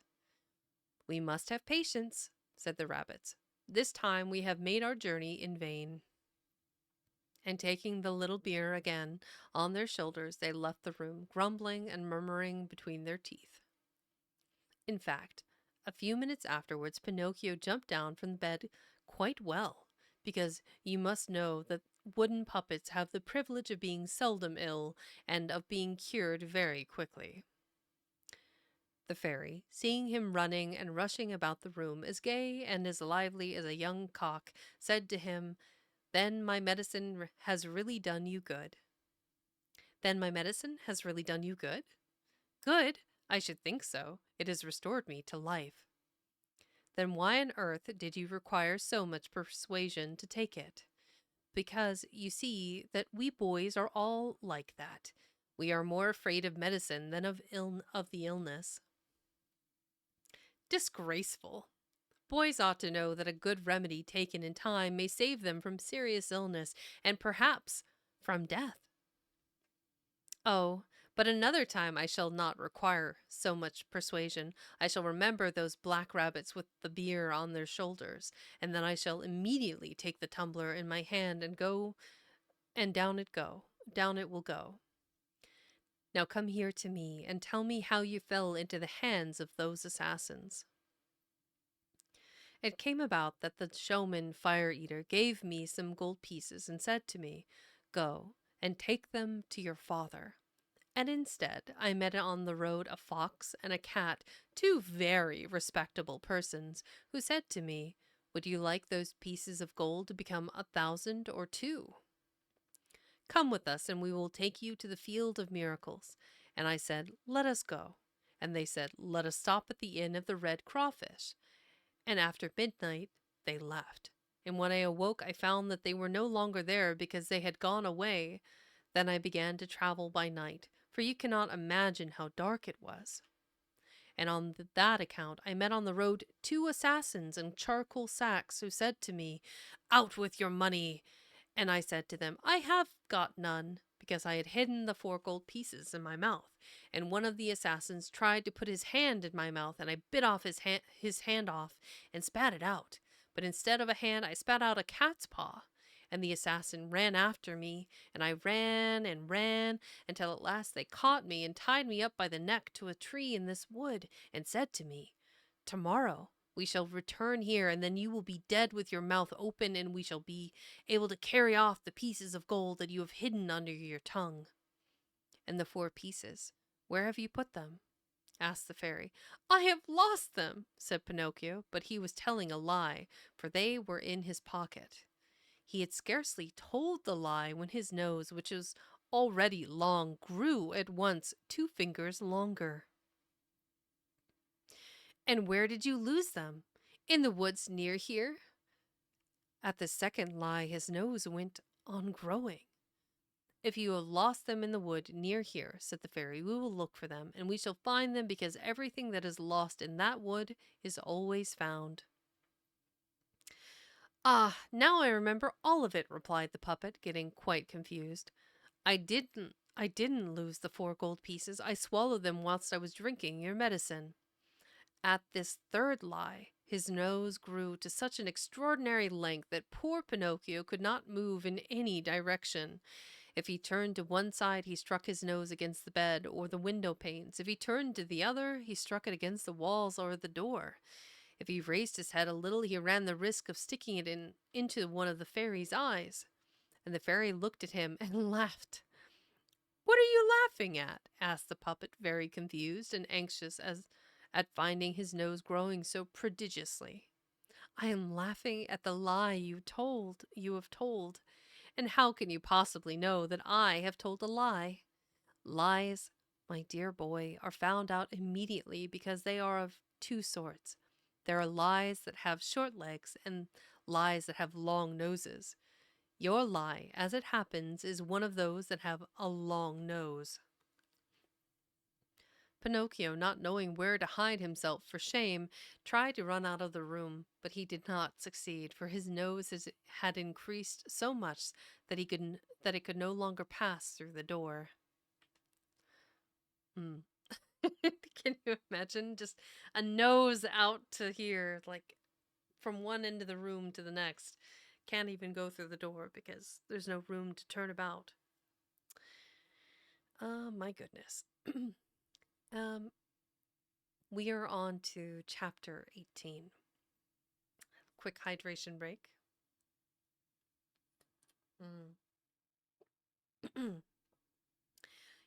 "We must have patience," said the rabbits. "This time we have made our journey in vain." And taking the little bier again on their shoulders, they left the room, grumbling and murmuring between their teeth. In fact, a few minutes afterwards, Pinocchio jumped down from the bed quite well, because you must know that wooden puppets have the privilege of being seldom ill and of being cured very quickly. The fairy, seeing him running and rushing about the room, as gay and as lively as a young cock, said to him, "Then my medicine has really done you good." "Then my medicine has really done you good?" "Good? I should think so. It has restored me to life." "Then why on earth did you require so much persuasion to take it?" "Because you see that we boys are all like that. We are more afraid of medicine than of the illness." Disgraceful. Boys ought to know that a good remedy taken in time may save them from serious illness and perhaps from death. "Oh, but another time I shall not require so much persuasion. I shall remember those black rabbits with the beer on their shoulders, and then I shall immediately take the tumbler in my hand and go, and down it will go. Now come here to me and tell me how you fell into the hands of those assassins." It came about that the showman fire eater gave me some gold pieces and said to me, "Go and take them to your father." And instead, I met on the road a fox and a cat, two very respectable persons, who said to me, "Would you like those pieces of gold to become 1,000 or 2? Come with us, and we will take you to the field of miracles." And I said, "Let us go." And they said, "Let us stop at the Inn of the Red Crawfish." And after midnight, they left. And when I awoke, I found that they were no longer there because they had gone away. Then I began to travel by night, for you cannot imagine how dark it was. And on that account, I met on the road 2 assassins in charcoal sacks who said to me, "Out with your money." And I said to them, "I have got none," because I had hidden the 4 gold pieces in my mouth. And one of the assassins tried to put his hand in my mouth, and I bit off his hand off and spat it out. But instead of a hand, I spat out a cat's paw. And the assassin ran after me, and I ran and ran, until at last they caught me and tied me up by the neck to a tree in this wood, and said to me, "Tomorrow we shall return here, and then you will be dead with your mouth open, and we shall be able to carry off the pieces of gold that you have hidden under your tongue." "And the 4 pieces, where have you put them?" asked the fairy. "I have lost them," said Pinocchio, but he was telling a lie, for they were in his pocket. He had scarcely told the lie when his nose, which was already long, grew at once 2 fingers longer. "And where did you lose them?" "In the woods near here." At the second lie his nose went on growing. "If you have lost them in the wood near here," said the fairy, "we will look for them, and we shall find them because everything that is lost in that wood is always found." "Ah, now I remember all of it," replied the puppet, getting quite confused. I didn't lose the 4 gold pieces. I swallowed them whilst I was drinking your medicine." At this third lie, his nose grew to such an extraordinary length that poor Pinocchio could not move in any direction. If he turned to one side, he struck his nose against the bed or the window panes. If he turned to the other, he struck it against the walls or the door. If he raised his head a little, he ran the risk of sticking it into one of the fairy's eyes. And the fairy looked at him and laughed. "What are you laughing at?" asked the puppet, very confused and anxious at finding his nose growing so prodigiously. "I am laughing at the lie you have told. And how can you possibly know that I have told a lie? Lies, my dear boy, are found out immediately because they are of 2 sorts. There are lies that have short legs and lies that have long noses. Your lie, as it happens, is one of those that have a long nose." Pinocchio, not knowing where to hide himself for shame, tried to run out of the room, but he did not succeed, for his nose had increased so much that it could no longer pass through the door. Can you imagine just a nose out to here, like from one end of the room to the next? Can't even go through the door because there's no room to turn about. My goodness. We are on to chapter 18. Quick hydration break.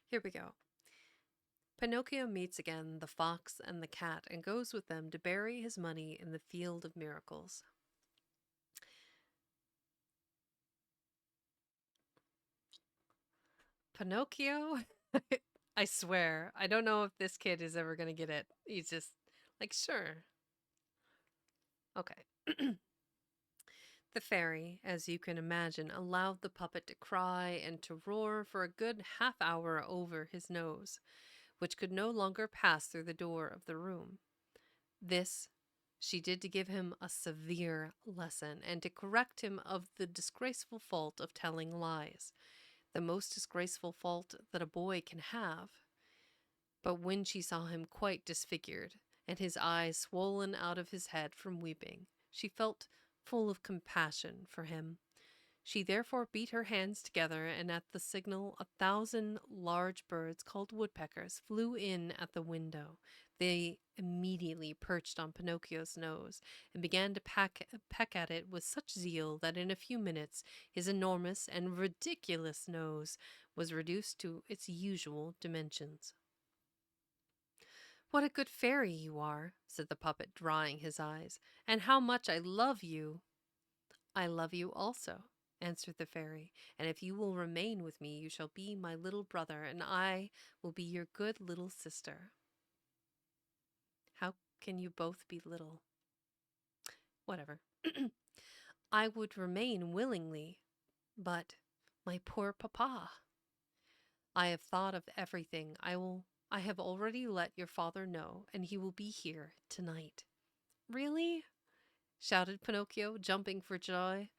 Here we go. Pinocchio meets again the fox and the cat and goes with them to bury his money in the field of miracles. Pinocchio, I swear, I don't know if this kid is ever going to get it. He's just like, sure. Okay. The fairy, as you can imagine, allowed the puppet to cry and to roar for a good half hour over his nose, which could no longer pass through the door of the room. This she did to give him a severe lesson and to correct him of the disgraceful fault of telling lies, the most disgraceful fault that a boy can have. But when she saw him quite disfigured, and his eyes swollen out of his head from weeping, she felt full of compassion for him. She therefore beat her hands together, and at the signal 1,000 large birds called woodpeckers flew in at the window. They immediately perched on Pinocchio's nose and began to peck at it with such zeal that in a few minutes his enormous and ridiculous nose was reduced to its usual dimensions. "What a good fairy you are," said the puppet, drying his eyes, "and how much I love you." "I love you also," answered the fairy, "and if you will remain with me, you shall be my little brother, and I will be your good little sister." "How can you both be little?" "Whatever." "I would remain willingly, but my poor papa." "I have thought of everything. I have already let your father know, and he will be here tonight." "Really?" shouted Pinocchio, jumping for joy.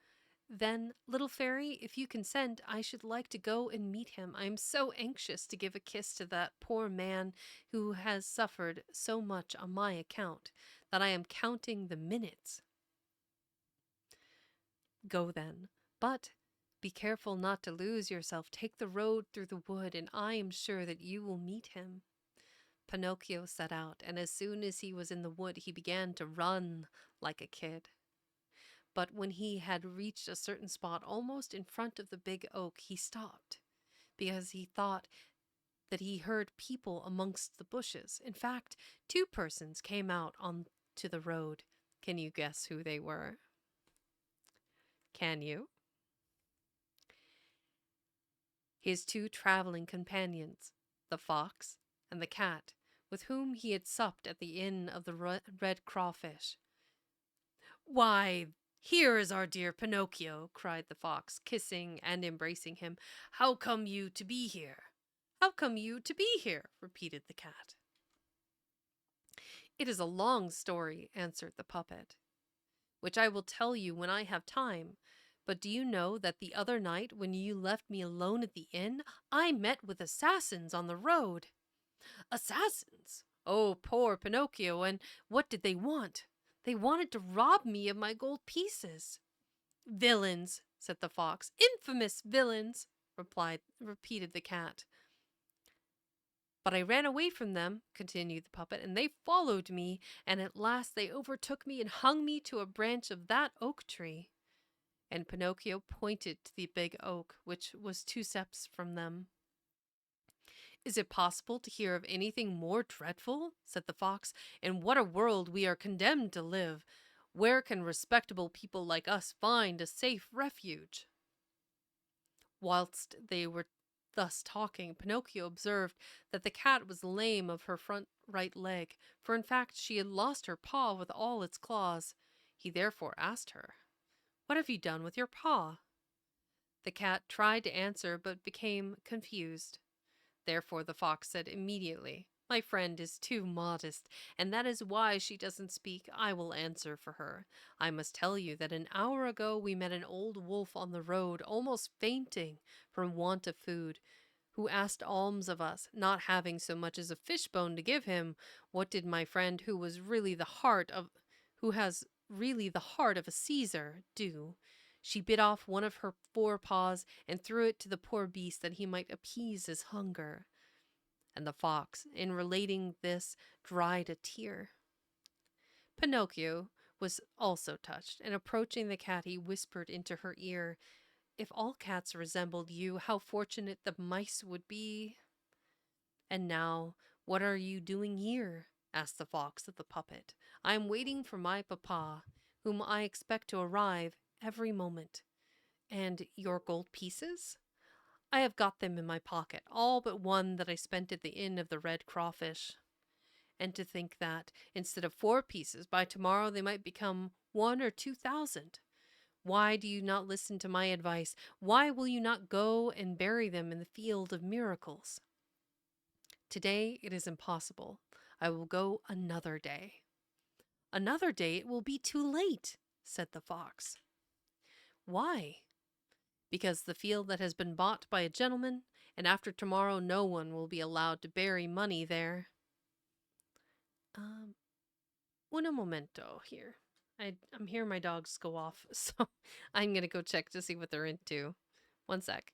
"Then, little fairy, if you consent, I should like to go and meet him. I am so anxious to give a kiss to that poor man who has suffered so much on my account that I am counting the minutes." "Go then, but be careful not to lose yourself. Take the road through the wood, and I am sure that you will meet him." Pinocchio set out, and as soon as he was in the wood, he began to run like a kid. But when he had reached a certain spot almost in front of the big oak, he stopped, because he thought that he heard people amongst the bushes. In fact, 2 persons came out on to the road. Can you guess who they were? Can you? His 2 traveling companions, the fox and the cat, with whom he had supped at the inn of the Red Crawfish. "Why, here is our dear Pinocchio," cried the fox, kissing and embracing him. "How come you to be here?" "How come you to be here?" repeated the cat. "It is a long story," answered the puppet, "which I will tell you when I have time. But do you know that the other night, when you left me alone at the inn, I met with assassins on the road?" "Assassins? Oh, poor Pinocchio! And what did they want?" "They wanted to rob me of my gold pieces." "Villains!" said the fox. "Infamous villains!" repeated the cat. "But I ran away from them," continued the puppet, "and they followed me, and at last they overtook me and hung me to a branch of that oak tree." And Pinocchio pointed to the big oak, which was 2 steps from them. "Is it possible to hear of anything more dreadful?" said the fox. "In what a world we are condemned to live! Where can respectable people like us find a safe refuge?" Whilst they were thus talking, Pinocchio observed that the cat was lame of her front right leg, for in fact she had lost her paw with all its claws. He therefore asked her, "What have you done with your paw?" The cat tried to answer, but became confused. Therefore the fox said immediately, "My friend is too modest, and that is why she doesn't speak. I will answer for her. I must tell you that an hour ago we met an old wolf on the road, almost fainting from want of food, who asked alms of us, not having so much as a fishbone to give him. What did my friend, who has really the heart of a Caesar, do? She bit off one of her 4 paws and threw it to the poor beast that he might appease his hunger." And the fox, in relating this, dried a tear. Pinocchio was also touched, and approaching the cat, he whispered into her ear, "If all cats resembled you, how fortunate the mice would be." And now, "What are you doing here?" asked the fox of the puppet. "I am waiting for my papa, whom I expect to arrive every moment." "And your gold pieces?" "I have got them in my pocket, all but one that I spent at the Inn of the Red Crawfish." "And to think that, instead of 4 pieces, by tomorrow they might become 1 or 2,000. Why do you not listen to my advice? Why will you not go and bury them in the field of miracles?" "Today it is impossible. I will go another day." "Another day it will be too late," said the fox. "Why?" "Because the field that has been bought by a gentleman, and after tomorrow no one will be allowed to bury money there." Um, un momento here. I'm hearing my dogs go off, so I'm gonna go check to see what they're into. One sec.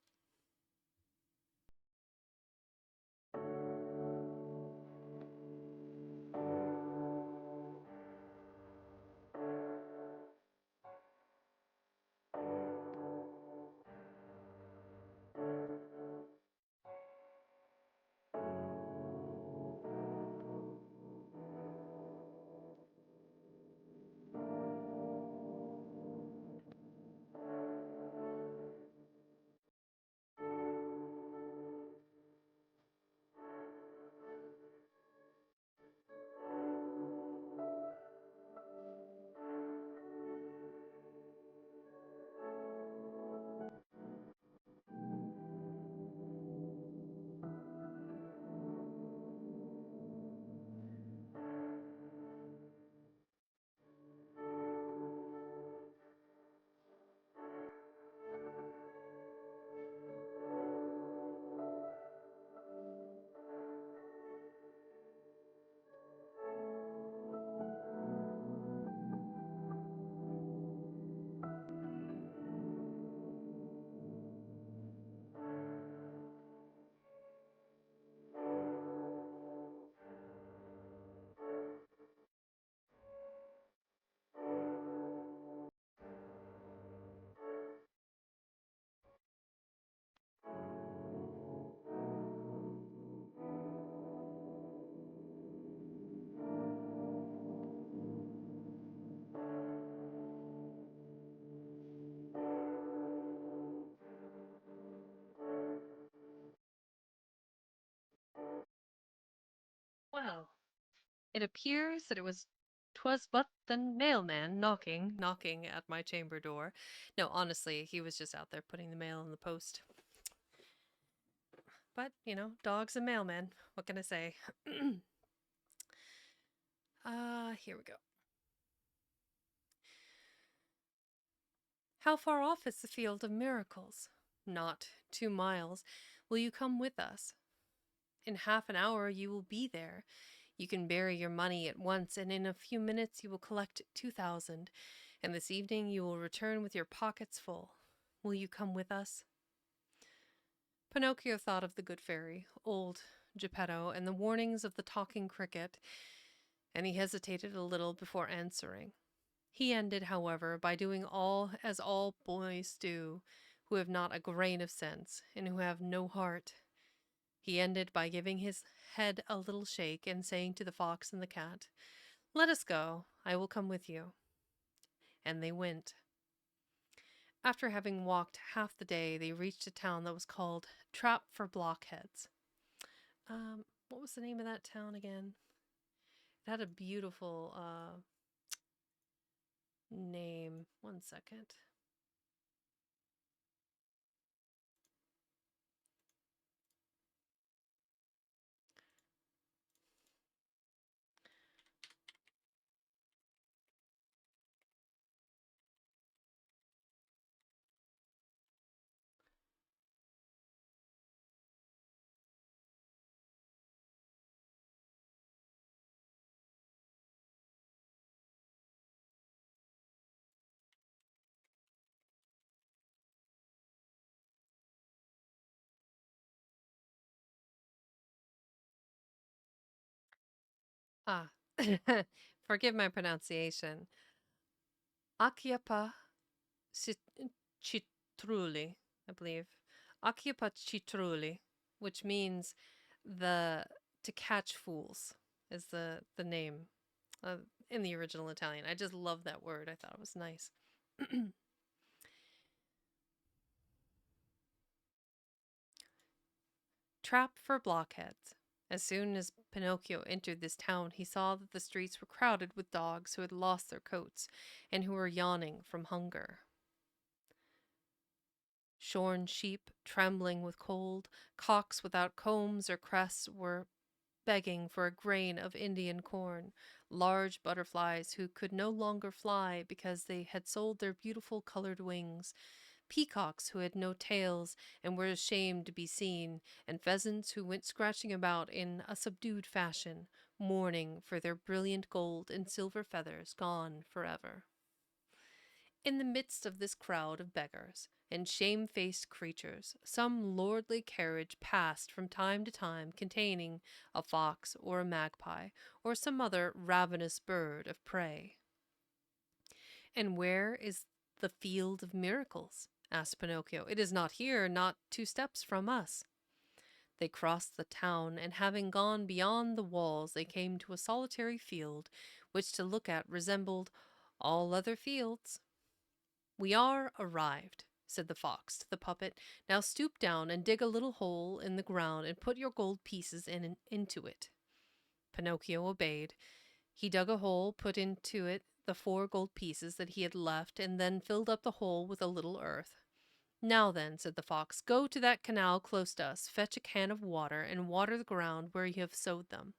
Well, it appears that 'twas but the mailman Knocking at my chamber door. No, honestly, he was just out there putting the mail in the post. But, dogs and mailmen. What can I say? Here we go. "How far off is the Field of Miracles?" "Not 2 miles. Will you come with us?" "In half an hour you will be there. You can bury your money at once, and in a few minutes you will collect 2,000, and this evening you will return with your pockets full. Will you come with us?" Pinocchio thought of the good fairy, old Geppetto, and the warnings of the talking cricket, and he hesitated a little before answering. He ended, however, by doing all as all boys do, who have not a grain of sense, and who have no heart. He ended by giving his head a little shake, and saying to the fox and the cat, "Let us go. I will come with you." And they went. After having walked half the day, they reached a town that was called Trap for Blockheads. What was the name of that town again? It had a beautiful name. One second. Ah, forgive my pronunciation. Acchiappa Citrulli, I believe. Acchiappa Citrulli, which means the To catch fools is the name in the original Italian. I just love that word. I thought it was nice. Trap for blockheads. As soon as Pinocchio entered this town, he saw that the streets were crowded with dogs who had lost their coats and who were yawning from hunger. Shorn sheep, trembling with cold, cocks without combs or crests were begging for a grain of Indian corn, large butterflies who could no longer fly because they had sold their beautiful colored wings, peacocks who had no tails and were ashamed to be seen, and pheasants who went scratching about in a subdued fashion, mourning for their brilliant gold and silver feathers gone forever. In the midst of this crowd of beggars and shamefaced creatures, some lordly carriage passed from time to time containing a fox or a magpie or some other ravenous bird of prey. "And where is the field of miracles?" asked Pinocchio. "It is not here, not 2 steps from us." They crossed the town, and having gone beyond the walls, they came to a solitary field, which to look at resembled all other fields. "We are arrived," said the fox to the puppet. "Now stoop down and dig a little hole in the ground and put your gold pieces into it." Pinocchio obeyed. He dug a hole, put into it the 4 gold pieces that he had left, and then filled up the hole with a little earth. "Now then," said the fox, "go to that canal close to us, fetch a can of water, and water the ground where you have sowed them."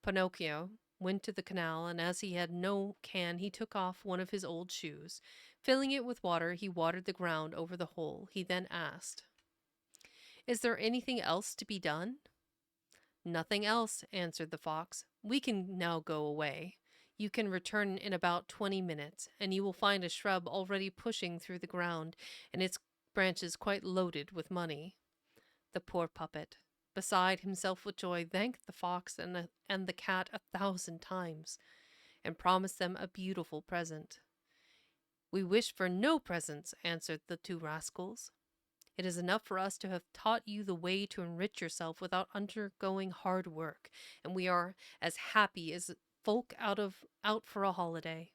Pinocchio went to the canal, and as he had no can, he took off one of his old shoes. Filling it with water, he watered the ground over the hole. He then asked, "Is there anything else to be done?" "Nothing else," answered the fox. "We can now go away. You can return in about 20 minutes, and you will find a shrub already pushing through the ground, and its branches quite loaded with money." The poor puppet, beside himself with joy, thanked the fox and the cat 1,000 times, and promised them a beautiful present. "We wish for no presents," answered the 2 rascals. "It is enough for us to have taught you the way to enrich yourself without undergoing hard work, and we are as happy as folk out for a holiday."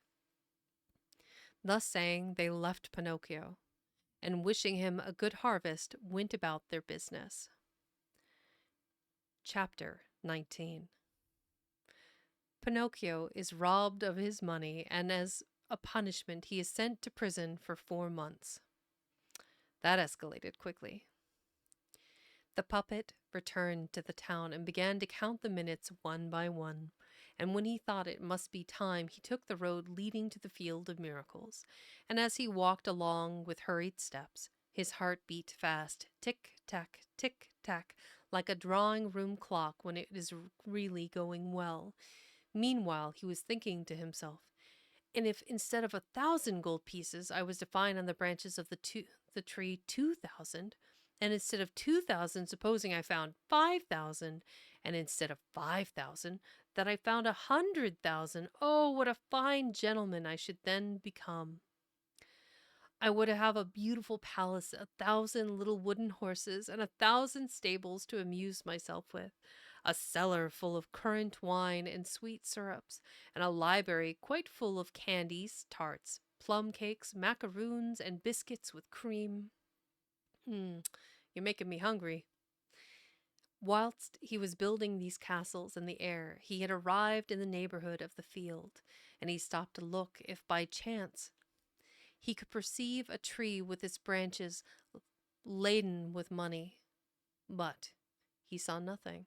Thus saying, they left Pinocchio, and wishing him a good harvest, went about their business. Chapter 19. Pinocchio is robbed of his money, and as a punishment he is sent to prison for 4 months. That escalated quickly. The puppet returned to the town and began to count the minutes one by one, and when he thought it must be time, he took the road leading to the field of miracles, and as he walked along with hurried steps, his heart beat fast, tick-tack, tick-tack, like a drawing-room clock when it is really going well. Meanwhile, he was thinking to himself, "And if instead of 1,000 gold pieces I was to find on the branches of the tree 2,000, and instead of 2,000, supposing I found 5,000, and instead of 5,000, that I found 100,000, oh, what a fine gentleman I should then become! I would have a beautiful palace, 1,000 little wooden horses, and 1,000 stables to amuse myself with, a cellar full of currant wine and sweet syrups, and a library quite full of candies, tarts, plum cakes, macaroons, and biscuits with cream. You're making me hungry." Whilst he was building these castles in the air, he had arrived in the neighborhood of the field, and he stopped to look if by chance he could perceive a tree with its branches laden with money. But he saw nothing.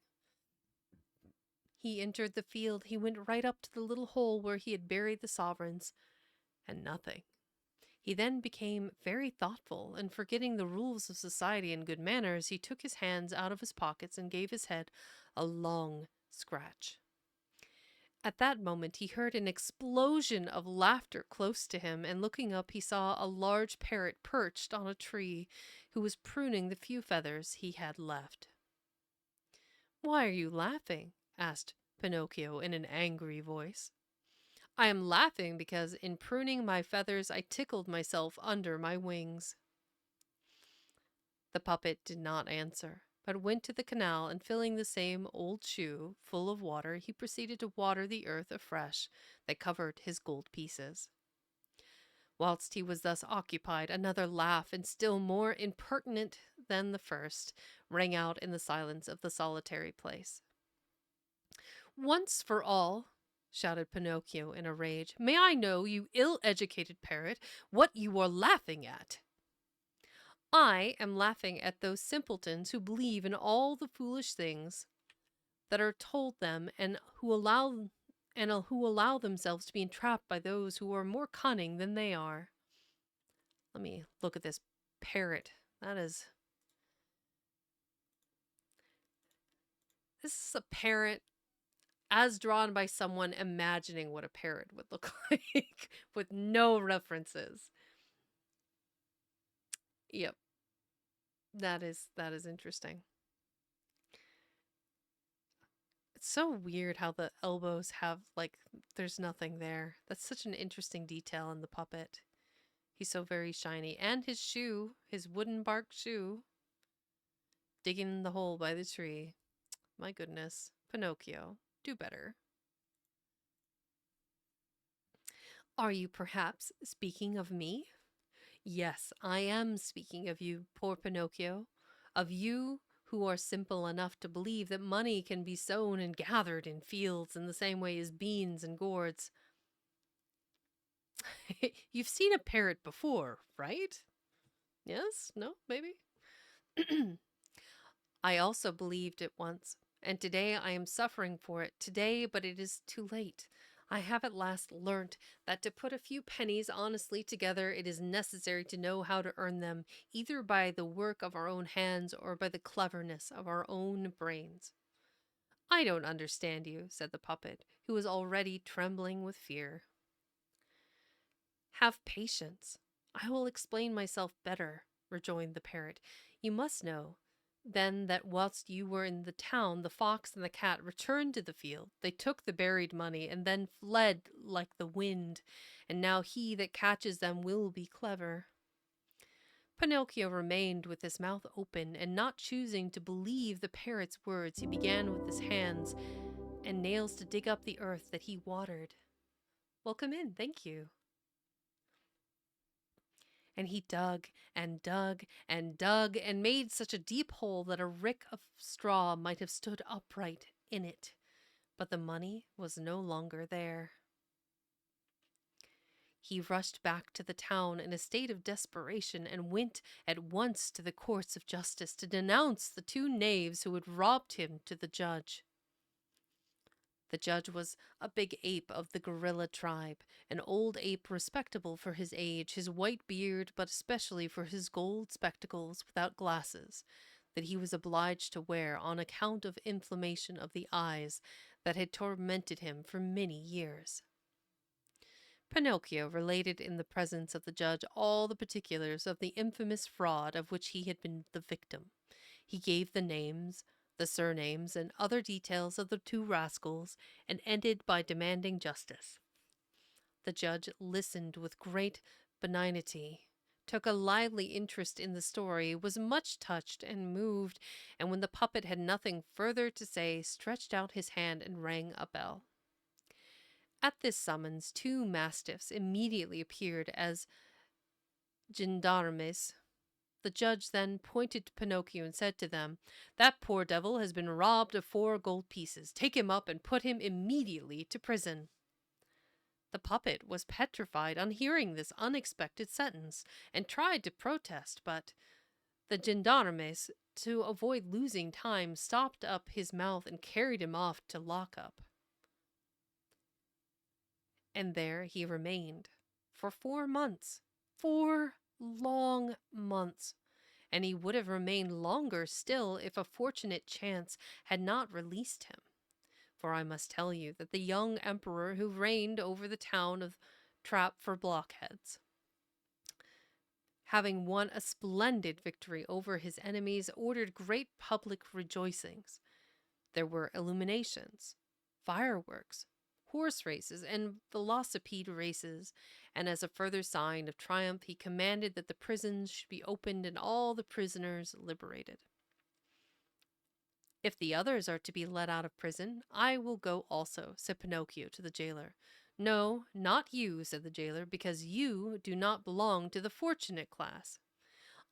He entered the field. He went right up to the little hole where he had buried the sovereigns, and nothing. He then became very thoughtful, and forgetting the rules of society and good manners, he took his hands out of his pockets and gave his head a long scratch. At that moment he heard an explosion of laughter close to him, and looking up he saw a large parrot perched on a tree, who was pruning the few feathers he had left. "Why are you laughing?" asked Pinocchio in an angry voice. "I am laughing because in pruning my feathers I tickled myself under my wings." The puppet did not answer. but went to the canal and filling the same old shoe full of water, he proceeded to water the earth afresh that covered his gold pieces. Whilst he was thus occupied, another laugh, and still more impertinent than the first, rang out in the silence of the solitary place. "Once for all," shouted Pinocchio in a rage, "may I know, you ill-educated parrot, what you are laughing at?" "I am laughing at those simpletons who believe in all the foolish things that are told them, and who allow themselves to be entrapped by those who are more cunning than they are." Let me look at this parrot. This is a parrot as drawn by someone imagining what a parrot would look like with no references. Yep. That is interesting. It's so weird how the elbows have, like, there's nothing there. That's such an interesting detail in the puppet. He's so very shiny. And his shoe, his wooden bark shoe, digging the hole by the tree. My goodness. Pinocchio, do better. "Are you perhaps speaking of me?" "Yes, I am speaking of you, poor Pinocchio. Of you who are simple enough to believe that money can be sown and gathered in fields in the same way as beans and gourds." "You've seen a parrot before, right? Yes? No? Maybe?" "I also believed it once, and today I am suffering for it. Today, but it is too late. I have at last learnt that to put a few pennies honestly together, it is necessary to know how to earn them, either by the work of our own hands or by the cleverness of our own brains." "I don't understand you," said the puppet, who was already trembling with fear. "Have patience. I will explain myself better," rejoined the parrot. "You must know, then, that whilst you were in the town, the fox and the cat returned to the field. They took the buried money and then fled like the wind, and now he that catches them will be clever." Pinocchio remained with his mouth open, and not choosing to believe the parrot's words, he began with his hands and nails to dig up the earth that he watered. Welcome in, thank you. And he dug and dug and dug and made such a deep hole that a rick of straw might have stood upright in it. But the money was no longer there. He rushed back to the town in a state of desperation and went at once to the courts of justice to denounce the two knaves who had robbed him to the judge. The judge was a big ape of the gorilla tribe, an old ape respectable for his age, his white beard, but especially for his gold spectacles without glasses that he was obliged to wear on account of inflammation of the eyes that had tormented him for many years. Pinocchio related in the presence of the judge all the particulars of the infamous fraud of which he had been the victim. He gave the names, the surnames, and other details of the two rascals, and ended by demanding justice. The judge listened with great benignity, took a lively interest in the story, was much touched and moved, and when the puppet had nothing further to say, stretched out his hand and rang a bell. At this summons, two mastiffs immediately appeared as gendarmes. The judge then pointed to Pinocchio and said to them, "That poor devil has been robbed of 4 gold pieces. Take him up and put him immediately to prison." The puppet was petrified on hearing this unexpected sentence, and tried to protest, but the gendarmes, to avoid losing time, stopped up his mouth and carried him off to lock up. And there he remained for 4 months. 4 long months. And he would have remained longer still if a fortunate chance had not released him. For I must tell you that the young emperor who reigned over the town of Trap for Blockheads, having won a splendid victory over his enemies, ordered great public rejoicings. There were illuminations, fireworks, horse races, and velocipede races, and as a further sign of triumph, he commanded that the prisons should be opened and all the prisoners liberated. If the others are to be let out of prison, I will go also, said Pinocchio to the jailer. No, not you, said the jailer, because you do not belong to the fortunate class.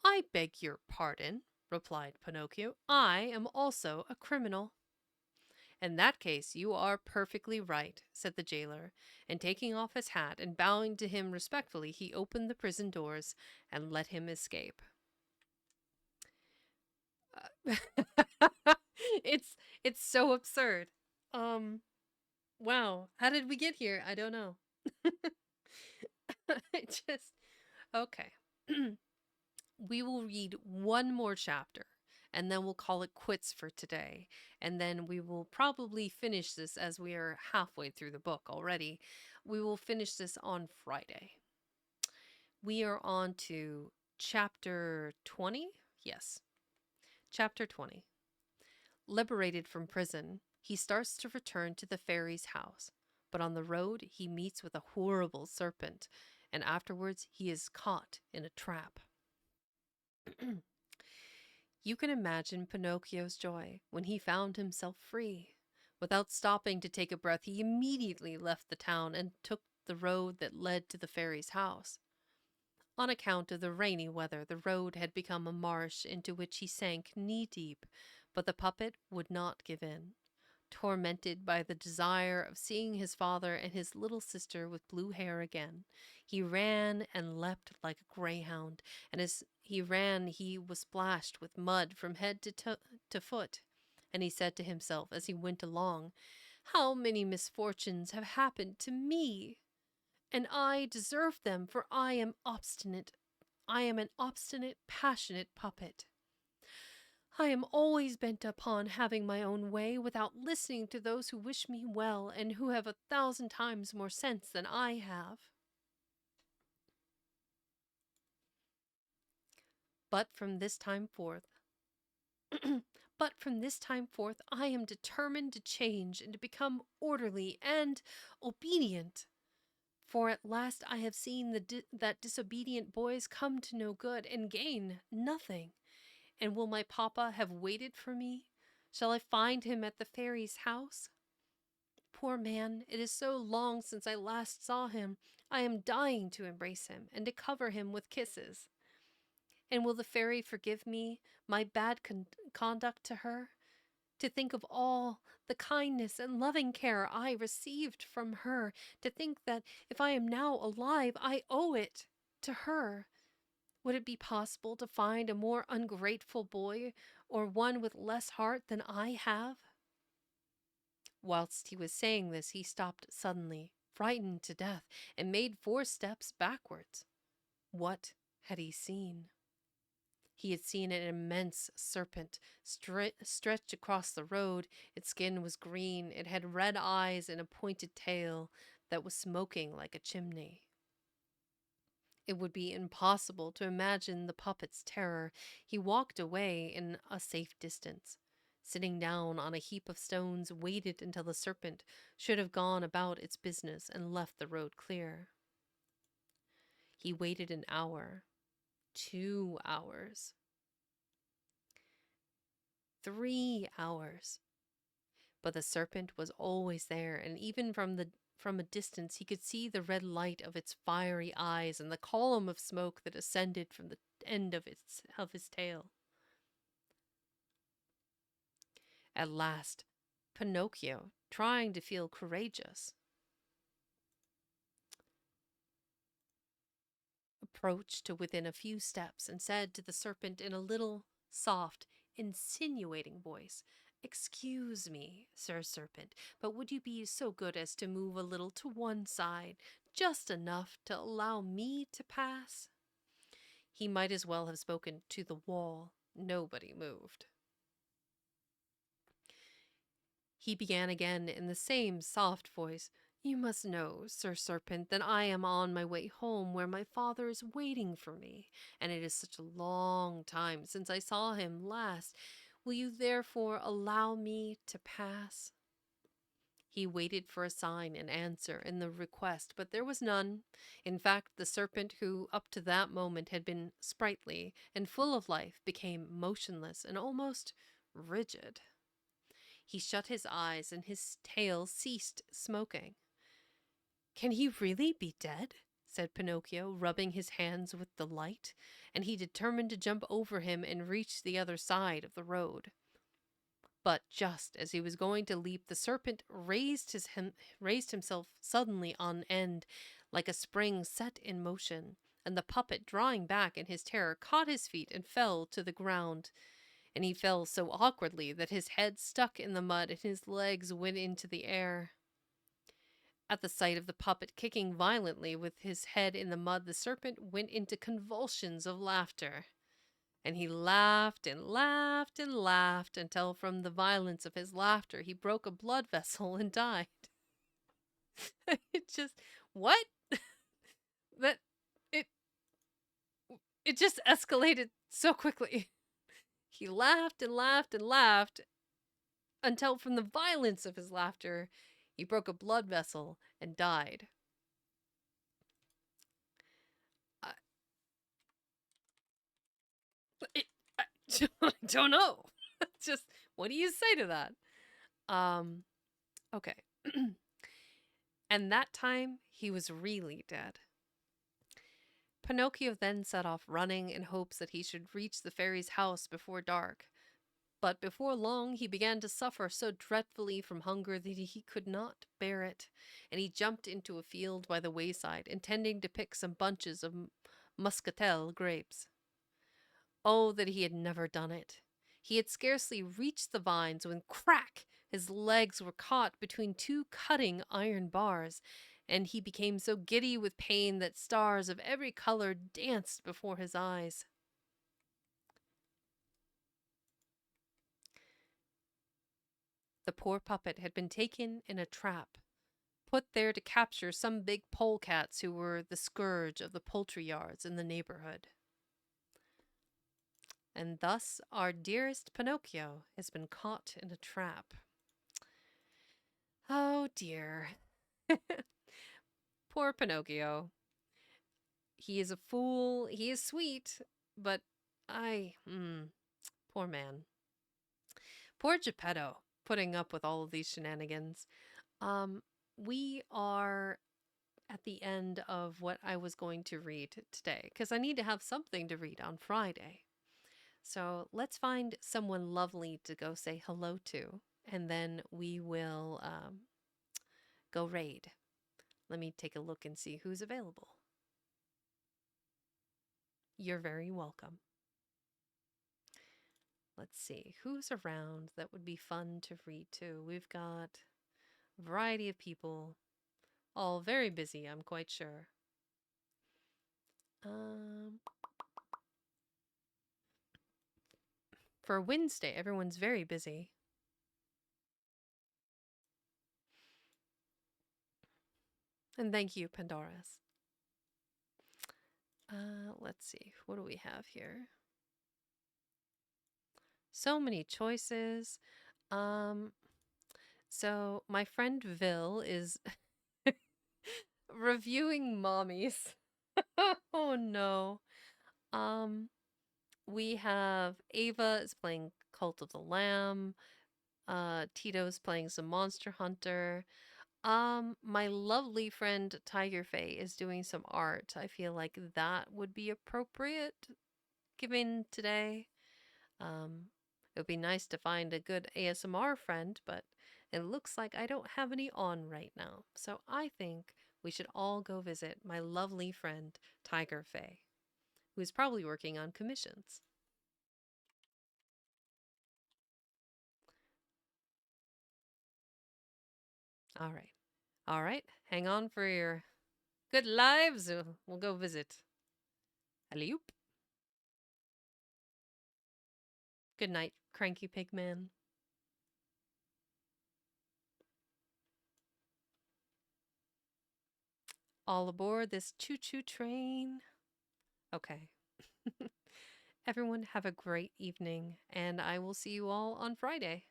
I beg your pardon, replied Pinocchio. I am also a criminal. In that case, you are perfectly right, said the jailer, and taking off his hat and bowing to him respectfully, he opened the prison doors and let him escape. It's so absurd. Wow. How did we get here? I don't know. It just okay. We will read one more chapter and then we'll call it quits for today. And then we will probably finish this as we are halfway through the book already. We will finish this on Friday. We are on to chapter 20. Yes, chapter 20. Liberated from prison, he starts to return to the fairy's house. But on the road, he meets with a horrible serpent, and afterwards he is caught in a trap. You can imagine Pinocchio's joy when he found himself free. Without stopping to take a breath, he immediately left the town and took the road that led to the fairy's house. On account of the rainy weather, the road had become a marsh into which he sank knee-deep, but the puppet would not give in. Tormented by the desire of seeing his father and his little sister with blue hair again, he ran and leapt like a greyhound, and as he ran he was splashed with mud from head to foot. And he said to himself as he went along, "How many misfortunes have happened to me! And I deserve them, for I am obstinate. I am an obstinate, passionate puppet. I am always bent upon having my own way without listening to those who wish me well and who have 1,000 times more sense than I have. But from this time forth, I am determined to change and to become orderly and obedient. For at last I have seen that disobedient boys come to no good and gain nothing. And will my papa have waited for me? Shall I find him at the fairy's house? Poor man, it is so long since I last saw him. I am dying to embrace him and to cover him with kisses. And will the fairy forgive me my bad conduct to her? To think of all the kindness and loving care I received from her, to think that if I am now alive, I owe it to her. Would it be possible to find a more ungrateful boy, or one with less heart than I have? Whilst he was saying this, he stopped suddenly, frightened to death, and made 4 steps backwards. What had he seen? He had seen an immense serpent stretched across the road. Its skin was green. It had red eyes and a pointed tail that was smoking like a chimney. It would be impossible to imagine the puppet's terror. He walked away in a safe distance. Sitting down on a heap of stones, waited until the serpent should have gone about its business and left the road clear. He waited an hour, 2 hours, 3 hours. But the serpent was always there, and even from a distance he could see the red light of its fiery eyes and the column of smoke that ascended from the end of his tail. At last, Pinocchio, trying to feel courageous, approached to within a few steps and said to the serpent in a little, soft, insinuating voice, "Excuse me, Sir Serpent, but would you be so good as to move a little to one side, just enough to allow me to pass?" He might as well have spoken to the wall. Nobody moved. He began again in the same soft voice, "You must know, Sir Serpent, that I am on my way home where my father is waiting for me, and it is such a long time since I saw him last. Will you therefore allow me to pass?" He waited for a sign and answer in the request, but there was none. In fact, the serpent, who up to that moment had been sprightly and full of life, became motionless and almost rigid. He shut his eyes and his tail ceased smoking. Can he really be dead? Said Pinocchio, rubbing his hands with delight, and he determined to jump over him and reach the other side of the road. But just as he was going to leap, the serpent raised himself suddenly on end, like a spring set in motion, and the puppet, drawing back in his terror, caught his feet and fell to the ground. And he fell so awkwardly that his head stuck in the mud and his legs went into the air. At the sight of the puppet kicking violently with his head in the mud, the serpent went into convulsions of laughter. And he laughed and laughed and laughed until from the violence of his laughter he broke a blood vessel and died. It just, what? that it it just escalated so quickly. He laughed and laughed and laughed until from the violence of his laughter he broke a blood vessel and died. I don't know. Just, what do you say to that? Okay. And that time he was really dead. Pinocchio then set off running in hopes that he should reach the fairy's house before dark. But before long he began to suffer so dreadfully from hunger that he could not bear it, and he jumped into a field by the wayside, intending to pick some bunches of muscatel grapes. Oh, that he had never done it! He had scarcely reached the vines when crack! His legs were caught between two cutting iron bars, and he became so giddy with pain that stars of every color danced before his eyes. The poor puppet had been taken in a trap, put there to capture some big polecats who were the scourge of the poultry yards in the neighborhood. And thus our dearest Pinocchio has been caught in a trap. Oh dear. Poor Pinocchio. He is a fool. He is sweet, but poor man. Poor Geppetto, putting up with all of these shenanigans. We are at the end of what I was going to read today, because I need to have something to read on Friday. So let's find someone lovely to go say hello to, and then we will go raid. Let me take a look and see who's available. You're very welcome. Let's see, who's around that would be fun to read to? We've got a variety of people, all very busy, I'm quite sure. For Wednesday, everyone's very busy. And thank you, Pandora's. Let's see, what do we have here? So many choices. So my friend Vil is reviewing mommies. Oh no. We have Ava is playing Cult of the Lamb. Tito's playing some Monster Hunter. My lovely friend Tiger Faye is doing some art. I feel like that would be appropriate given today. It would be nice to find a good ASMR friend, but it looks like I don't have any on right now. So I think we should all go visit my lovely friend Tiger Faye, who is probably working on commissions. All right. All right. Hang on for your good lives. We'll go visit. Alley-oop. Good night, cranky pig man. All aboard this choo-choo train. Okay. Everyone have a great evening, and I will see you all on Friday.